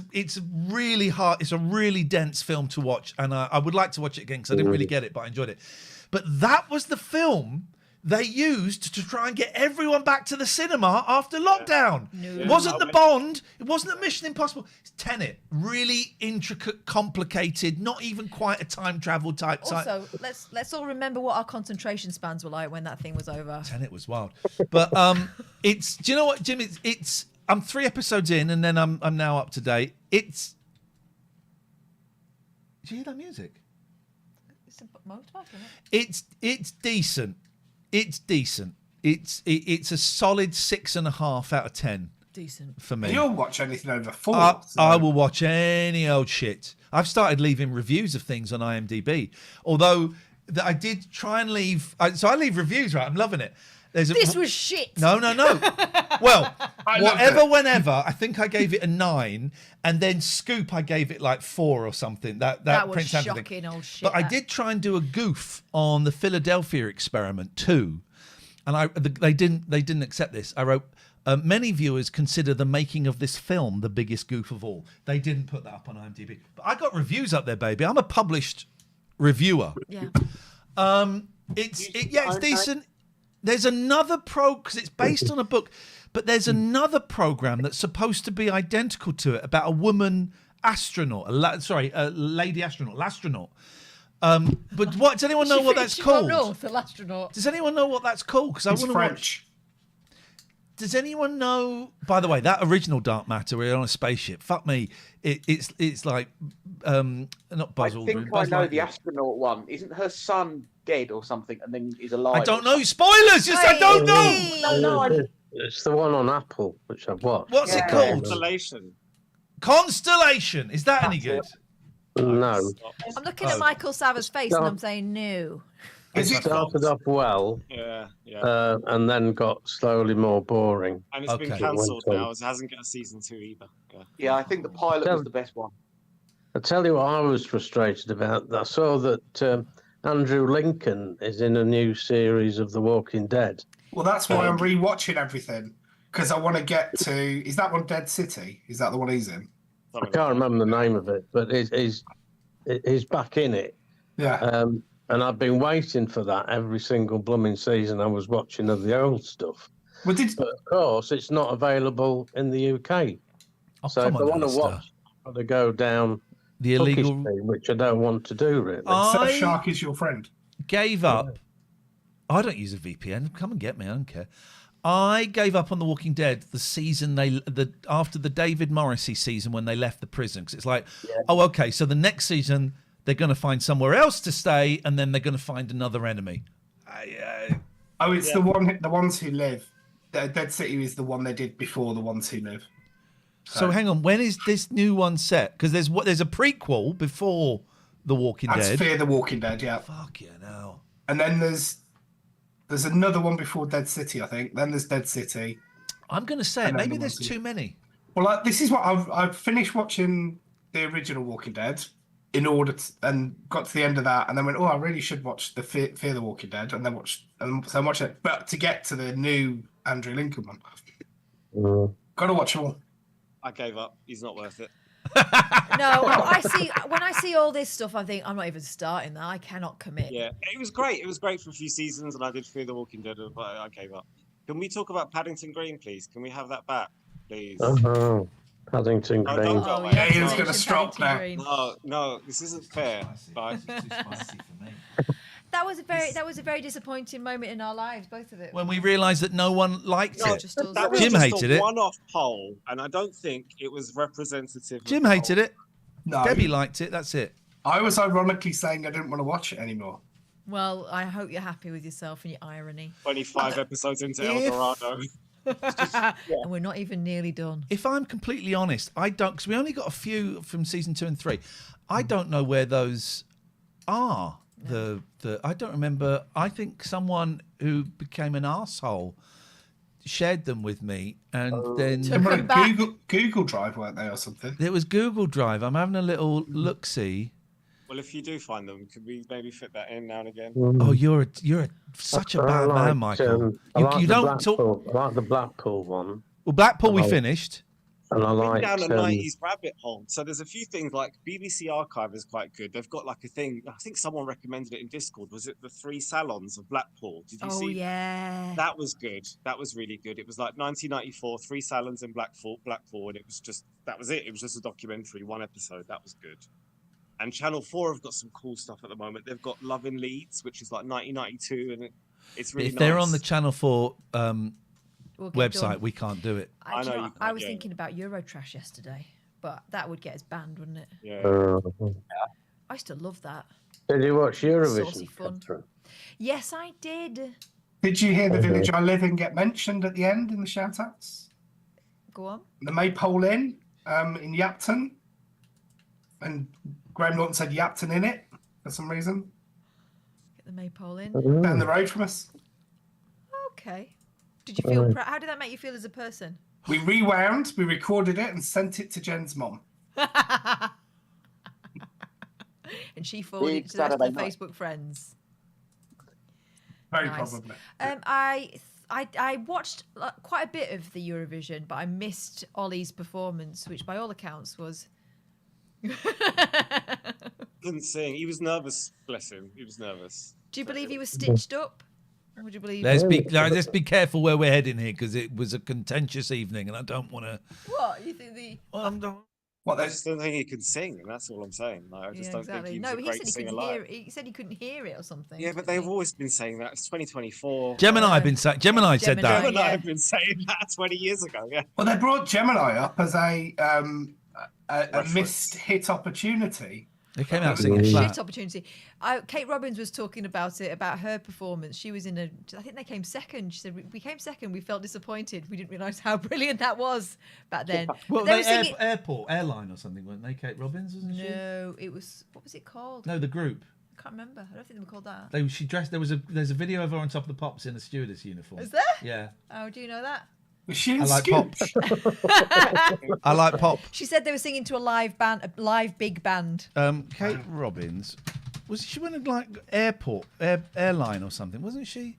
really hard. It's a really dense film to watch, and I would like to watch it again because I didn't really get it, but I enjoyed it. But that was the film they used to try and get everyone back to the cinema after lockdown. No. It wasn't the Bond. It wasn't the Mission Impossible. It's Tenet. Really intricate, complicated, not even quite a time travel type. Also, let's all remember what our concentration spans were like when that thing was over. Tenet was wild. But it's, do you know what, Jim? It's I'm 3 episodes in and then I'm now up to date. It's, do you hear that music? It's a motorbike, isn't it? It's decent. It's decent. It's a solid 6.5 out of 10. Decent for me. You'll watch anything over 4. I will watch any old shit. I've started leaving reviews of things on IMDb. Although I did try and leave. So I leave reviews, right? I'm loving it. This was shit. No. Well, whatever, whenever. I think I gave it a 9, and then Scoop I gave it like 4 or something. That was Prince Andrew thing. shocking old shit. But I did try and do a goof on the Philadelphia Experiment too, and they didn't accept this. I wrote, many viewers consider the making of this film the biggest goof of all. They didn't put that up on IMDb, but I got reviews up there, baby. I'm a published reviewer. Yeah. It's decent. There's another because it's based on a book, but there's another program that's supposed to be identical to it about a woman astronaut, a lady astronaut, l'astronaut. But what does anyone know what that's called? The astronaut. Does anyone know what that's called? Because I want to watch. Does anyone know? By the way, that original Dark Matter, we're on a spaceship. Fuck me, it's like not Buzz Aldrin. I think I know the astronaut one. Isn't her son dead or something, and then he's alive? I don't know. Spoilers. Just I don't know. It's the one on Apple, which I've watched. What's it called? Constellation. Is that any good? No. I'm looking at Michael Sava's face and I'm saying no. It started off well, and then got slowly more boring. And it's been cancelled now. It hasn't got a season 2 either. Yeah, I think the pilot was the best one. I tell you what I was frustrated about. I saw that Andrew Lincoln is in a new series of The Walking Dead. Well, that's why I'm rewatching everything, because I want to get to... Is that one Dead City? Is that the one he's in? I can't remember the name of it, but he's back in it. Yeah. And I've been waiting for that every single blooming season I was watching of the old stuff. But of course, it's not available in the UK. So if I want to watch, I've got to go down the illegal, which I don't want to do, really. Shark is your friend. Gave up. I don't use a VPN. Come and get me. I don't care. I gave up on The Walking Dead the season after the David Morrissey season when they left the prison, because it's like, oh, okay, so the next season they're going to find somewhere else to stay, and then they're going to find another enemy. It's the ones who live. Dead City is the one they did before The Ones Who Live. So hang on, when is this new one set? Because there's a prequel before The Walking Dead. That's Fear the Walking Dead, yeah. Fuck yeah, no. And then there's another one before Dead City, I think. Then there's Dead City. I'm going to say it. Maybe there's too many. Well, this is what I've finished watching the original Walking Dead and got to the end of that, and then went, I really should watch the Fear the Walking Dead, and then so I'm watching it. But to get to the new Andrew Lincoln one, got to watch them all. I gave up. He's not worth it. No, when I see all this stuff, I think I'm not even starting that. I cannot commit. Yeah, it was great. It was great for a few seasons, and I did Fear the Walking Dead, but I gave up. Can we talk about Paddington Green, please? Can we have that back, please? Oh, Paddington Green. Iain's going to stop now. No, this isn't fair. Right? That was a very disappointing moment in our lives, both of it. When we realised that no one liked it. That was Jim just hated a it. one-off poll, and I don't think it was representative. Jim hated it. No. Debbie liked it. That's it. I was ironically saying I didn't want to watch it anymore. Well, I hope you're happy with yourself and your irony. 25 episodes into El Dorado. And we're not even nearly done. If I'm completely honest, I don't, because we only got a few from season 2 and 3. I don't know where those are. I don't remember. I think someone who became an arsehole shared them with me, and then Google Drive, weren't they, or something? It was Google Drive. I'm having a little look-see. Well, if you do find them, could we maybe fit that in now and again? Oh, you're such a bad man, Michael. You don't talk. I like the Blackpool one. Well, Blackpool we finished. And I Been liked down a 90s rabbit hole. So there's a few things like BBC Archive is quite good. They've got like a thing. I think someone recommended it in Discord. Was it the 3 salons of Blackpool? Did you Oh, see? yeah. That was good. That was really good. It was like 1994, 3 salons in Blackpool, and it was just that was it. It was just a documentary, 1 episode. That was good. And Channel 4 have got some cool stuff at the moment. They've got Love in Leeds, which is like 1992, and it's really If nice. they're on the Channel 4 website, done. we can't do it. I know you can't, I was yeah. thinking about Eurotrash yesterday, but that would get us banned, wouldn't it? Yeah. I still love that. Did you watch Saucy Eurovision? fun. Catherine? Yes, I did. Did you hear the village I live in get mentioned at the end in the shout-outs? Go on. The Maypole Inn in Yapton. And Graham Norton said Yapton in it for some reason. Get the Maypole in. Down the road from us. Okay. Did you feel how did that make you feel as a person? We rewound, we recorded it and sent it to Jen's mom. And she forwarded it to the rest of the Facebook friends. Very Nice. probably. I watched quite a bit of the Eurovision, but I missed Ollie's performance, which by all accounts was. Couldn't sing. He was nervous. Bless him. He was nervous. Do you believe he was stitched up? Or would you believe? Let's be careful where we're heading here, because it was a contentious evening, and I don't want to. What you think the? What? I just don't think he could sing, and that's all I'm saying. Like, I just don't think he was a he great said he singer couldn't live. hear. He said he couldn't hear it or something. Yeah, but they've always been saying that. It's 2024. Gemini said that. Gemini have been saying that 20 years ago. Yeah. Well, they brought Gemini up as a missed hit opportunity. They came out singing flat. Shit opportunity. Kate Robbins was talking about it, about her performance. She was in I think they came second. She said, we came second. We felt disappointed. We didn't realise how brilliant that was back then. Well, They were they singing- airline or something, weren't they? Kate Robbins, wasn't she? No, it was, what was it called? No, the group. I can't remember. I don't think they were called that. She dressed. There's a video of her on Top of the Pops in a stewardess uniform. Is there? Yeah. Oh, do you know that? Was she in I like Scoops? I like pop. She said they were singing to a live band, a live big band. Kate Robbins, was she went like airline or something, wasn't she?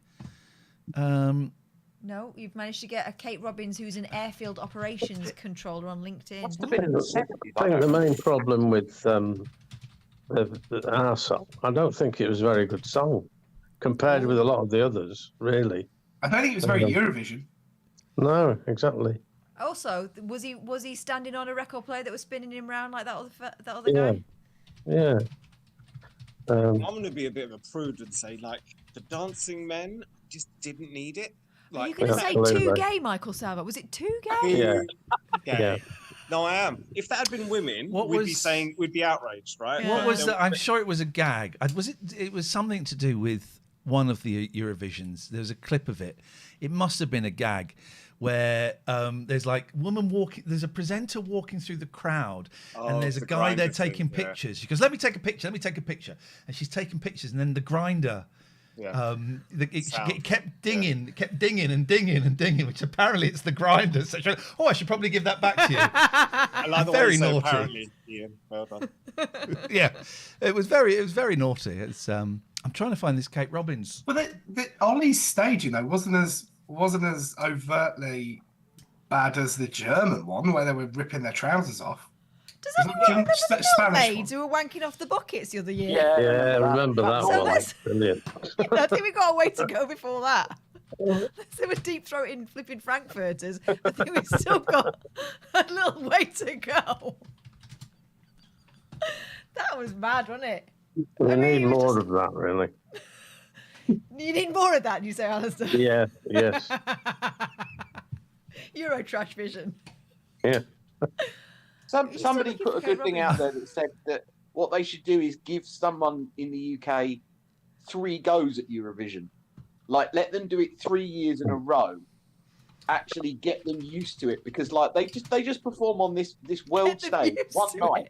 No, you've managed to get a Kate Robbins who's an airfield operations controller on LinkedIn. I think the main problem with our song, I don't think it was a very good song compared with a lot of the others, really. I don't think it was very Eurovision. No, exactly. Also, was he standing on a record player that was spinning him round like that other Yeah. guy? Yeah. I'm going to be a bit of a prude and say, like, the Dancing Men just didn't need it. Are you Like, going to say too gay, Michael Salva? Was it too gay? Yeah. Gay. Yeah. No, I am. If that had been women, we'd be outraged, right? What was that? I'm sure it was a gag. It was something to do with one of the Eurovisions. There was a clip of it. It must have been a gag where there's like woman walking. There's a presenter walking through the crowd, and there's a guy there taking pictures. She goes, "Let me take a picture. Let me take a picture." And she's taking pictures, and then the grinder. Yeah. It kept dinging, which apparently it's the grinder. So she went, I should probably give that back to you. I like the way Very you say naughty. apparently, Ian. Well done. Yeah, it was very naughty. It's I'm trying to find this Kate Robbins. But Ollie's staging though wasn't as overtly bad as the German one where they were ripping their trousers off. Does anyone remember the milkmaids who were wanking off the buckets the other year? Yeah, I remember that So one. let's- Brilliant. I think we've got a way to go before that. They were deep throating flipping Frankfurters. I think we've still got a little way to go. That was mad, wasn't it? We need more of that, really. You need more of that, you say, Alistair? Yeah, yes. Eurotrash vision. Yeah. Somebody put a good thing out there that said that what they should do is give someone in the UK 3 goes at Eurovision. Like, let them do it 3 years in a row. Actually get them used to it, because like they just perform on this world stage one night.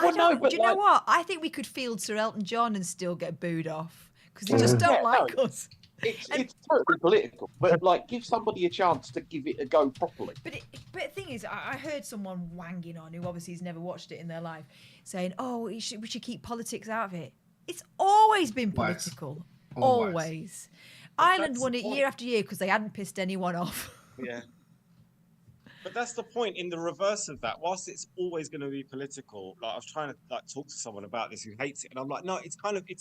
Do you know what? I think we could field Sir Elton John and still get booed off because they just don't like us. It's totally political, but like give somebody a chance to give it a go properly. But the thing is, I heard someone wanging on who obviously has never watched it in their life, saying, "Oh, we should keep politics out of it." It's always been political, always. Ireland won it year after year because they hadn't pissed anyone off. Yeah. But that's the point. In the reverse of that, whilst it's always going to be political, like I was trying to talk to someone about this who hates it, and I'm like, no, it's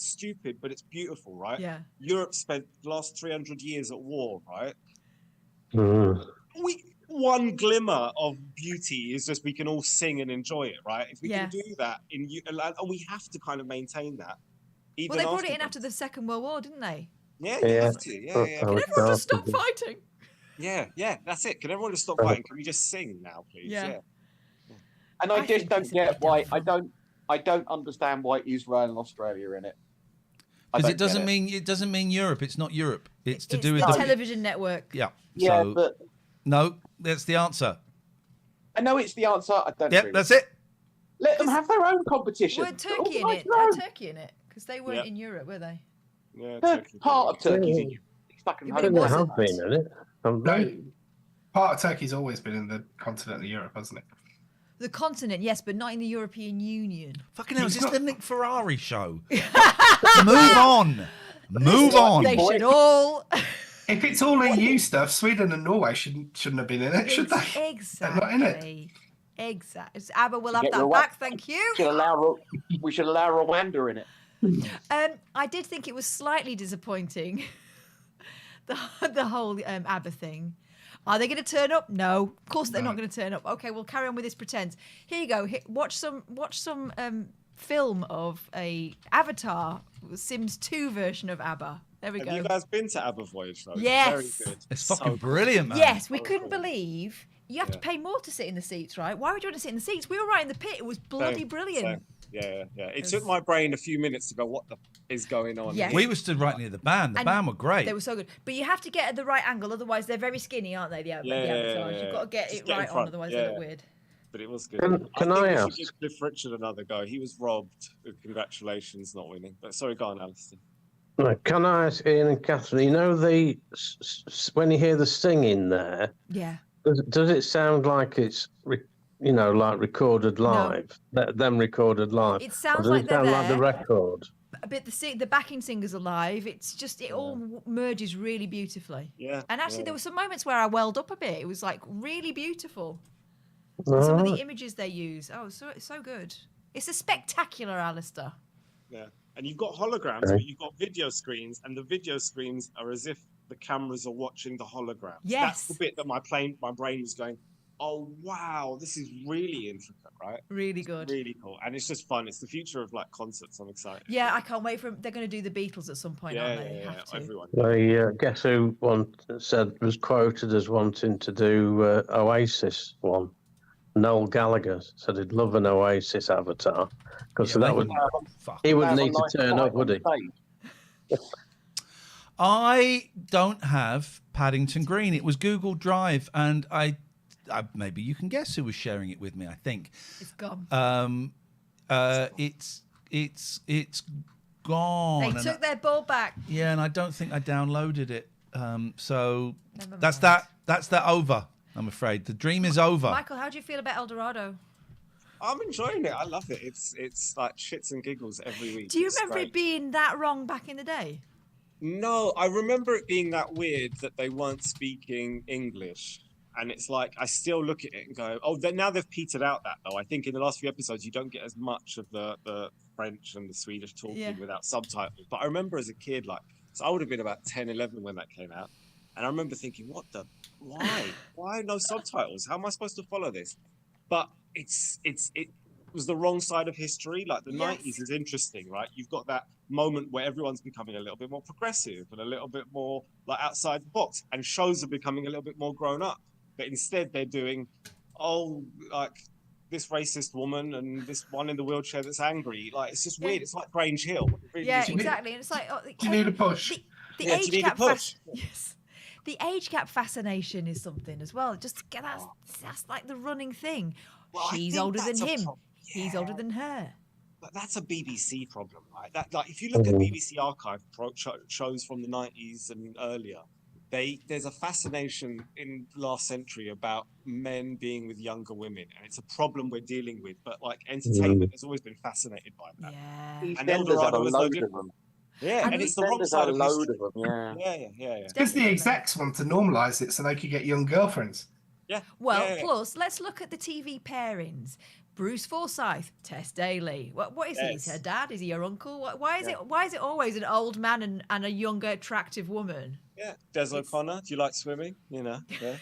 stupid, but it's beautiful, right? Yeah. Europe spent the last 300 years at war, right? Mm. One glimmer of beauty is just we can all sing and enjoy it, right? If we can do that and we have to kind of maintain that. Even Well, they brought it in after the Second World War, didn't they? Yeah, you have to. Yeah. Can everyone just stop fighting? Yeah, that's it. Can everyone just stop fighting? Can we just sing now, please? Yeah. And I just don't get why I don't understand why Israel and Australia are in it. Because it doesn't mean Europe. It's not Europe. It's to do with the television network. Yeah. Yeah, so, but no, that's the answer. I know it's the answer. I don't. Yep, that's it. Let them have their own competition. Weren't Turkey in it? Had Turkey in it? Because they weren't in Europe, were they? Yeah, part of Turkey. I think they have been in it. No, part of Turkey's always been in the continent of Europe, hasn't it? The continent, yes, but not in the European Union. Fucking hell, is this the Nick Ferrari show? Move on. Move on. They should all. If it's all EU stuff, Sweden and Norway shouldn't have been in it, should they? Exactly. They're not in it. Exactly. ABBA will have that back, thank you. We should allow Rwanda in it. I did think it was slightly disappointing, the whole ABBA thing. Are they going to turn up? No, of course they're not going to turn up. Okay, we'll carry on with this pretense. Here you go. Watch some film of a Avatar Sims 2 version of ABBA. There we go. Have you guys been to ABBA Voyage though? Yes. Very good. It's fucking brilliant, man. Yes, we couldn't believe. You have to pay more to sit in the seats, right? Why would you want to sit in the seats? We were right in the pit. It was bloody brilliant. Yeah. It took my brain a few minutes to go, what the is going on? Yes. We were stood right near the band. The band were great. They were so good. But you have to get at the right angle, otherwise they're very skinny, aren't they? The avatars. You've got to get it right on, otherwise they look weird. But it was good. Can I ask? Give Cliff Richard another go. He was robbed. Congratulations, not winning. But sorry, go on, Alistair. Can I ask Iain and Catherine? You know when you hear the singing there? Yeah. Does it sound like it's like recorded live? Them recorded live. It sounds or does like it sound they're like the there. record? But the backing singers are live. It's just it all merges really beautifully. Yeah. And actually, there were some moments where I welled up a bit. It was like really beautiful. Oh. Some of the images they use. Oh, so good. It's a spectacular, Alistair. Yeah. And you've got holograms, but you've got video screens, and the video screens are as if the cameras are watching the holograms. Yes. That's the bit that my brain was going, oh, wow, this is really intricate, right? Really good. Really cool. And it's just fun. It's the future of concerts. I'm excited. Yeah, I can't wait for them. They're going to do the Beatles at some point, aren't they? Yeah, everyone. Guess who was quoted as wanting to do Oasis one? Noel Gallagher said he'd love an Oasis Avatar because he wouldn't need to turn up, would he? I don't have Paddington Green. It was Google Drive, and I maybe you can guess who was sharing it with me. I think it's gone. It's gone. They took their ball back. Yeah, and I don't think I downloaded it. So that's that. That's that over. I'm afraid the dream is over. Michael, how do you feel about El Dorado? I'm enjoying it. I love it. It's like shits and giggles every week. Do you remember it being that wrong back in the day? No, I remember it being that weird that they weren't speaking English. And it's like, I still look at it and go, oh, now they've petered out that, though. I think in the last few episodes, you don't get as much of the French and the Swedish talking without subtitles. But I remember as a kid, so I would have been about 10, 11 when that came out. And I remember thinking, why? Why no subtitles? How am I supposed to follow this? But it was the wrong side of history. Like the 90s is interesting, right? You've got that moment where everyone's becoming a little bit more progressive and a little bit more outside the box, and shows are becoming a little bit more grown up. But instead they're doing, this racist woman and this one in the wheelchair that's angry. It's just weird. It's like Grange Hill. Really exactly. And it's like, do you need a push? The age gap. Yes. The age gap fascination is something as well. Just that's like the running thing. Well, she's older than him. He's older than her. But that's a BBC problem, right? If you look at BBC archive shows from the 90s and earlier, there's a fascination in the last century about men being with younger women, and it's a problem we're dealing with. But entertainment has always been fascinated by that. Yeah. And El Dorado was no different. Yeah, and it's the wrong side of history. Yeah. Yeah. Because the execs want to normalise it so they could get young girlfriends. Yeah. Well, yeah, yeah. plus, let's look at the TV pairings. Bruce Forsyth, Tess Daly. What is he? Is he her dad? Is he your uncle? Why is it always an old man and a younger, attractive woman? Yeah, Des O'Connor. Do you like swimming? You know. Yeah.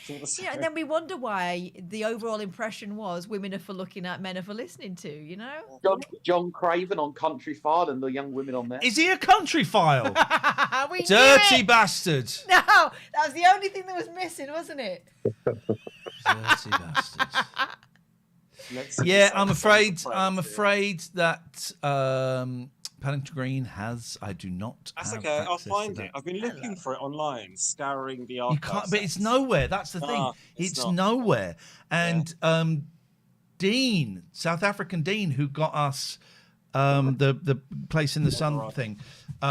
Yeah, and then we wonder why the overall impression was women are for looking at, men are for listening to, you know? John Craven on Country File and the young women on there. Is he a country file? We knew Dirty it! bastard. No, that was the only thing that was missing, wasn't it? Dirty bastards. Yeah, I'm afraid that Paddington Green has. I do not. That's have okay. I'll access find to it. that. I've been looking for it online, scouring the You archives. can't, but it's nowhere. That's the thing. It's not. nowhere. And Dean, South African Dean, who got us the Place in the Sun thing,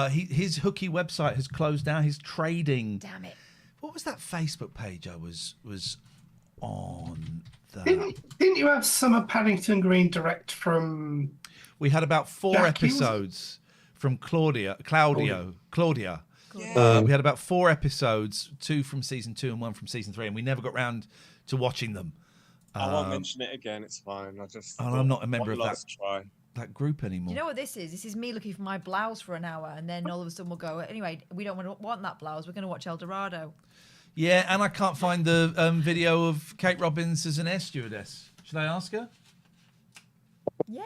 his hooky website has closed down. His trading. Damn it! What was that Facebook page I was on? Didn't you have some of Paddington Green direct from? We had about 4 Jackie, was it? episodes from Claudia. We had about 4 episodes, 2 from season 2 and 1 from season 3, and we never got round to watching them. I won't mention it again. It's fine. I'm not a member of last try. that group Do anymore. you know what this is? This is me looking for my blouse for an hour, and then all of a sudden we'll go, anyway, we don't want that blouse. We're going to watch El Dorado. Yeah, and I can't find the video of Kate Robbins as an air stewardess. Should I ask her? Yeah.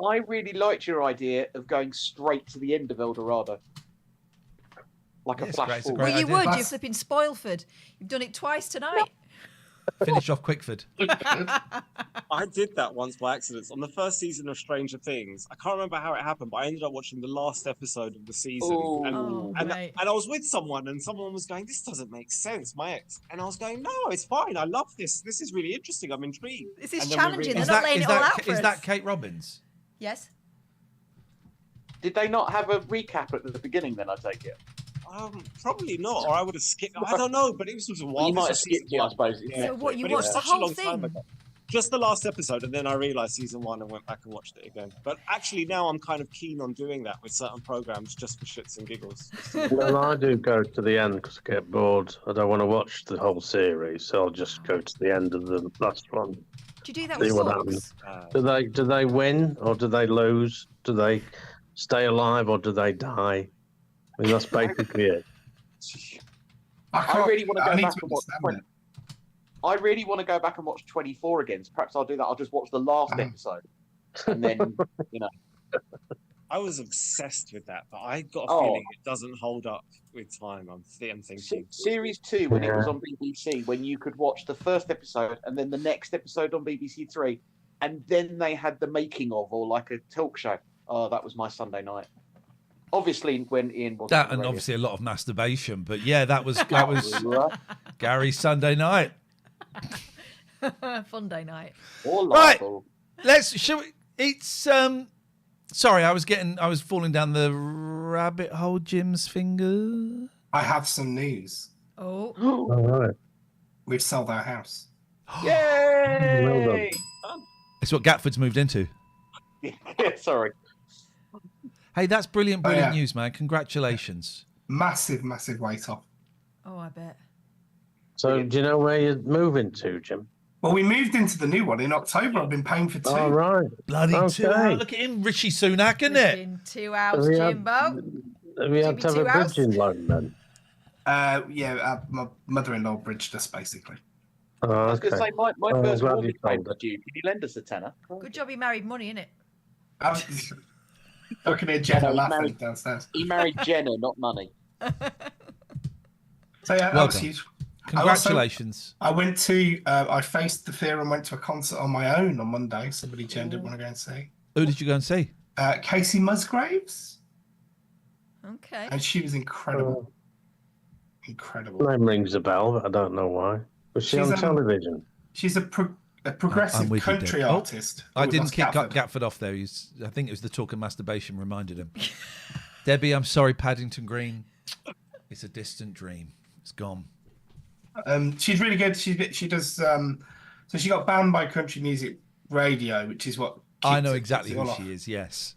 I really liked your idea of going straight to the end of El Dorado. Like a flash forward. Well, you would. You're flipping Spoilford. You've done it twice tonight. Finish off Quickford. I did that once by accident on the first season of Stranger Things. I can't remember how it happened, but I ended up watching the last episode of the season. And I was with someone, and someone was going, "This doesn't make sense, my ex." And I was going, "No, it's fine. I love this. This is really interesting. I'm intrigued." This is And then challenging. They're not laying it all out for Is us. that Kate Robbins? Yes. Did they not have a recap at the beginning then, I take it? Probably not, or I would have skipped. I don't know, but it was a while. You might have skipped it, I suppose. So what, you But it was watched the such a whole long time thing? ago. Just the last episode, and then I realised season 1 and went back and watched it again. But actually, now I'm kind of keen on doing that with certain programs, just for shits and giggles. Well, I do go to the end because I get bored. I don't want to watch the whole series, so I'll just go to the end of the last one. Do you do that See with what books? happens. Do they win or do they lose? Do they stay alive or do they die? I mean, that's basically it. I really want to go I need back to and watch. understand I really want to go back and watch 24 again. So perhaps I'll do that. I'll just watch the last episode, and then I was obsessed with that, but I got a feeling it doesn't hold up with time. I'm thinking. Series 2 when it was on BBC, when you could watch the first episode and then the next episode on BBC 3, and then they had the making of, or like a talk show. Oh, that was my Sunday night. Obviously, when Iain was That and obviously a lot of masturbation, but yeah, that was Gary's Sunday night. Fun day night. Right, shall we? It's sorry, I was falling down the rabbit hole. Jim's finger. I have some news. Oh. All right. We've sold our house. Yay! Well done. It's what Gatford's moved into. Sorry. Hey, that's brilliant yeah. news, man. Congratulations. Massive weight off. Oh, I bet. So, do you know where you're moving to, Jim? Well, we moved into the new one in October. I've been paying for 2. All right. Bloody Okay. 2 hours. Look at him, Richie Sunak, isn't it? In 2 hours, Have you had- Jimbo. Have you had to have a bridging loan then? My mother-in-law bridged us basically. Oh, I was going to say, my I'm first glad mortgage you told payment was due. Can you lend us a tenner? Good job you married money, innit? I can hear Jenna he laughing married- downstairs. He married Jenna, not money. So yeah, that Well was done. huge. Congratulations. I went to. I faced the fear and went to a concert on my own on Monday. Somebody Jen didn't want to go and see. Who did you go and see? Casey Musgraves, Okay. and she was incredible. Incredible. Name rings a bell, but I don't know why. Was she She's on television? She's a progressive I'm with you, country Deb. artist. I Oh, didn't that's kick Gatford. Gatford off there. I think it was the talk of masturbation reminded him. Debbie, I'm sorry, Paddington Green. It's a distant dream. It's gone. She's really good. She does. So she got banned by Country Music Radio, which is what. I know keeps exactly it who all she off. is, yes.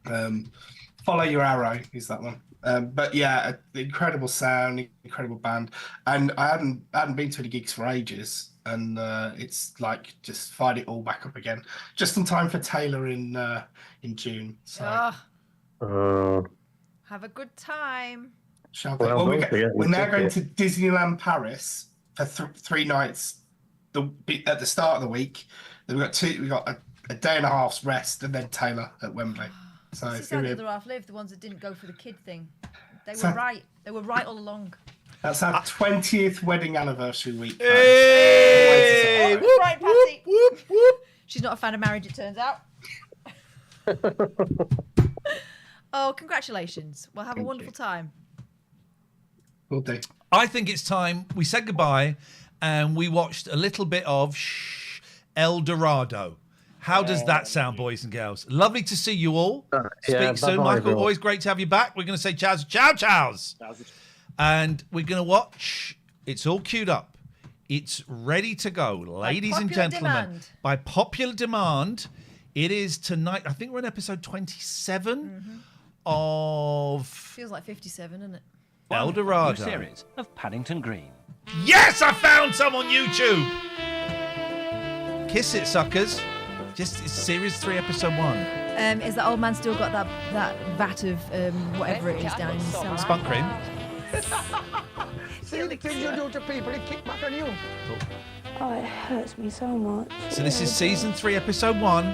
Follow Your Arrow is that one. But yeah, incredible sound, incredible band, and I hadn't been to any gigs for ages, and it's like just fired it all back up again, just in time for Taylor in June. So Have a good time. shall we? Well, we're now going to Disneyland Paris for 3 nights. At the start of the week, then we got a day and a half's rest, and then Taylor at Wembley. So This is how the other half lived, the ones that didn't go for the kid thing. They were right. They were right all along. That's our 20th wedding anniversary week. Hey! Right, Patty. Whoop, whoop. She's not a fan of marriage, it turns out. Oh, congratulations. We'll have a wonderful time. Will do. I think it's time we said goodbye and we watched a little bit of El Dorado. How does that sound, boys and girls? Lovely to see you all. Speak soon, Michael. everyone. Always great to have you back. We're going to say chows, chows. And we're going to watch. It's all queued up. It's ready to go, ladies and gentlemen. By popular demand, it is tonight. I think we're in episode 27 of Feels like 57, doesn't it? El Dorado. New series of Paddington Green. Yes, I found some on YouTube. Kiss it, suckers. Just it's series 3, episode 1. Is that old man still got that vat of whatever it is down in the cellar? Spunk cream. See the things you do to people, it kick back on you. Oh, it hurts me so much. So this is season 3, episode 1.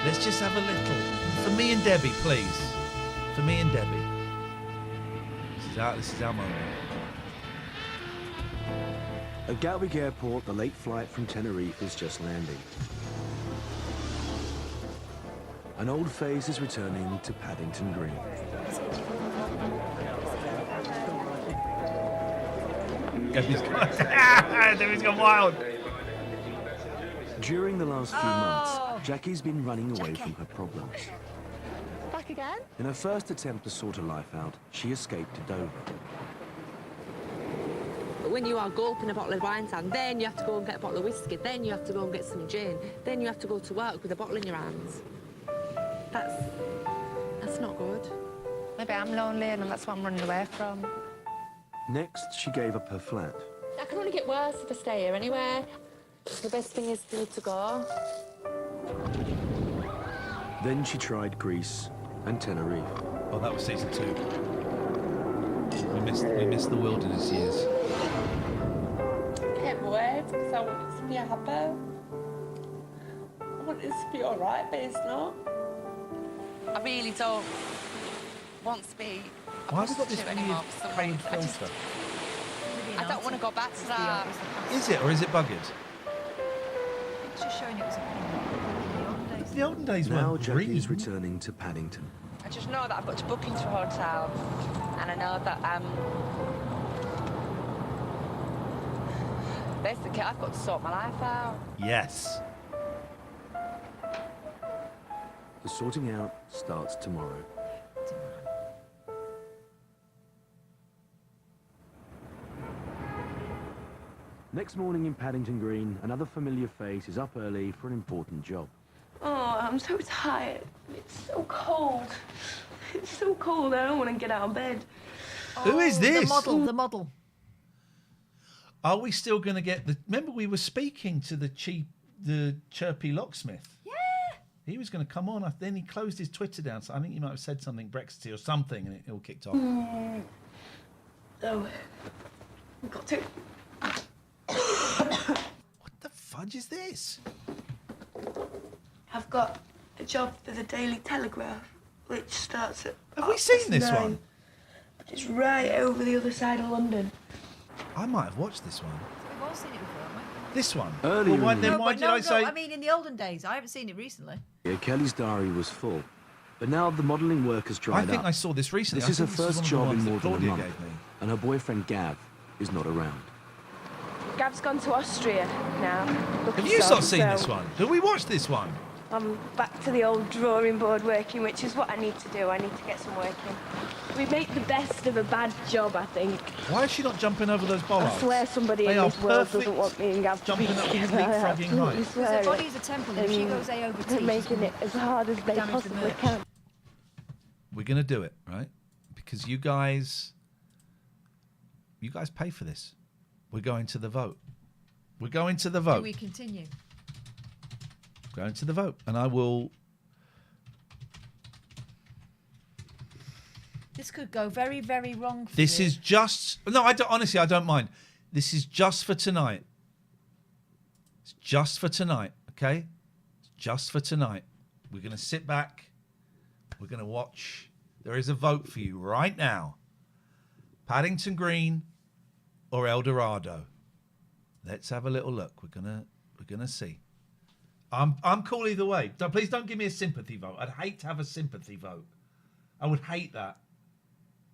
Let's just have a little. For me and Debbie, please. For me and Debbie. This is our moment. At Gatwick Airport, the late flight from Tenerife is just landing. An old face is returning to Paddington Green. Debbie's gone wild. During the last few months, Jackie's been running away from her problems. Back again? In her first attempt to sort her life out, she escaped to Dover. But when you are gulping a bottle of wine down, then you have to go and get a bottle of whiskey, then you have to go and get some gin, then you have to go to work with a bottle in your hands. That's not good. Maybe I'm lonely and that's what I'm running away from. Next, she gave up her flat. That can only get worse if I stay here anyway. The best thing is for me to go. Then she tried Greece and Tenerife. Oh, that was season 2. We missed the wilderness years. I can't wait because I want it to be happy. I want it to be alright, but it's not. I really don't want to be a Why have we got this prostitute anymore weird for some framed reason. filter? I don't want to go back to that. Is it, or is it buggered? It's just showing it was The olden days Now weren't Jackie's green. returning to Paddington. I just know that I've got to book into a hotel, and I know that basically I've got to sort my life out. Yes. The sorting out starts tomorrow. Next morning in Paddington Green, another familiar face is up early for an important job. Oh, I'm so tired. It's so cold. It's so cold, I don't want to get out of bed. Who is this? The model. Are we still going to get the... Remember we were speaking to the chirpy locksmith? Yeah. He was going to come on. Then he closed his Twitter down. So I think he might have said something Brexity or something, and it all kicked off. Oh, we've got to. What the fudge is this? I've got a job for the Daily Telegraph, which starts at. Have we seen this one? But it's right over the other side of London. I might have watched this one. We've all seen it before, haven't we? This one? Earlier Well, why, in then the why did I say... I mean, in the olden days. I haven't seen it recently. Kelly's diary was full, but now the modelling work has dried I up. think I saw this recently. This is her first job in more than a Claudia month, gave me. and her boyfriend Gav is not around. Gav's gone to Austria now. Have you not seen this one? Did we watch this one? I'm back to the old drawing board working, which is what I need to do. I need to get some work in. We make the best of a bad job, I think. Why is she not jumping over those I bollards? swear somebody in this world doesn't want me and Gav to be jumping up together. I leapfrogging absolutely heights. swear Her it. body's a temple. If she goes A over T, They're making it as hard as they damage the possibly merch. can. We're going to do it, right? Because you guys pay for this. We're going to the vote. We're going to the vote. Do we continue? Going to the vote. And I will... This could go very, very wrong for This you. is just... No, honestly, I don't mind. This is just for tonight. It's just for tonight, okay? It's just for tonight. We're going to sit back. We're going to watch. There is a vote for you right now. Paddington Green or El Dorado. Let's have a little look. We're gonna see. I'm cool either way. Please don't give me a sympathy vote. I'd hate to have a sympathy vote. I would hate that.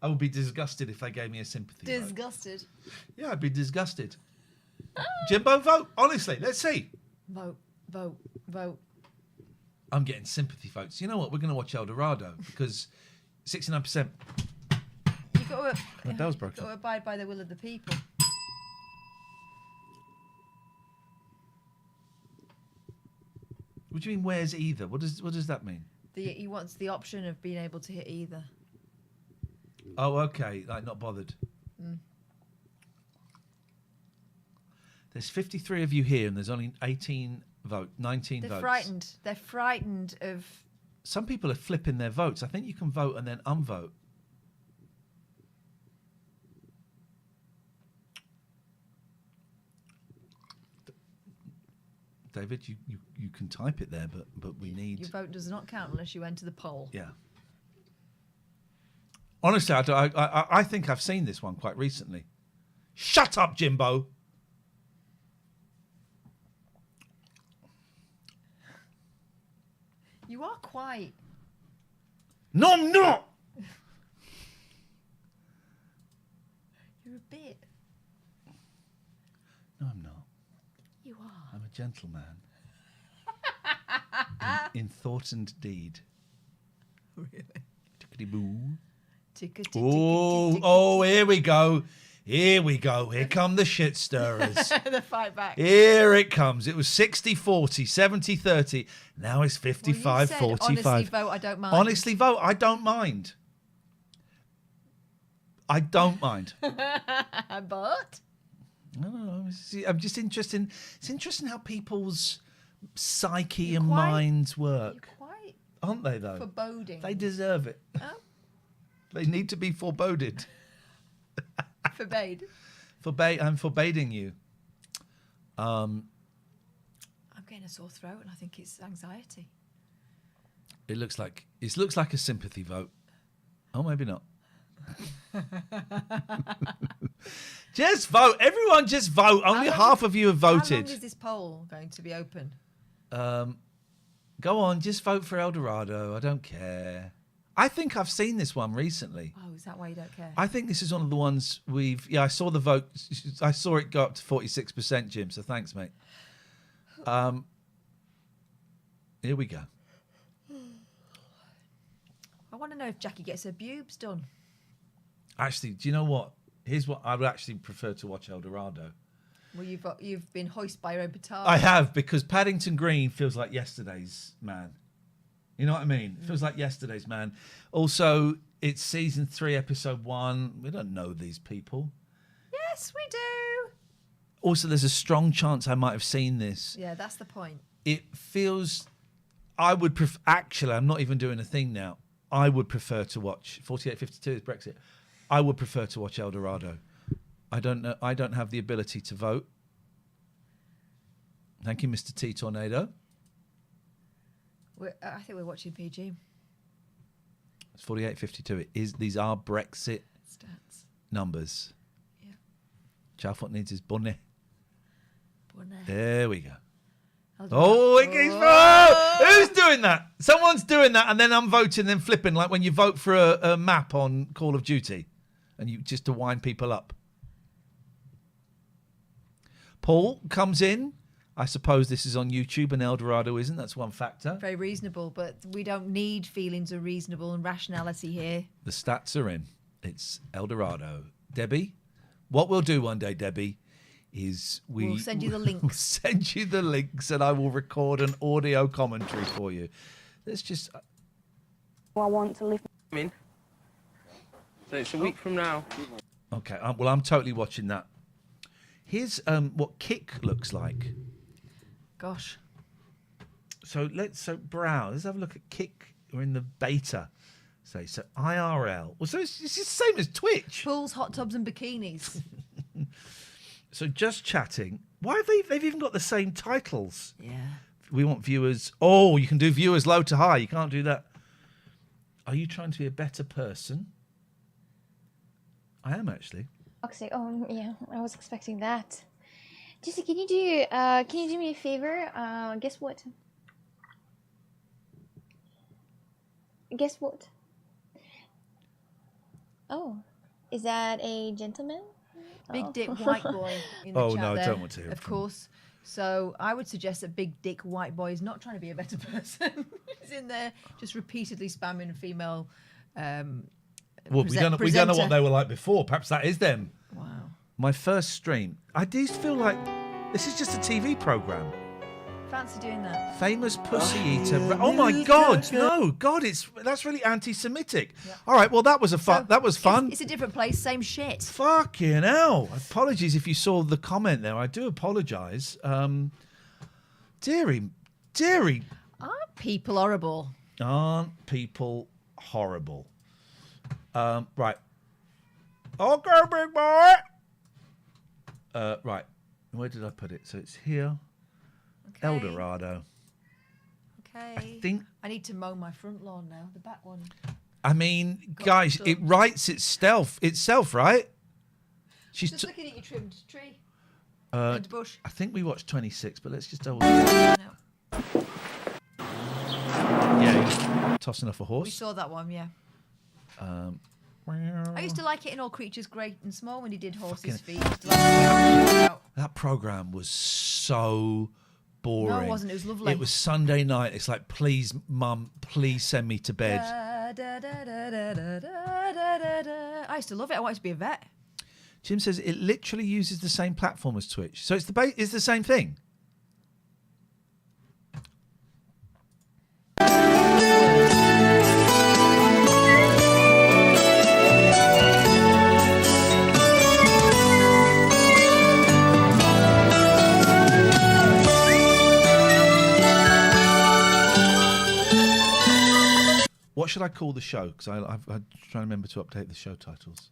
I would be disgusted if they gave me a sympathy vote. Disgusted. Yeah, I'd be disgusted. Jimbo, vote. Honestly, let's see. Vote, vote, vote. I'm getting sympathy votes. You know what? We're going to watch El Dorado because 69%. You've got My bell's broken. to abide by the will of the people. What do you mean, where's either? What does that mean? He wants the option of being able to hit either. Oh, okay. Like, not bothered. Mm. There's 53 of you here, and there's only 19 votes. They're frightened. They're frightened of... Some people are flipping their votes. I think you can vote and then unvote. David, you can type it there, but we need... Your vote does not count unless you enter the poll. Yeah. Honestly, I think I've seen this one quite recently. Shut up, Jimbo. You are quite... No, I'm not! You're a bit... No, I'm not. You are. I'm a gentleman. in thought and deed. Really? Tickety-boo. Tickety-tickety-tickety. Oh, here we go. Here we go. Here come the shit stirrers. The fight back. Here it comes. It was 60-40, 70-30. Now it's 55-45. Honestly vote, I don't mind. Honestly vote, I don't mind. I don't mind. But? I don't know. I'm just interested. It's interesting how people's psyche and minds work. You're quite... Aren't they, though? Foreboding. They deserve it. Oh? They need to be foreboded. Forbade. I'm forbidding you. I'm getting a sore throat, and I think it's anxiety. It looks like a sympathy vote. Oh, maybe not. Just vote. Everyone just vote. Only half of you have How voted. long is this poll going to be open? Go on, just vote for El Dorado. I don't care. I think I've seen this one recently. Oh, is that why you don't care? I think this is one of the ones I saw the vote. I saw it go up to 46%, Jim, so thanks, mate. Here we go. I want to know if Jackie gets her pubes done. Actually, do you know what? Here's what I would actually prefer to watch El Dorado. Well, you've been hoisted by your own petard. I have, because Paddington Green feels like yesterday's man. You know what I mean? It feels like yesterday's man. Also, it's season 3, episode 1. We don't know these people. Yes, we do. Also, there's a strong chance I might have seen this. Yeah, that's the point. It feels... I would prefer... Actually, I'm not even doing a thing now. I would prefer to watch... 48-52 is Brexit. I would prefer to watch El Dorado. I don't know. I don't have the ability to vote. Thank you, Mr. T Tornado. I think we're watching PG. It's 48-52. These are Brexit Stats. numbers. Yeah. Chalfont needs his bunny. Bunny. There we go. Oh, it keeps... Oh! Who's doing that? Someone's doing that, and then I'm voting, then flipping, like when you vote for a map on Call of Duty, and you just to wind people up. Paul comes in. I suppose this is on YouTube and El Dorado isn't. That's one factor. Very reasonable, but we don't need feelings of reasonable and rationality here. The stats are in. It's El Dorado. Debbie, what we'll do one day, Debbie, is we'll send you the links. We'll send you the links, and I will record an audio commentary for you. Let's just... I want to live So it's a week from now. Okay, well, I'm totally watching that. Here's what Kick looks like. Gosh. So browse. Let's have a look at Kick. We're in the beta. So IRL. Well, so it's the same as Twitch. Pools, hot tubs, and bikinis. So just chatting. Why have they've even got the same titles? Yeah. We want viewers. Oh, you can do viewers low to high. You can't do that. Are you trying to be a better person? I am actually. Okay. Oh yeah, I was expecting that. Jesse, can you do me a favor? Guess what? Guess what? Oh, is that a gentleman? Big Dick White Boy in the chat no, there, I don't want to hear of from course. So I would suggest that Big Dick White Boy is not trying to be a better person. He's in there just repeatedly spamming female. Well, we don't know what they were like before. Perhaps that is them. Wow. My first stream. I do feel like this is just a TV program. Fancy doing that. Famous pussy eater. Oh my God! No, God, that's really anti-Semitic. Yeah. All right, well that was fun. It's a different place, same shit. Fucking hell! Apologies if you saw the comment there. I do apologise. Deary. Aren't people horrible? Aren't people horrible? Right. Okay, big boy. Right. Where did I put it? So it's here. Okay. El Dorado. Okay. I need to mow my front lawn now. The back one. I mean, guys, it writes itself, right? She's just looking at your trimmed tree. And bush. I think we watched 26, but let's just double check. Yeah, tossing off a horse. We saw that one, yeah. I used to like it in All Creatures Great and Small when he did Horse's Feet. That program was so boring. No, it wasn't. It was lovely. It was Sunday night. It's like, please, Mum, please send me to bed. I used to love it. I wanted to be a vet. Jim says it literally uses the same platform as Twitch, so it's the same thing. What should I call the show? Because I'm trying to remember to update the show titles.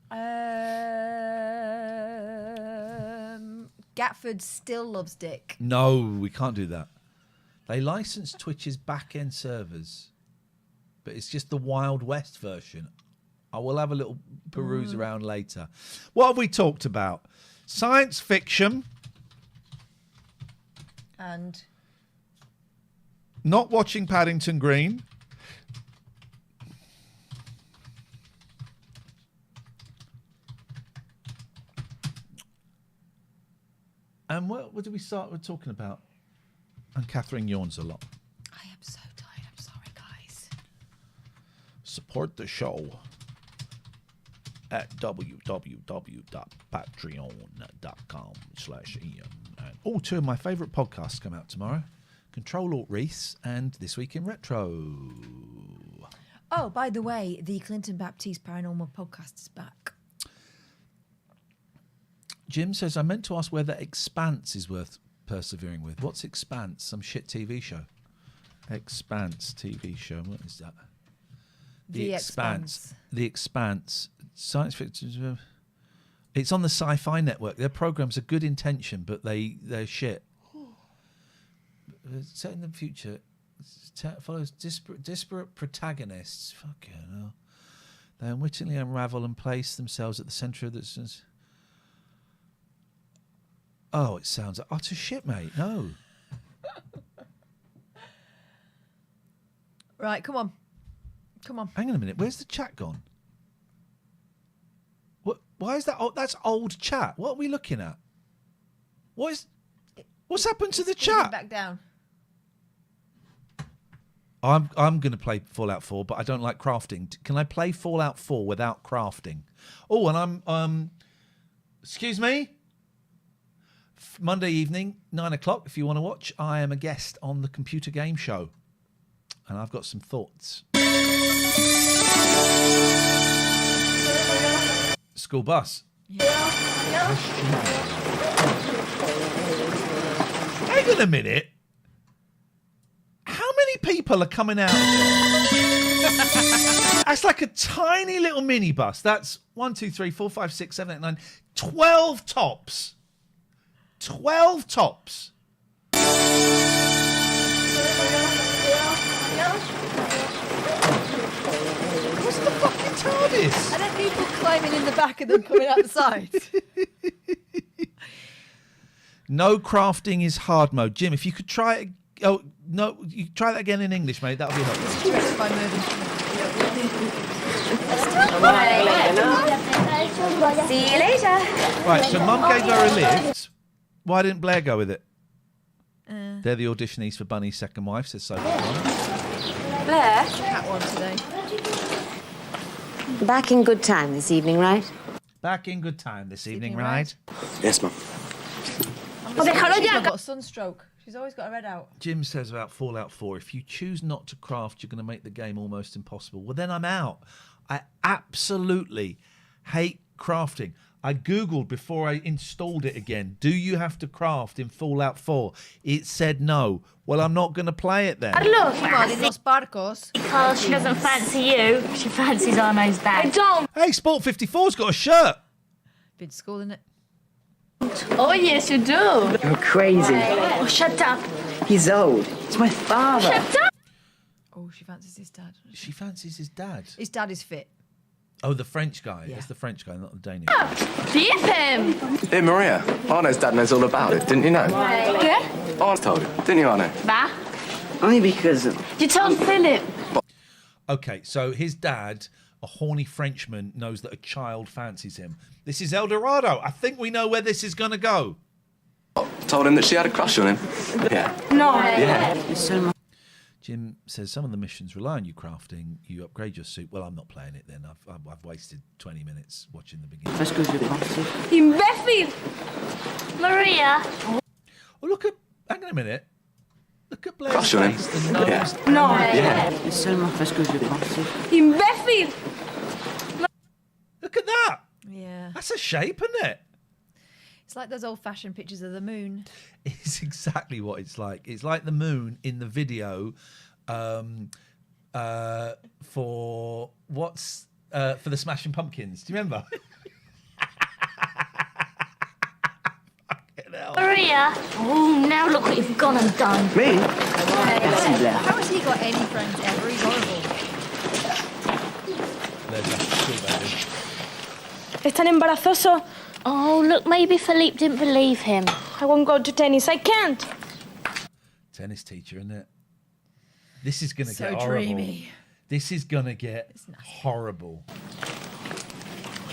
Gatford still loves Dick. No, we can't do that. They license Twitch's back-end servers, but it's just the Wild West version. I will have a little peruse around later. What have we talked about? Science fiction. And? Not watching Paddington Green. And what did we start with talking about? And Catherine yawns a lot. I am so tired. I'm sorry, guys. Support the show at www.patreon.com/Iain. And two of my favourite podcasts come out tomorrow. Control Alt Reese and This Week in Retro. Oh, by the way, the Clinton Baptiste Paranormal Podcast is back. Jim says, I meant to ask whether Expanse is worth persevering with. What's Expanse? Some shit TV show. Expanse TV show. What is that? The Expanse. The Expanse. Science fiction. It's on the Sci-Fi Network. Their programs are good intention, but they're shit. Set in the future. Follows disparate protagonists. Fucking hell. They unwittingly unravel and place themselves at the centre of the... Oh, it sounds like utter shit, mate. No. Right, come on. Hang on a minute. Where's the chat gone? What? Why is that? Oh, that's old chat. What are we looking at? What's happened to the chat? Back down. I'm going to play Fallout 4, but I don't like crafting. Can I play Fallout 4 without crafting? Oh, and I'm excuse me. Monday evening, 9 o'clock, if you want to watch, I am a guest on the computer game show. And I've got some thoughts. School bus. Hang on a minute. How many people are coming out of there? That's like a tiny little minibus. That's 1, 2, 3, 4, 5, 6, 7, 8, 9, 12 tops. 12 tops. What's the fucking TARDIS? And then people climbing in the back and then coming out the side. No crafting is hard mode. Jim, if you could try it. Oh, no, you try that again in English, mate. That'll be helpful. Directed by Mervyn. See you later. Right, so Mum gave her a lift. Why didn't Blair go with it? They're the auditionees for Bunny's second wife, says Sophie. Blair? Cat one today. Back in good time this evening, right? Back in good time this evening, right? Yes, Mum. She's got sunstroke. She's always got her head out. Jim says about Fallout 4, if you choose not to craft, you're going to make the game almost impossible. Well, then I'm out. I absolutely hate crafting. I Googled before I installed it again, do you have to craft in Fallout 4? It said no. Well, I'm not going to play it then. Meanwhile, in Los Barcos. Because she doesn't fancy you, she fancies Arno's dad. I don't. Hey, Sport 54's got a shirt. Been to school, innit? Oh, yes, you do. You're crazy. Oh, shut up. He's old. It's my father. Shut up. Oh, she fancies his dad. She fancies his dad. His dad is fit. Oh, the French guy. Yeah. That's the French guy, not the Danish. Keep him. Hey, Maria. Arno's dad knows all about it, didn't you know? Yeah? Arno told you, didn't you, Arno? Bah. Only because You told Philip. Okay, so his dad, a horny Frenchman, knows that a child fancies him. This is El Dorado. I think we know where this is going to go. Told him that she had a crush on him. Yeah. No. Yeah. Jim says some of the missions rely on you crafting. You upgrade your suit. Well, I'm not playing it then. I've wasted 20 minutes watching the beginning. Imbécil. Maria. Oh, look at... Hang on a minute. Look at Blair's Crush on him. face. The nose. Yeah. No. Yeah. Imbécil. Look at that. Yeah. That's a shape, isn't it? It's like those old-fashioned pictures of the moon. It's exactly what it's like. It's like the moon in the video for what's for the Smashing Pumpkins. Do you remember? Maria. Oh, now look what you've gone and done. Me? How has he got any friends ever? He's horrible. Es tan embarazoso. Oh, look, maybe Philippe didn't believe him. I won't go to tennis. I can't. Tennis teacher, isn't it? This is going to So get horrible. dreamy. This is going to get horrible.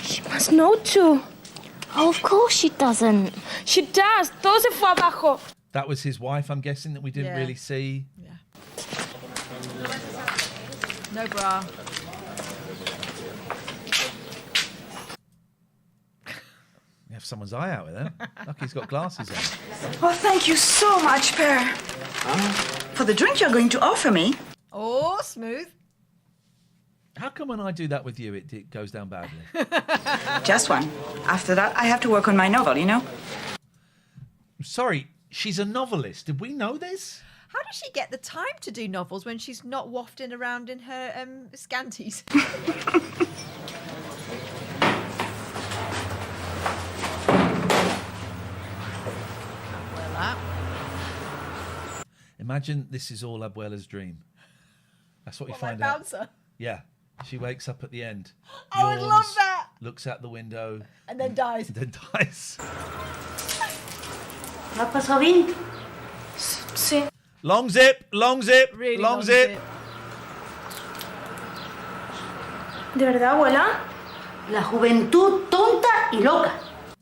She must know too. Oh, of course she doesn't. She does. Todo se fue abajo. That was his wife, I'm guessing, that we didn't Yeah. really see. Yeah. No bra. You have someone's eye out with that. Look, he's got glasses on. Oh, thank you so much, Per. For the drink you're going to offer me. Oh, smooth. How come when I do that with you, it goes down badly? Just one. After that, I have to work on my novel, you know? Sorry, she's a novelist. Did we know this? How does she get the time to do novels when she's not wafting around in her scanties? Imagine this is all Abuela's dream. That's what you What, find like out. bouncer? Yeah. She wakes up at the end. I would love yawns, that. Looks out the window. And then dies. Then dies. ¿La pasó bien? Sí. Long zip, long zip, Really long zip. ¿De verdad, abuela? La juventud tonta y loca.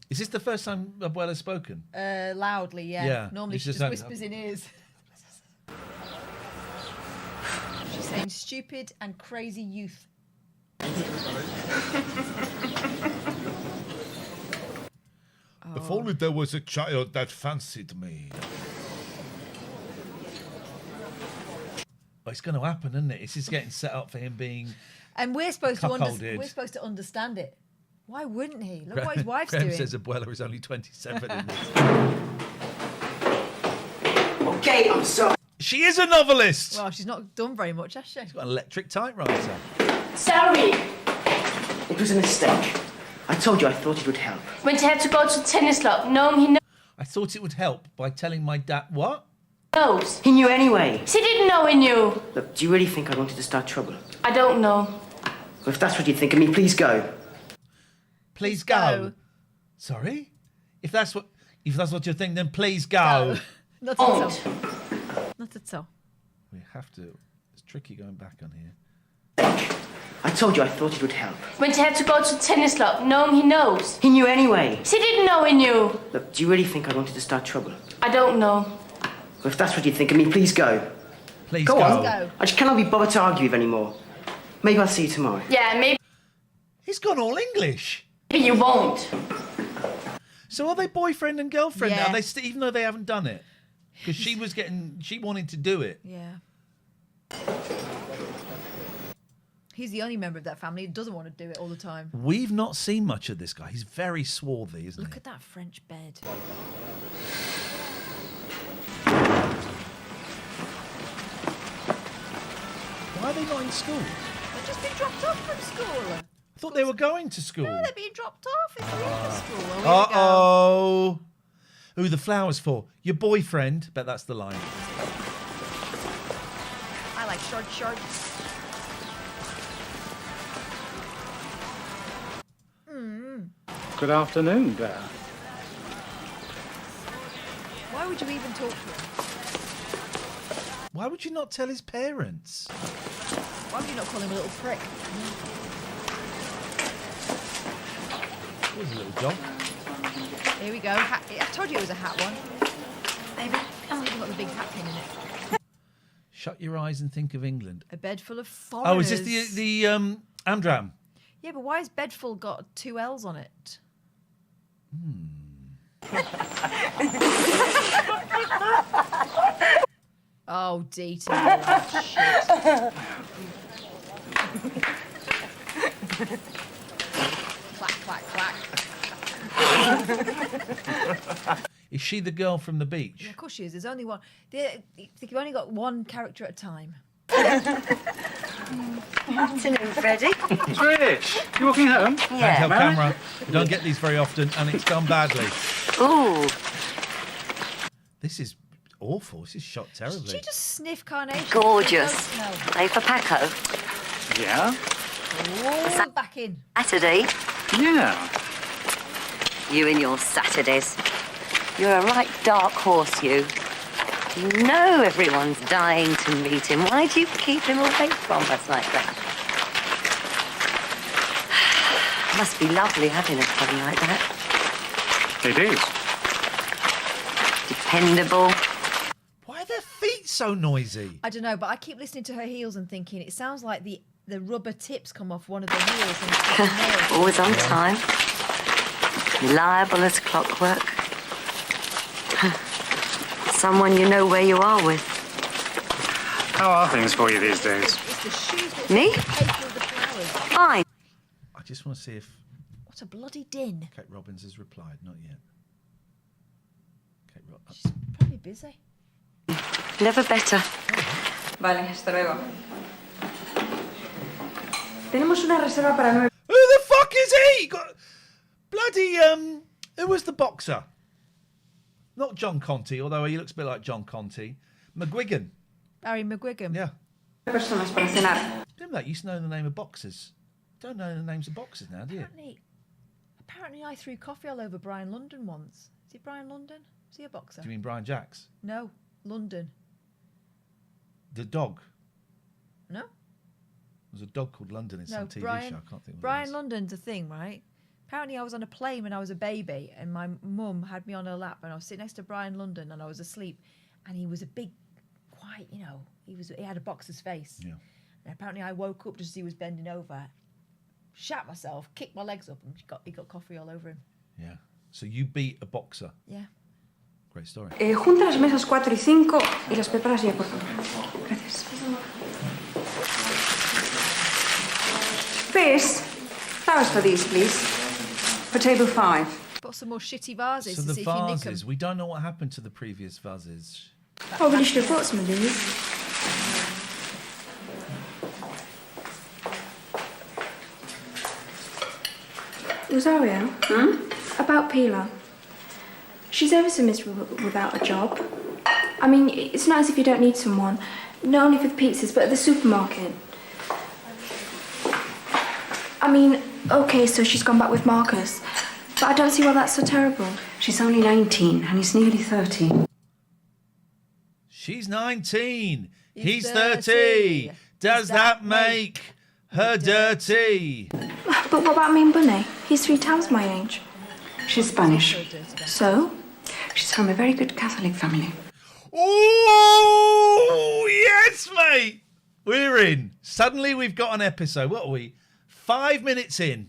Is this the first time Abuela's spoken? Loudly, yeah. Yeah, Normally it's she just just like- whispers in ears. She's saying stupid and crazy youth. If only there was a child that fancied me. Oh, it's going to happen, isn't it? It's just getting set up for him being... And we're supposed Cuckolded. to understand it. Why wouldn't he? Look what his wife's Graham doing. says Abuela is only 27 in this. Okay, I'm sorry. She is a novelist. Well, she's not done very much, has she? She's got an electric typewriter. Sorry. It was a mistake. I told you I thought it would help. When he had to go to the tennis club, he I thought it would help by telling my dad what? knows. He knew anyway. He didn't know he knew. Look, do you really think I wanted to start trouble? I don't know. Well, if that's what you think of me, please go. Please go. Sorry? If that's what you think, then please go. Not at all. Not at all. We have to. It's tricky going back on here. I told you I thought it would help. When he had to go to the tennis club, he knows. He knew anyway. He didn't know he knew. Look, do you really think I wanted to start trouble? I don't know. Well, if that's what you think of me, please go. Please go. On. Go. I just cannot be bothered to argue with anymore. Maybe I'll see you tomorrow. Yeah, maybe He's gone all English. you won't. So are they boyfriend and girlfriend Yeah. now? They even though they haven't done it, because she wanted to do it. Yeah. He's the only member of that family who doesn't want to do it all the time. We've not seen much of this guy. He's very swarthy, isn't Look he? at that French bed. Why are they not in school? They've just been dropped off from school. I thought they were going to school. No, they're being dropped off. It's the end of school. Well, here we go. Uh-oh. Who are the flowers for? Your boyfriend. Bet that's the line. I like short shorts. Good afternoon, Dad. Why would you even talk to him? Why would you not tell his parents? Why would you not call him a little prick? Here's a little dog. Here we go. I told you it was a hat one. Baby, it's even got the big hat pin in it. Shut your eyes and think of England. A bed full of foreigners. Oh, is this the Amdram? Yeah, but why has Bedful got 2 L's on it? Oh, DT. Shit. Clack, clack, clack. Is she the girl from the beach? Yeah, of course she is. There's only one. You've only got one character at a time. Afternoon, Freddie. Trish, you walking home? Handheld camera. We don't get these very often, and it's gone badly. Ooh. This is awful. This is shot terribly. Did you just sniff carnation? Gorgeous. Play for Paco. Yeah? Oh, back in. Saturday. Yeah. You and your Saturdays. You're a right dark horse, you. You know everyone's dying to meet him. Why do you keep him away from us like that? Must be lovely having a puppy like that. It is. Dependable. Why are their feet so noisy? I don't know, but I keep listening to her heels and thinking it sounds like the rubber tips come off one of the wheels. And Always on time. Reliable as clockwork. Someone you know where you are with. How are things for you these days? Me? Fine. I just want to see if What a bloody din. Kate Robbins has replied. Not yet. Kate Robbins. She's probably busy. Never better. Vale, hasta luego. Tenemos una reserva para 9. Who the fuck is he? Bloody who was the boxer? Not John Conte, although he looks a bit like John Conte. McGuigan. Barry McGuigan. Yeah. Personas para cenar. Didn't that used to know the name of boxers? Don't know the names of boxers now, do you? Apparently I threw coffee all over Brian London once. Is he Brian London? Is he a boxer? Do you mean Brian Jacks? No, London. The dog. No? There's a dog called London in some TV show. I can't think of what Brian London's a thing, right? Apparently I was on a plane when I was a baby and my mum had me on her lap and I was sitting next to Brian London and I was asleep and he was a big, quite, he had a boxer's face. Yeah. And apparently I woke up just as he was bending over, shat myself, kicked my legs up and he got coffee all over him. Yeah. So you beat a boxer. Yeah. Great story. Junta las mesas 4 y 5 y las preparas ya, por favor. Gracias. Please, flowers for these, please. For table 5. Got some more shitty vases So to the see if you nick 'em. vases, we don't know what happened to the previous vases. Oh, really should have brought some of these. Rosario? About Pilar. She's ever so miserable without a job. I mean, it's not as if you don't need someone. Not only for the pizzas, but at the supermarket. I mean, okay, so she's gone back with Marcus. But I don't see why that's so terrible. She's only 19 and he's nearly 30. She's 19. He's 30. Does that make her dirty? But what about me and Bunny? He's 3 times my age. She's Spanish. So? She's from a very good Catholic family. Oh, yes, mate. We're in. Suddenly we've got an episode. What are we? 5 minutes in.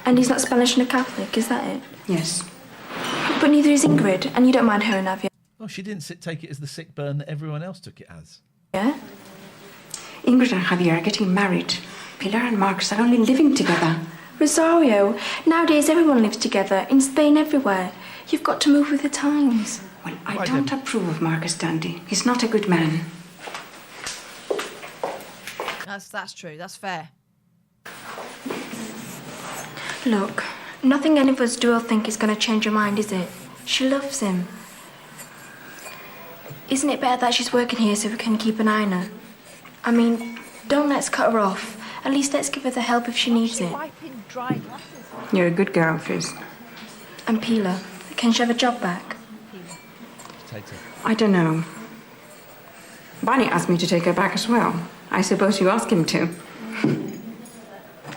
And he's not Spanish and a Catholic, is that it? Yes. But neither is Ingrid, and you don't mind her and Avia. Oh, she didn't take it as the sick burn that everyone else took it as. Yeah? Ingrid and Javier are getting married. Pilar and Marcus are only living together. Rosario, nowadays everyone lives together, in Spain, everywhere. You've got to move with the times. Well, I don't approve of Marcus, Tandy. He's not a good man. That's true. That's fair. Look, nothing any of us do or think is going to change her mind, is it? She loves him. Isn't it better that she's working here so we can keep an eye on her? I mean, don't let's cut her off. At least let's give her the help if she needs it. Wiping dry glasses. You're a good girl, Fizz. And Pilar, can she have a job back? I don't know. Barney asked me to take her back as well. I suppose you asked him to.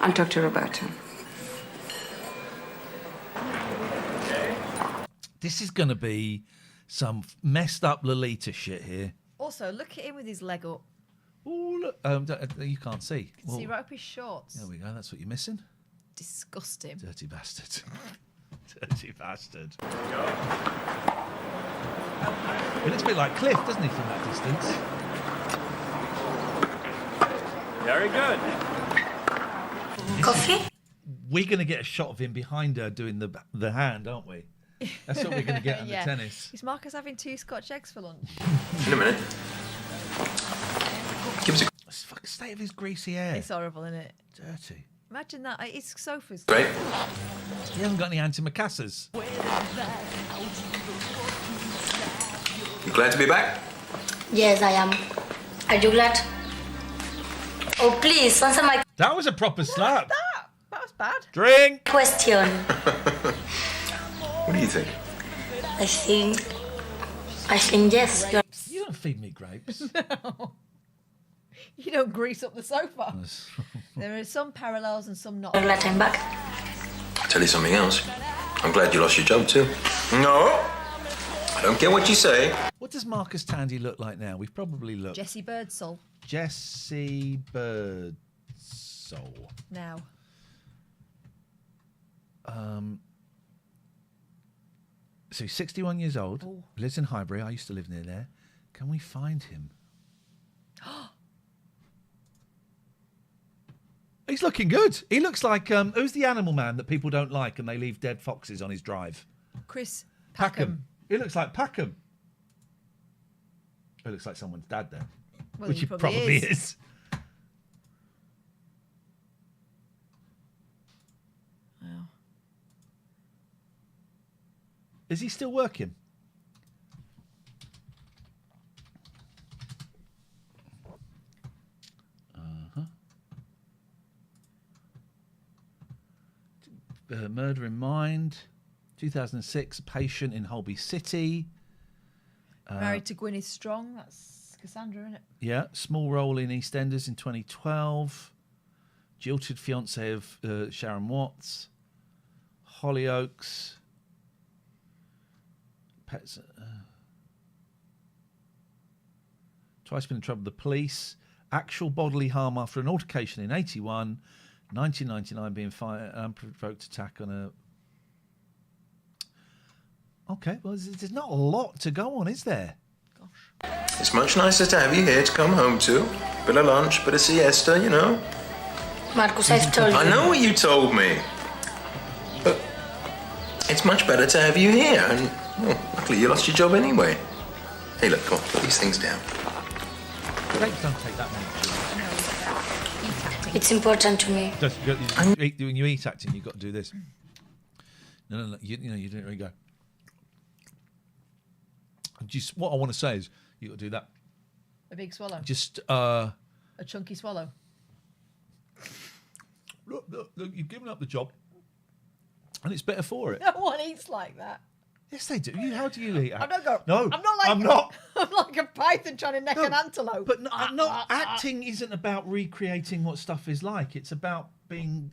I'll talk to Roberta. This is going to be some messed up Lolita shit here. Also, look at him with his leg up. Oh, look. You can't see. You can see right up his shorts. There we go. That's what you're missing. Disgusting. Dirty bastard. Dirty bastard. He looks a bit like Cliff, doesn't he, from that distance? Very good. Coffee? We're going to get a shot of him behind her doing the hand, aren't we? That's what we're going to get on Yeah. the tennis. Is Marcus having 2 Scotch eggs for lunch? In a minute. Give us a... It's the fucking state of his greasy hair. It's horrible, isn't it? Dirty. Imagine that. It's sofas. Great. You haven't got any antimacassars. You glad to be back? Yes, I am. Are you glad? Oh, please, answer my That was a proper slap. That was bad. Drink. question. What do you think? I think yes. You don't feed me grapes. No. You don't grease up the sofa. There are some parallels and some not. I'm glad I'm back. I'll tell you something else. I'm glad you lost your job too. No, I don't care what you say. What does Marcus Tandy look like now? We've probably looked. Jessie Birdsall. Jessie Birdsall. Now. So he's 61 years old. Oh. Lives in Highbury. I used to live near there. Can we find him? He's looking good. He looks like who's the animal man that people don't like and they leave dead foxes on his drive? Chris Packham. He looks like Packham. He looks like someone's dad there, Well, which he he probably is. Wow. Is he still working? Murder in Mind, 2006, Patient in Holby City. Married to Gwyneth Strong. That's Cassandra, isn't it? Yeah, small role in EastEnders in 2012. Jilted fiance of Sharon Watts. Hollyoaks. Pets. Twice been in trouble with the police. Actual bodily harm after an altercation in 81. 1999 being fired, unprovoked attack on a... Okay, well, there's not a lot to go on, is there? It's much nicer to have you here to come home to. Bit of lunch, bit of siesta, you know. Marcus, I've told you. I know what you told me. But It's much better to have you here, and luckily you lost your job anyway. Hey, look, come on, put these things down. Grapes don't take that much. It's important to me. When you eat acting, you've got to do this. No. You do it. There you go. Just what I want to say is, you got to do that. A big swallow. Just a chunky swallow. Look, you've given up the job, and it's better for it. No one eats like that. Yes, they do. How do you eat? I don't go. No, I'm not like. I'm not. I'm like a python trying to neck an antelope. But acting isn't about recreating what stuff is like. It's about being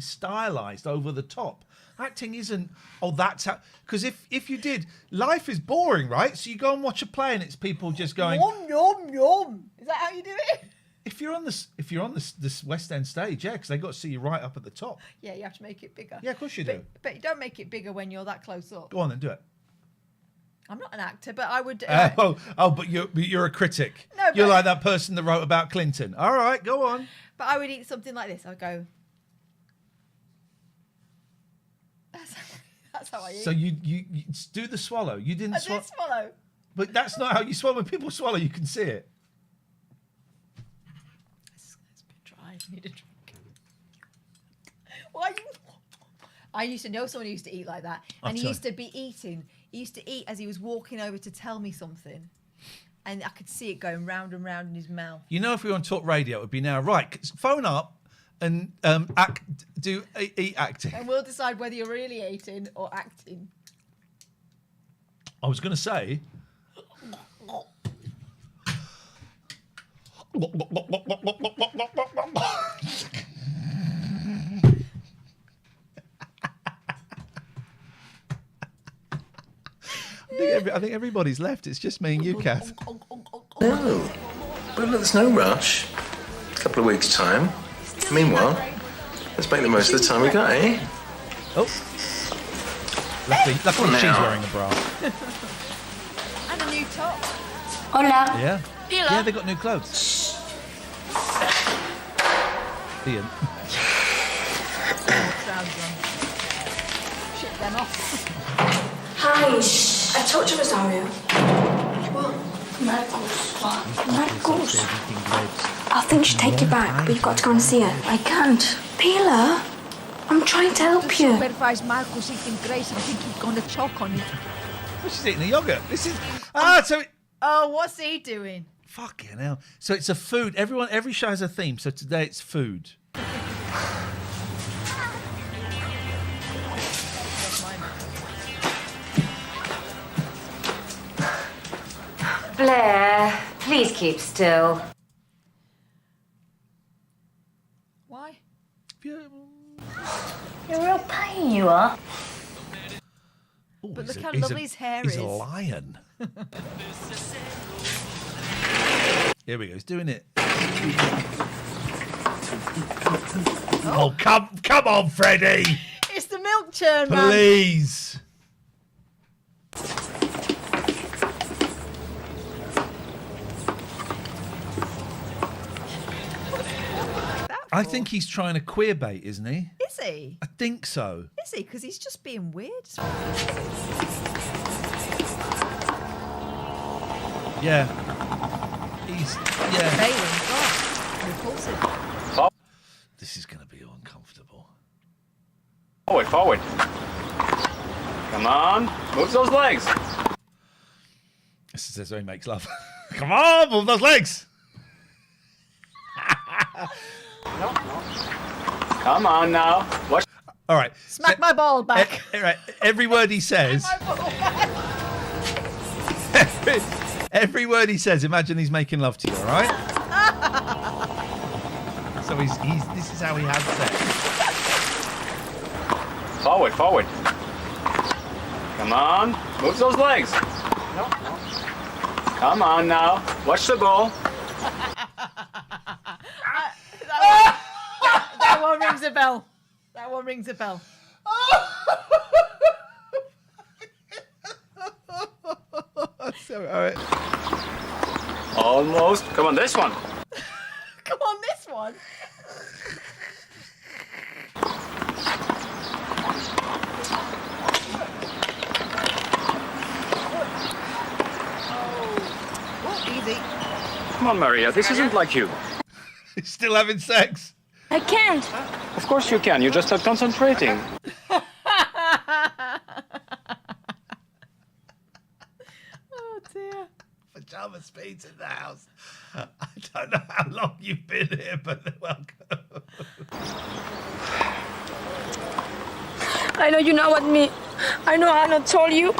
stylized over the top. Acting isn't. Oh, that's how. Because if you did, life is boring, right? So you go and watch a play, and it's people just going. Yum yum yum. Is that how you do it? If you're on this West End stage, yeah, because they got to see you right up at the top. Yeah, you have to make it bigger. Yeah, of course you do. But you don't make it bigger when you're that close up. Go on then, do it. I'm not an actor, but I would. But you're a critic. No, you're but- like that person that wrote about Clinton. All right, go on. But I would eat something like this. I'd go. That's how I eat. So you do the swallow. You didn't I did swallow. But that's not how you swallow. When people swallow, you can see it. It's a bit dry. I need a drink. Why? I used to know someone who used to eat like that, and he used to be eating. He used to eat as he was walking over to tell me something, and I could see it going round and round in his mouth. You know, if we were on Talk Radio, it would be now. Right, phone up and eat acting. And we'll decide whether you're really eating or acting. I was going to say. I think everybody's left. It's just me and you, Kath. No, but look, there's no rush. A couple of weeks' time. Meanwhile, let's make the most of the time we got, eh? Oh. Luckily she's wearing a bra. And a new top. Hola. Yeah. Hola. Yeah, they got new clothes. Iain. Shit them off. Hi, I talked to Rosario. What? Marcos. I think she'd take you back, but you've got to go and see her. I can't. Pila, I'm trying to help you. Supervise Marcos eating grapes. I think he's going to choke on you. Well, she's eating a yogurt. This is so. Oh, what's he doing? Fucking hell. So it's a food. Every show has a theme. So today it's food. Blair, please keep still. Why? You're a real pain, you are. Ooh, But look how lovely his hair is. He's a lion. Here we go. He's doing it. Oh, come on, Freddie. It's the milk churn, man. Please. I think he's trying to queer bait, isn't he? Is he? I think so. Is he? Because he's just being weird. Yeah. He's Repulsive. This is going to be uncomfortable. Forward. Come on, move those legs. This is how he makes love. Come on, move those legs. No. Come on now. Watch. All right. Smack my ball back. Every word he says. Every word he says. Imagine he's making love to you. All right. So he's. This is how he has sex. Forward. Come on, move those legs. No. Come on now. Watch the ball. That one rings a bell. That one rings a bell. So, all right. Almost. Come on, this one. Come on, this one. on, Maria. This isn't like you. Still having sex? I can't. Of course you can. You're just not concentrating. Oh dear. Pajama Speed's in the house. I don't know how long you've been here, but welcome. I know you know what me. I know I not told you.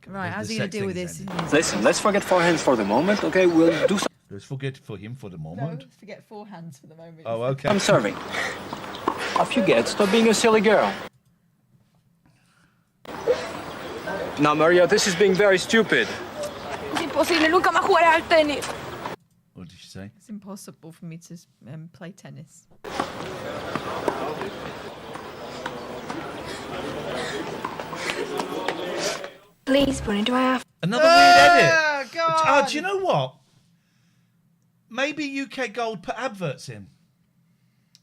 Right, how's he going to deal with this? Listen, let's forget forehands for the moment, okay? We'll do something. Let's forget for him for the moment. No, forget forehands for the moment. Oh, okay. I'm serving. Off you get. Stop being a silly girl. Now, Maria, this is being very stupid. Es imposible, nunca más jugaré al tenis. What did she say? It's impossible for me to play tennis. Please, Bunny, do I have... Another weird edit. God. Do you know what? Maybe UK Gold put adverts in.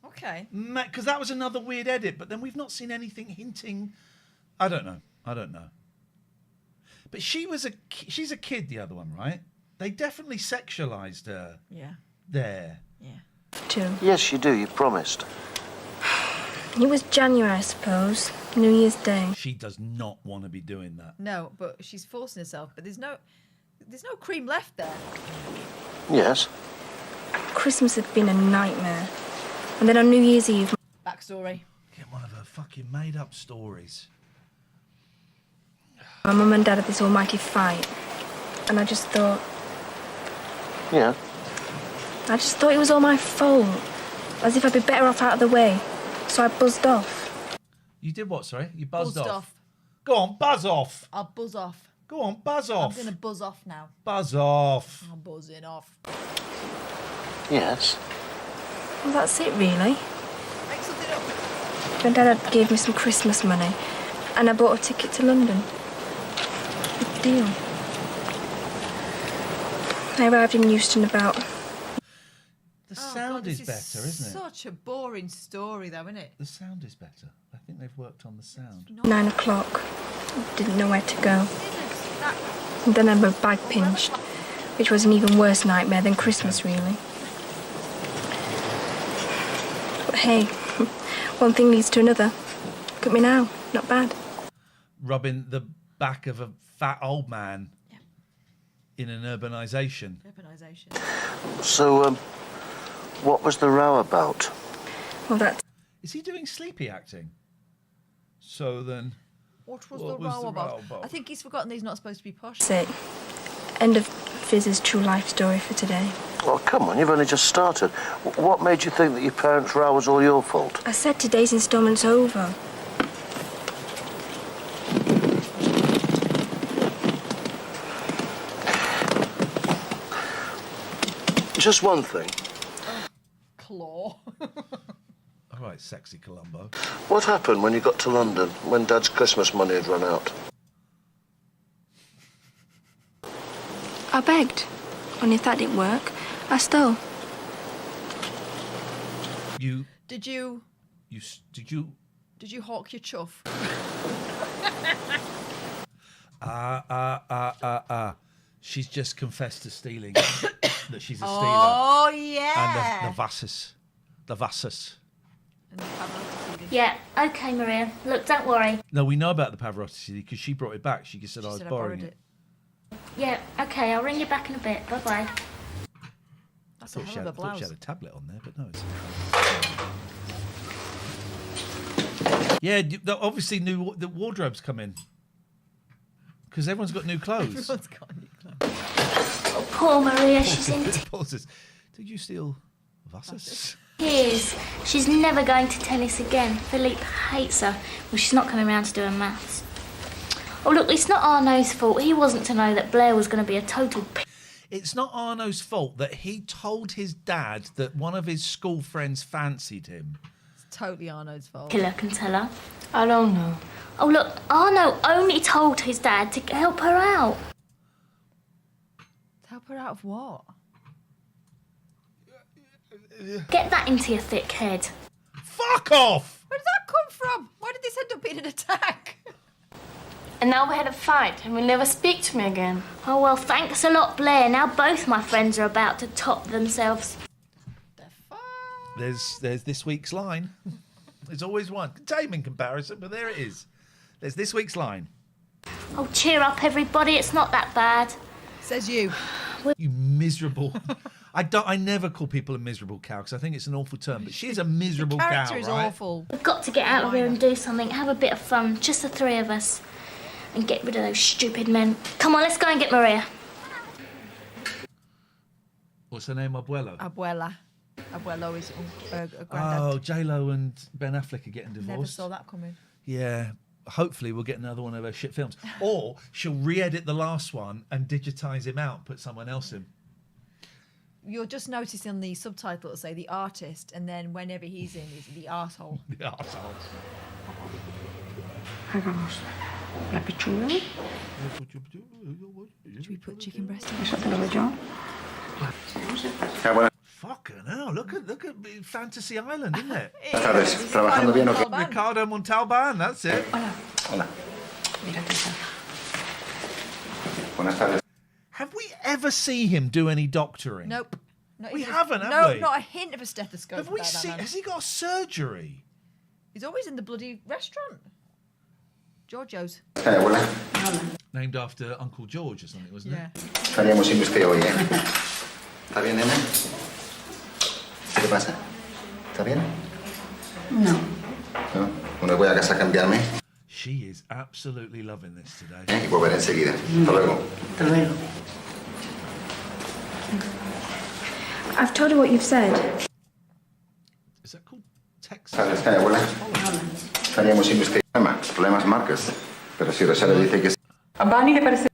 Okay. Because that was another weird edit, but then we've not seen anything hinting. I don't know. But she's a kid, the other one, right? They definitely sexualized her. Yeah. There. Yeah. Two. Yes, you do. You promised. It was January, I suppose. New Year's Day. She does not want to be doing that. No, but she's forcing herself. But there's no cream left there. Yes. Christmas had been a nightmare. And then on New Year's Eve... Backstory. Get one of her fucking made-up stories. My mum and dad had this almighty fight. And I just thought... Yeah. I just thought it was all my fault. As if I'd be better off out of the way. So I buzzed off. You did what, sorry? You buzzed Buzzed off. off. Go on, buzz off. I'll buzz off. Go on, buzz off. I'm going to buzz off now. Buzz off. I'm buzzing off. Yes. Well, that's it, really. Make something up. My dad gave me some Christmas money. And I bought a ticket to London. Good deal. I arrived in Euston about... The sound is better, isn't it? Such a boring story, though, isn't it? The sound is better. I think they've worked on the sound. 9 o'clock. Didn't know where to go. And then I had my bag pinched, which was an even worse nightmare than Christmas, really. But hey, one thing leads to another. Look at me now. Not bad. Rubbing the back of a fat old man in an urbanisation. So, what was the row about? Well, that's... Is he doing sleepy acting? So then... What was the row about? I think he's forgotten that he's not supposed to be posh. That's it. End of Fiz's true life story for today. Oh, come on, you've only just started. What made you think that your parents' row was all your fault? I said today's instalment's over. Just one thing. Claw. All right, sexy Columbo. What happened when you got to London, when Dad's Christmas money had run out? I begged. Only if that didn't work, I stole. You... Did you hawk your chuff? She's just confessed to stealing. That she's a stealer. Oh, yeah. And the Vassus. The Vassus. Yeah, okay, Maria. Look, don't worry. No, we know about the Pavarotti because she brought it back. She just said I was borrowing it. Yeah, okay, I'll ring you back in a bit. Bye-bye. I thought she had a tablet on there, but no. Yeah, obviously the wardrobes come in. Because everyone's got new clothes. Everyone's got new clothes. Oh, poor Maria, she's in Paul says, did you steal Vassus? tears. She's never going to tennis again. Philippe hates her. Well, she's not coming round to do her maths. Oh, look, it's not Arnaud's fault. He wasn't to know that Blair was going to be a total It's not Arnaud's fault that he told his dad that one of his school friends fancied him. It's totally Arnaud's fault. killer can tell her. I don't know. Oh, look, Arnaud only told his dad to help her out. Help her out of what? Get that into your thick head. Fuck off! Where did that come from? Why did this end up being an attack? And now we had a fight and will never speak to me again. Oh, well, thanks a lot, Blair. Now both my friends are about to top themselves. There's this week's line. There's always one. Tame in comparison, but there it is. There's this week's line. Oh, cheer up, everybody. It's not that bad. Says you. You miserable. I never call people a miserable cow because I think it's an awful term, but she is a miserable cow, Character is right? awful. We've got to get out of here and do something. Have a bit of fun. Just the three of us. And get rid of those stupid men. Come on, let's go and get Maria. What's her name? Abuelo? Abuela. Abuelo is a granddad. Oh, J-Lo and Ben Affleck are getting divorced. Never saw that coming. Yeah. Hopefully we'll get another one of her shit films. Or she'll re-edit the last one and digitise him out, put someone else in. You'll just notice on the subtitle it'll say the artist, and then whenever he's in, he's the arsehole. The arsehole. Hagamos la pechuga. Should we put chicken breast in? Eso te lo doy yo. Fucking hell, look at Fantasy Island, isn't it? Buenas tardes. ¿Trabajando bien o qué? Ricardo Montalban, that's it. Hola. Buenas tardes. Have we ever seen him do any doctoring? Nope. We haven't, have we? No, not a hint of a stethoscope. Have we about that seen? man. Has he got surgery? He's always in the bloody restaurant. Giorgio's. Hey, abuela. Named after Uncle George or something, wasn't Yeah. Estaríamos sin usted hoy, ¿eh? ¿Está bien, nena? ¿Qué pasa? ¿Está bien? No. ¿No? Bueno, voy a casa a cambiarme. She is absolutely loving this today. Y volveré enseguida. Hasta luego. Hasta luego. I've told her what you've said. Is that called Texas? ¿Sabes qué, abuela? Estaríamos sin usted. Problemas marcas. Pero si Rosario dice que... A Barney le parece...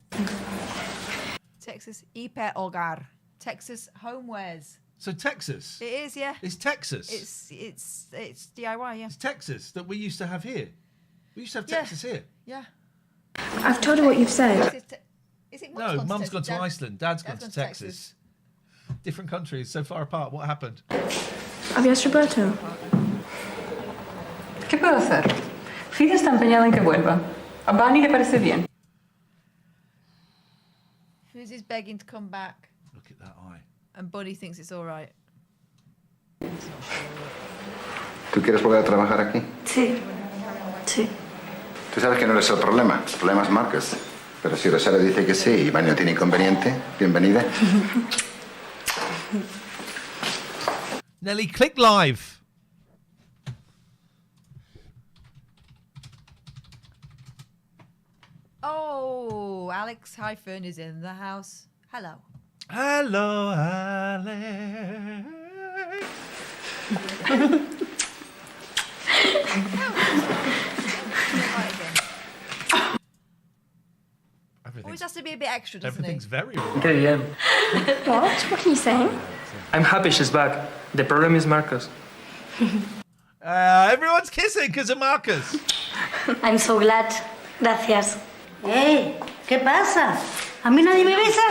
Texas Hiper Hogar. Texas Homewares. So Texas? It is, yeah. It's Texas? It's DIY, yeah. It's Texas that we used to have here. We used to have Texas here. Yeah. I've told her what you've said. Is it No, Mum's gone to Dad- Iceland. Dad's gone Dad's to Texas. Different countries, so far apart. What happened? ¿Habías Roberto? ¿Qué puedo hacer? Frida está empeñada en que vuelva. A Barney le parece bien. Who's is begging to come back? Look at that eye. And Buddy thinks it's all right. ¿Tú quieres volver a trabajar aquí? Sí. Sí. Tú sabes que no eres el problema. El problema es Marcus. Pero si Rosario dice que sí y Vani no tiene inconveniente, bienvenida. Nelly, click live. Oh, Alex Hyphen is in the house. Hello. Hello, Alex. Always has to be a bit extra, doesn't Everything's he? very real. Okay, yeah. What? What are you saying? I'm happy she's back. The problem is Marcus. Everyone's kissing because of Marcus. I'm so glad. Gracias. Hey, ¿qué pasa? ¿A mí nadie me besa?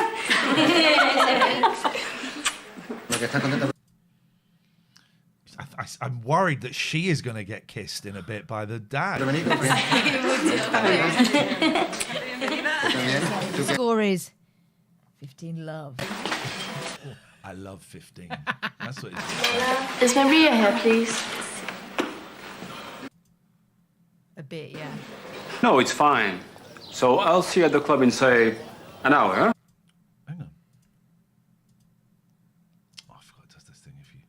I'm worried that she is going to get kissed in a bit by the dad. The score is 15 love. I love 15. That's what it's Is Maria here, please? A bit, yeah. No, it's fine. So I'll see you at the club in, say, an hour, huh? Hang on. Oh, I forgot to test this thing if you...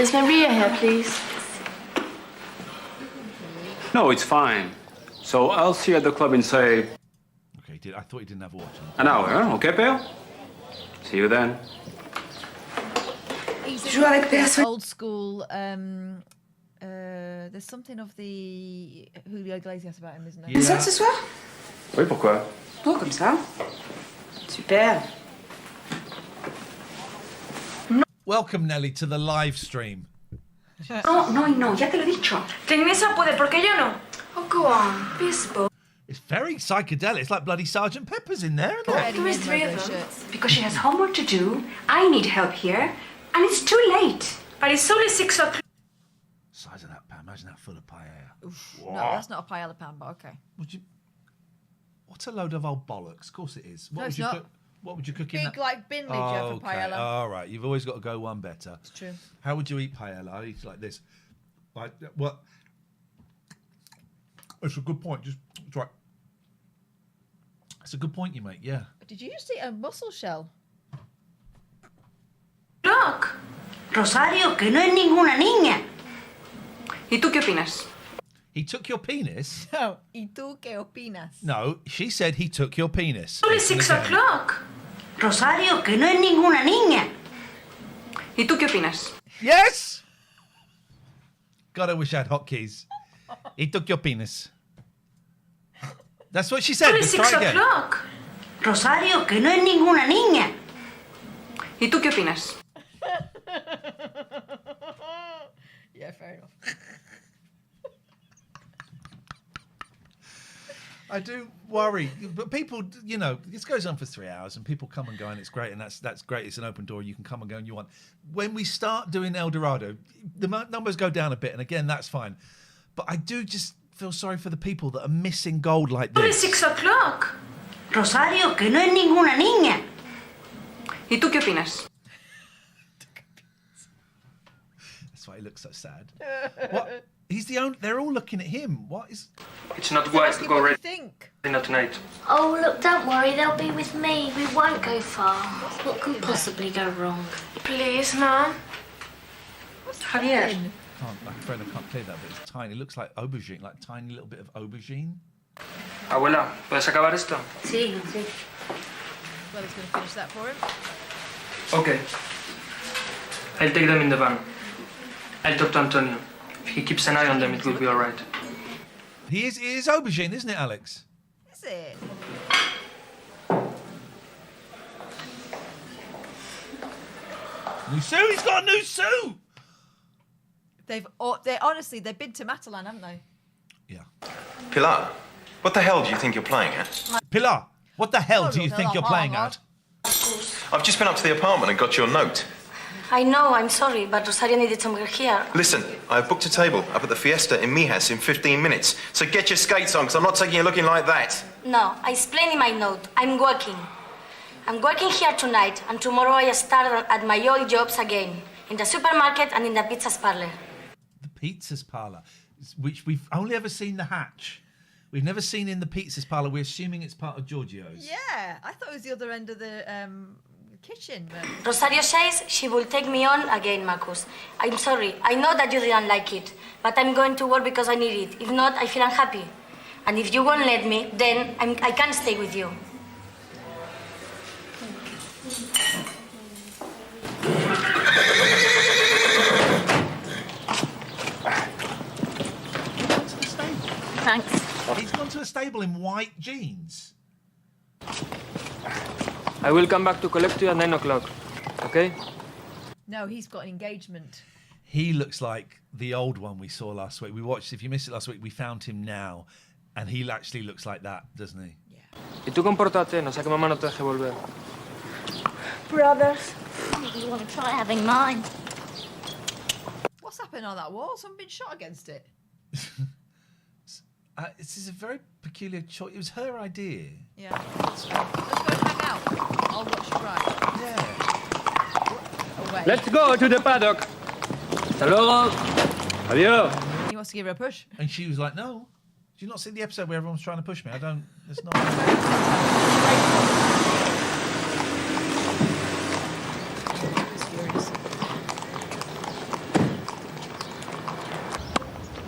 Is Maria here, please? No, it's fine. So I'll see you at the club in, say, Okay, I thought he didn't have a watch. an hour, huh? Okay, pal? See you then. He's like this old school. There's something of the Julio Iglesias about him, isn't there? Ça ce soir? Oui, pourquoi? Oh, comme ça. Super. Welcome, Nelly, to the live stream. No, ya te lo he dicho. Teresa puede, porque yo no. Oh, go on. Be a sport. It's very psychedelic. It's like bloody Sergeant Pepper's in there, isn't it? There is three of them. Because she has homework to do, I need help here, and it's too late. But it's only 6 o'clock. Size of that Pam, Imagine that full of paella. No, that's not a paella pan, but okay. What a load of old bollocks. Of course it is. No, it's not. What would you cook in Big, that? like, bin lid you have for paella. All right. You've always got to go one better. It's true. How would you eat paella? I eat it like this. Like, what? It's a good point. Just try. It's a good point you make, yeah. Did you just eat a mussel shell? Look, Rosario, que no es ninguna niña. ¿Y tú qué opinas? He took your penis? No. ¿Y tú qué opinas? No, she said he took your penis. Only 6 o'clock. Rosario, que no es ninguna niña. ¿Y tú qué opinas? Yes! God, I wish I had hotkeys. He took your penis. That's what she said. Only Let's 6 try again. o'clock. Rosario, que no es ninguna niña. ¿Y tú qué opinas? Yeah, fair enough. I do worry, but people, you know, this goes on for 3 hours, and people come and go, and it's great, and that's great. It's an open door; you can come and go and you want. When we start doing El Dorado, the numbers go down a bit, and again, that's fine. But I do just feel sorry for the people that are missing gold like Only this. 6 o'clock. Rosario, que no es ninguna niña. ¿Y tú qué opinas? That's why he looks so sad. What? He's the only. They're all looking at him. What is? It's not wise to go What ready. do you think? Not tonight. Oh, look, don't worry, they'll be with me. We won't go far. What could possibly go wrong? Please, Mom. Javier. I'm afraid I can't clear that, but it's tiny. It looks like aubergine, like tiny little bit of aubergine. Abuela, ¿puedes acabar esto? Sí, sí. Well, he's going to finish that for him. Okay. I'll take them in the van. I'll talk to Antonio. If he keeps an eye on them, it will be all right. It is aubergine, isn't it, Alex? Is it? New suit. He's got a new suit. They've been to Matalan, haven't they? Pilar, what the hell do you think you're playing at? Pilar, what the hell do you think you're playing at? I've just been up to the apartment and got your note. I know, I'm sorry, but Rosario needed somewhere here. Listen, I've booked a table up at the Fiesta in Mijas in 15 minutes. So get your skates on, because I'm not taking you looking like that. No, I explained in my note. I'm working. I'm working here tonight, and tomorrow I start at my old jobs again, in the supermarket and in the pizza's parlor. The pizza's parlour, which we've only ever seen the hatch. We've never seen in the pizza's parlour. We're assuming it's part of Giorgio's. Yeah, I thought it was the other end of the kitchen. But... Rosario says she will take me on again, Marcus. I'm sorry. I know that you didn't like it, but I'm going to work because I need it. If not, I feel unhappy. And if you won't let me, then I can't stay with you. Thanks. He's gone to a stable in white jeans. I will come back to collect you at 9 o'clock. Okay? No, he's got an engagement. He looks like the old one we saw last week. We watched, if you missed it last week, we found him now. And he actually looks like that, doesn't he? Y tú compórtate, no sea que mamá no te deje volver. Brothers. You want to try having mine? What's happened on that wall? Someone been shot against it. This is a very peculiar choice. It was her idea. Yeah. Let's go hang out. I'll watch you ride. Yeah. Away. Let's go to the paddock. Hasta luego. Adiós. He wants to give her a push. And she was like, no. Did you not see the episode where everyone's trying to push me? I don't... It's not...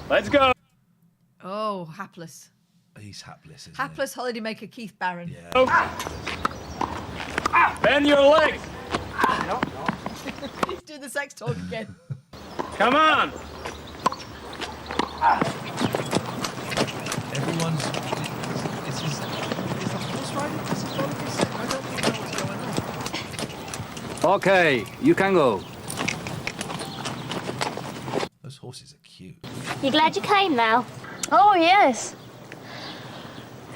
Let's go. Oh, hapless. He's hapless, isn't Hapless holidaymaker Keith Barron. Yeah. Bend your legs. He's doing the sex talk again. Come on. Everyone's... Is the horse riding? Is it all of this? I don't think know what's going on. Okay, you can go. Those horses are cute. You glad you came now? Oh, yes.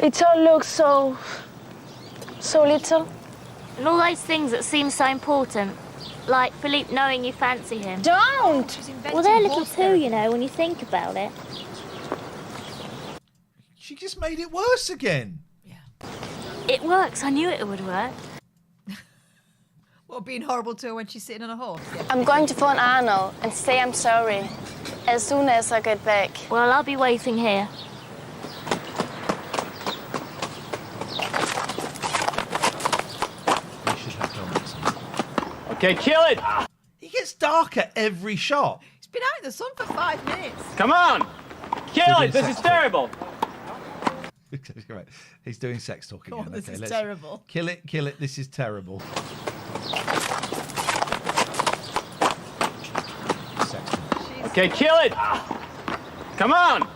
It all looks so little. And all those things that seem so important. Like Philippe knowing you fancy him. Don't! Well, they're little too, you know, when you think about it. She just made it worse again. It works. I knew it would work. What, being horrible to her when she's sitting on a horse? Yeah. I'm going to phone Arnold and say I'm sorry as soon as I get back. Well, I'll be waiting here. Okay, kill it! He gets darker every shot. He's been out in the sun for 5 minutes. Come on! Kill it! This is terrible! Right. He's doing sex talk again. Oh, this is let's terrible. Kill it, this is terrible. Sex talk. Okay, kill it! Come on!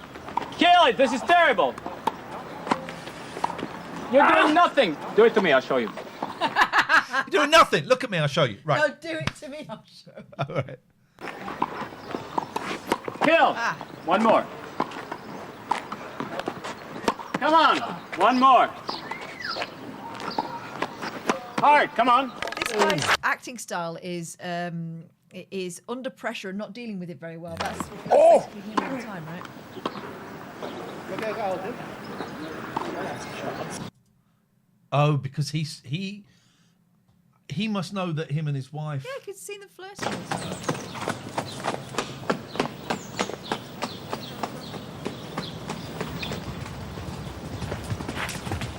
Kill it! This is terrible! You're doing nothing! Do it to me, I'll show you. You're doing nothing. Look at me, I'll show you. Right. No, do it to me, I'll show you. All right. Kill! One more. Come on! One more. Hard, come on. This guy's acting style is under pressure and not dealing with it very well. That's him all the time, right? Oh, because he must know that him and his wife. Yeah, I could see them flirting and stuff.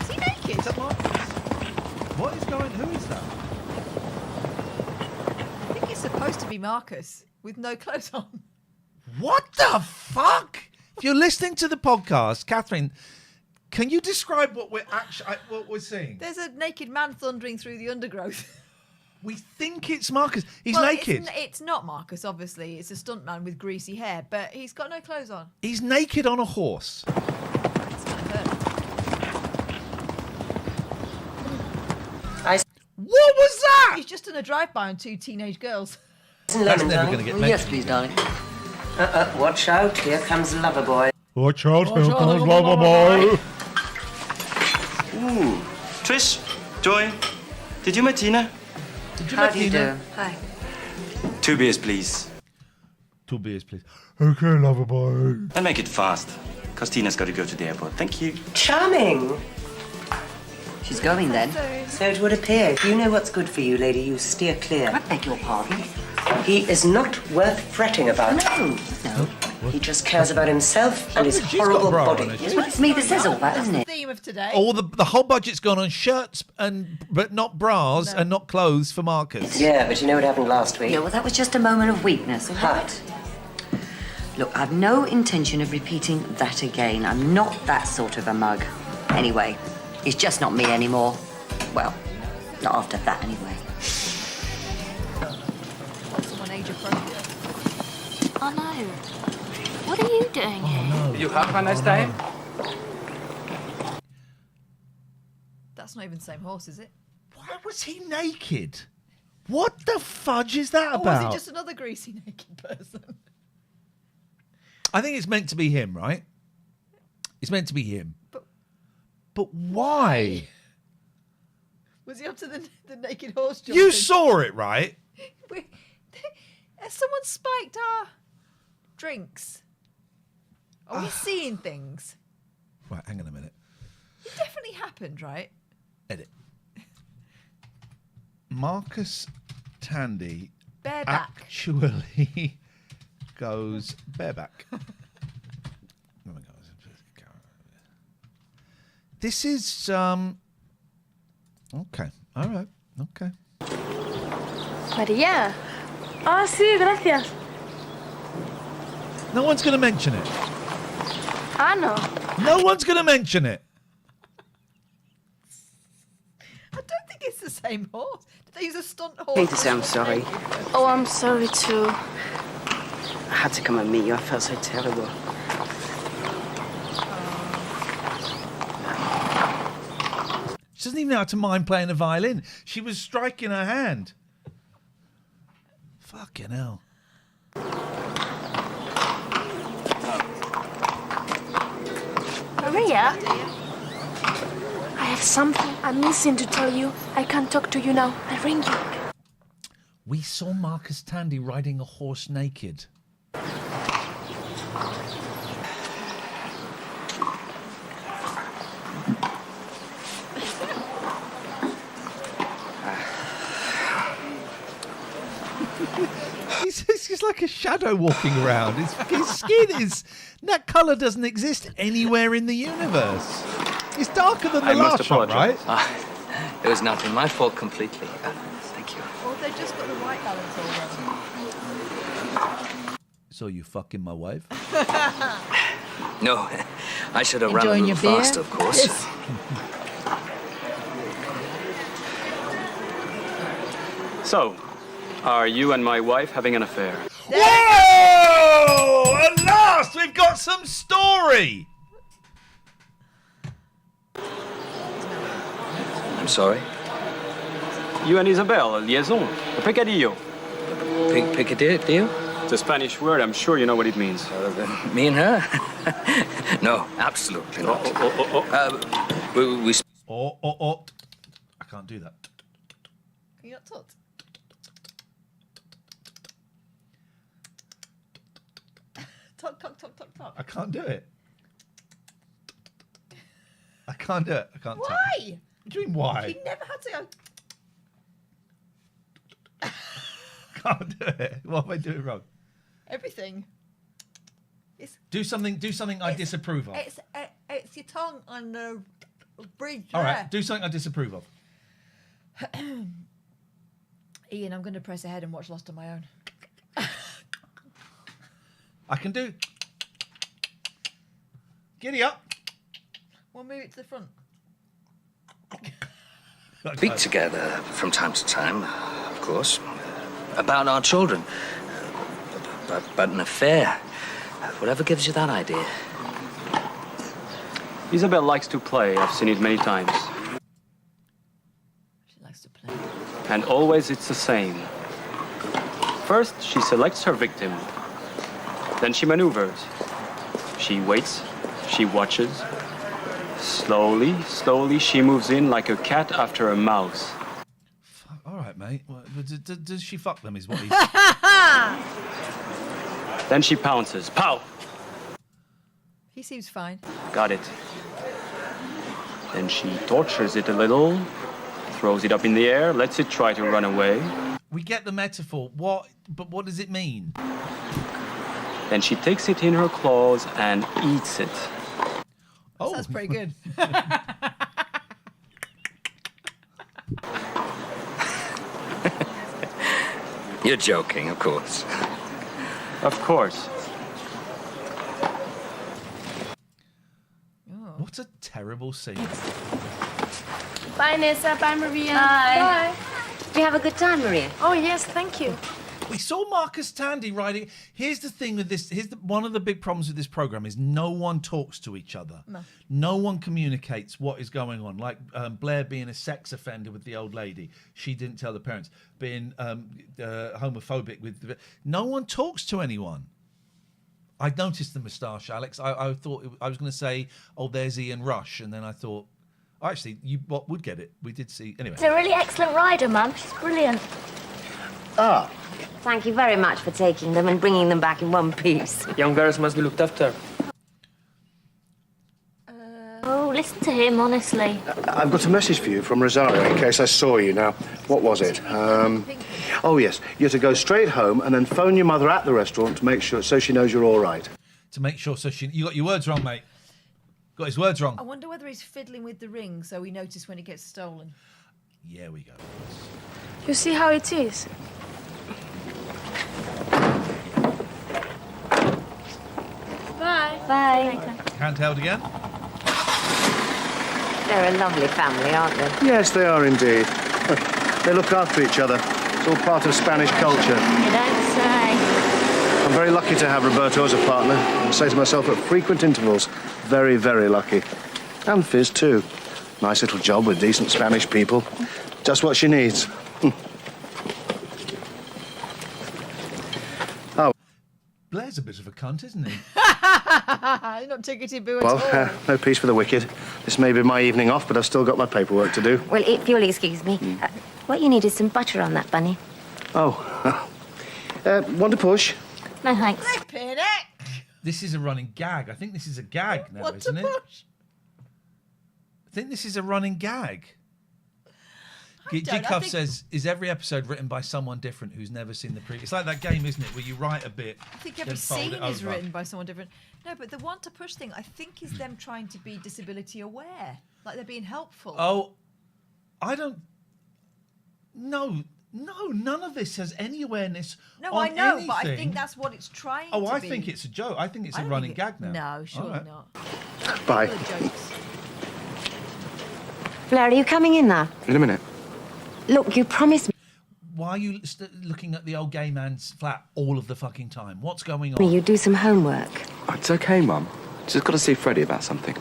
Is he naked? Is that Marcus? What is going? Who is that? I think it's supposed to be Marcus with no clothes on. What the fuck? If you're listening to the podcast, Catherine, can you describe what we're seeing? There's a naked man thundering through the undergrowth. We think it's Marcus. He's Well, naked. It's not Marcus, obviously. It's a stuntman with greasy hair, but he's got no clothes on. He's naked on a horse. What was that? He's just done a drive-by on 2 teenage girls. That's never going to get made. Yes, please, darling. Watch out. Here comes Loverboy. Watch out, here comes Loverboy. Ooh. Trish, Joy, did you meet Tina? How do you do? Hi. 2 beers, please. 2 beers, please. Okay, Loverboy. And make it fast, because Tina's got to go to the airport. Thank you. Charming. She's going then. So it would appear. If you know what's good for you, lady, you steer clear. I beg your pardon? He is not worth fretting about. No. He just cares about himself and his horrible body. Well, it's me that says all that, isn't it? Theme of today. All the whole budget's gone on shirts but not bras and not clothes for Marcus. Yeah, but you know what happened last week? Yeah, well, that was just a moment of weakness, all right? Look, I've no intention of repeating that again. I'm not that sort of a mug. Anyway, he's just not me anymore. Well, not after that anyway. Someone age appropriate. Oh no. What are you doing here? Did you have a nice time? That's not even the same horse, is it? Why was he naked? What the fudge is that Or about? was it just another greasy naked person? I think it's meant to be him, right? It's meant to be him. But why? Was he up to the naked horse jumping? You saw it, right? Has someone spiked our drinks? Are we seeing things? Right, hang on a minute. It definitely happened, right? Edit. Marcus Tandy Bareback. actually goes bareback. Oh my God. This is okay. All right. Okay. María. Ah, sí, gracias. No one's going to mention it. Ah, no. No one's going to mention it. I don't think it's the same horse. Did they use a stunt horse? Hate to say I'm sorry. Oh, I'm sorry too. I had to come and meet you. I felt so terrible. She doesn't even know how to mind playing the violin. She was striking her hand. Fucking hell. Maria, I have something I'm missing to tell you. I can't talk to you now. I'll ring you. We saw Marcus Tandy riding a horse naked. It's just like a shadow walking around. His skin is... That colour doesn't exist anywhere in the universe. It's darker than the last shot, right? It was nothing. My fault completely. Thank you. Well, they've just got the white balance all wrong. So you fucking my wife? No, I should have run a Enjoying little your beer? faster, of course. Yes. So, are you and my wife having an affair? Whoa! At last, we've got some story. I'm sorry. You and Isabel, liaison, a picadillo. Picadillo? It's a Spanish word. I'm sure you know what it means. Me and her? No, absolutely not. We I can't do that. Can you not talk? Talk. I can't do it. I can't do it. I can't. Why? What do you mean why? You never had to go. Can't do it. What am I doing wrong? Everything. Do something I disapprove of. It's your tongue on the bridge. All there. right, do something I disapprove of. Ian, I'm going to press ahead and watch Lost on my own. I can do. Giddy up. We'll move it to the front. speak together from time to time, of course, about our children. But an affair, whatever gives you that idea? Isabel likes to play. I've seen it many times. She likes to play. And always it's the same. First, she selects her victim. Then she maneuvers. She waits. She watches. Slowly, she moves in like a cat after a mouse. All right, mate. Well, does she fuck them is what he's... Then she pounces. Pow! He seems fine. Got it. Then she tortures it a little, throws it up in the air, lets it try to run away. We get the metaphor. But what does it mean? Then she takes it in her claws and eats it. Oh, that's pretty good. You're joking, of course. Of course. What a terrible scene. Bye, Nessa. Bye, Maria. Bye. Bye. Did you have a good time, Maria? Oh, yes, thank you. We saw Marcus Tandy riding. Here's the thing with this. One of the big problems with this program is no one talks to each other. No one communicates what is going on. Like Blair being a sex offender with the old lady. She didn't tell the parents. Being homophobic with... No one talks to anyone. I noticed the moustache, Alex. I thought... I was going to say, oh, there's Ian Rush. And then I thought... Actually, you would get it. We did see... Anyway. She's a really excellent rider, Mum. She's brilliant. Ah. Thank you very much for taking them and bringing them back in one piece. Young girls must be looked after. Oh, listen to him, honestly. I've got a message for you from Rosario in case I saw you. Now, what was it? Oh, yes. You're to go straight home and then phone your mother at the restaurant to make sure, so she knows you're all right. To make sure, so she... You got your words wrong, mate. Got his words wrong. I wonder whether he's fiddling with the ring so we notice when it gets stolen. Yeah, we go. You see how it is? Bye. Bye. Handheld again? They're a lovely family, aren't they? Yes, they are indeed. They look after each other. It's all part of Spanish culture. You don't say. I'm very lucky to have Roberto as a partner. I say to myself at frequent intervals, very, very lucky. And Fizz, too. Nice little job with decent Spanish people. Just what she needs. Oh. Blair's a bit of a cunt, isn't he? You're not ticketing boo at all. Well, no peace for the wicked. This may be my evening off, but I've still got my paperwork to do. Well, if you'll excuse me, what you need is some butter on that bunny. Oh. Want to push? No thanks. Flipping it. This is a running gag. I think this is a gag now, What isn't to it? push? I think this is a running gag. I G-Cuff think- says, is every episode written by someone different who's never seen the previous? It's like that game, isn't it, where you write a bit, I think then every fold scene it is over. written by someone different. No, but the want to push thing, I think, is them trying to be disability aware. Like they're being helpful. Oh, I don't... No, none of this has any awareness No, on I know, anything. but I think that's what it's trying to Oh, be. I think it's a joke. I think it's I a don't running think gag now. No, surely All right. not. Bye. Full of jokes. Blair, are you coming in now? In a minute. Look, you promised Why are you looking at the old gay man's flat all of the fucking time? What's going on? me you'd do some homework. It's okay, Mum. Just got to see Freddie about something.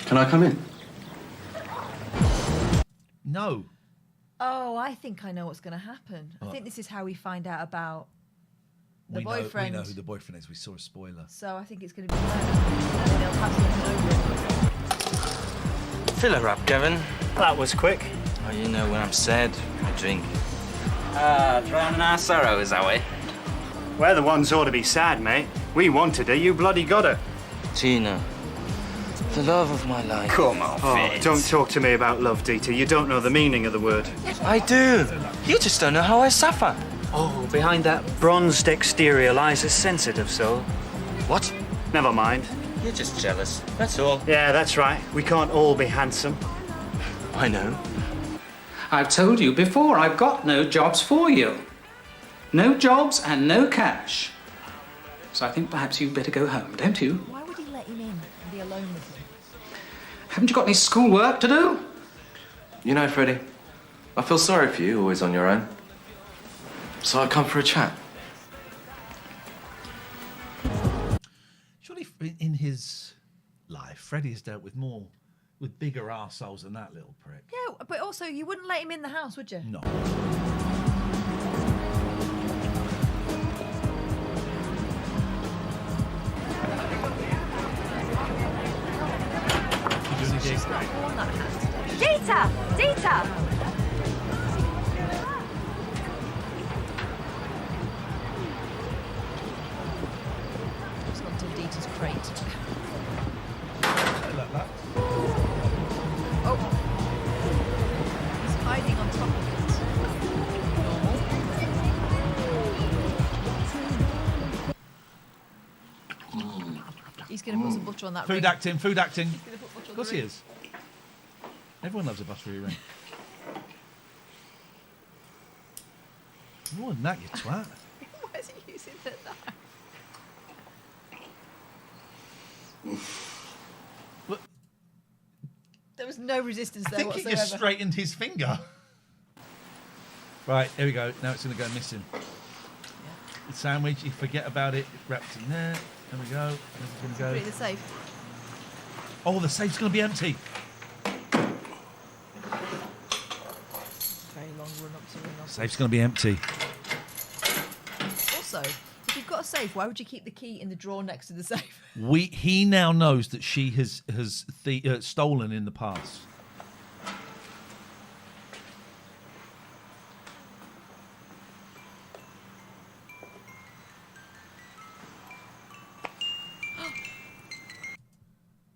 Can I come in? No. Oh, I think I know what's going to happen. I think this is how we find out about the we boyfriend. know who the boyfriend is. We saw a spoiler. So I think it's going to be Blair. And then they'll have something over it. Fill her up, Kevin. That was quick. Oh, you know when I'm sad, I drink. Drowning our sorrow, is that way? We're the ones who ought to be sad, mate. We wanted her, you bloody got her. Gina, the love of my life. Come on, Fitz. don't talk to me about love, Dieter. You don't know the meaning of the word. I do. You just don't know how I suffer. Oh, behind that bronzed exterior lies a sensitive soul. What? Never mind. You're just jealous, that's all. Yeah, that's right. We can't all be handsome. I know. I've told you before, I've got no jobs for you. No jobs and no cash. So I think perhaps you'd better go home, don't you? Why would he let him in and be alone with him? Haven't you got any schoolwork to do? You know, Freddie, I feel sorry for you, always on your own. So I've come for a chat. Surely in his life, Freddie has dealt with bigger arseholes than that little prick. Yeah, but also you wouldn't let him in the house, would you? No. Dieter! Dieter! It's gone to Dieter's crate. Like that. Oh! He's hiding on top of it. Normal. He's going to put some butter on that ring. Food acting. He's going to put butter on Of course the he ring. is. Everyone loves a buttery ring. More than that, you twat. Why is he using the knife? Look. There was no resistance I there think he whatsoever. just straightened his finger. Right, here we go. Now it's going to go missing. The sandwich, you forget about it, it's wrapped in there. There we go. This is going Put it to in the go. safe. Oh, the safe's going to be empty. Very long run up to ring off. Safe's going to be empty. Also, if you've got a safe, why would you keep the key in the drawer next to the safe? He now knows that she has stolen in the past.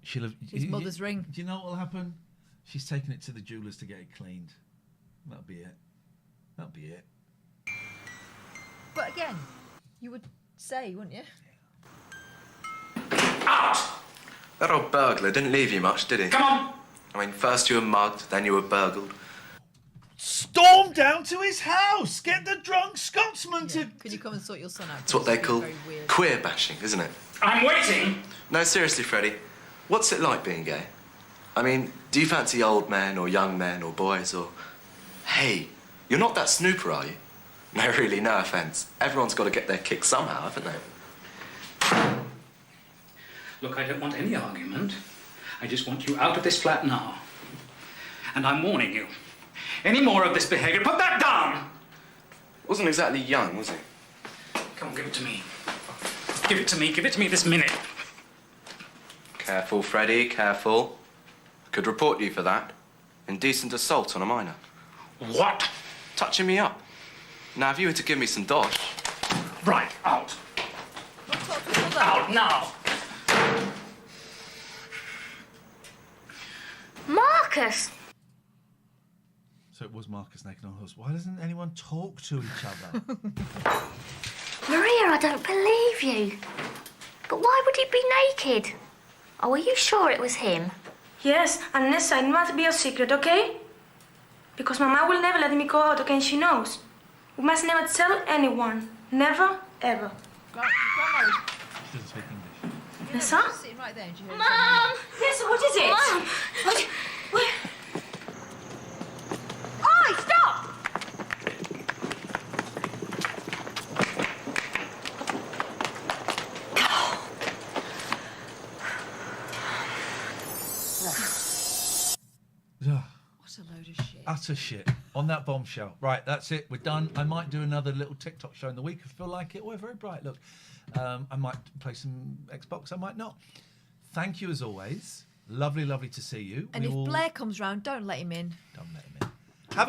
She'll have, His mother's ring. Do you know what will happen? She's taking it to the jeweller's to get it cleaned. That'll be it. That'll be it. But again, you would say, wouldn't you? That old burglar didn't leave you much, did he? Come on! I mean, first you were mugged, then you were burgled. Storm down to his house! Get the drunk Scotsman to... Could you come and sort your son out? It's what they call Very weird. queer bashing, isn't it? I'm waiting! No, seriously, Freddie. What's it like being gay? I mean, do you fancy old men or young men or boys or... Hey, you're not that snooper, are you? No, really, no offence. Everyone's got to get their kick somehow, haven't they? Look, I don't want any argument. I just want you out of this flat now. And I'm warning you. Any more of this behaviour, put that down! Wasn't exactly young, was he? Come on, give it to me. Give it to me this minute. Careful, Freddie, careful. I could report you for that. Indecent assault on a minor. What? Touching me up. Now, if you were to give me some dosh... Right, out. Out now. Marcus! So it was Marcus naked on a horse. Why doesn't anyone talk to each other? Maria, I don't believe you. But why would he be naked? Oh, are you sure it was him? Yes, and Nessa, it must be a secret, okay? Because Mama will never let me go out, okay? And she knows. We must never tell anyone. Never, ever. She doesn't speak English. Nessa? Sitting right there. Mom! Nessa, what is it? Mom! Where? Oi, stop! What a load of shit. Utter shit. On that bombshell. Right, that's it. We're done. I might do another little TikTok show in the week if I feel like it. Oh, we're very bright. Look, I might play some Xbox. I might not. Thank you as always. Lovely, lovely to see you. And if Blair comes round, don't let him in. Don't let him in. Have a good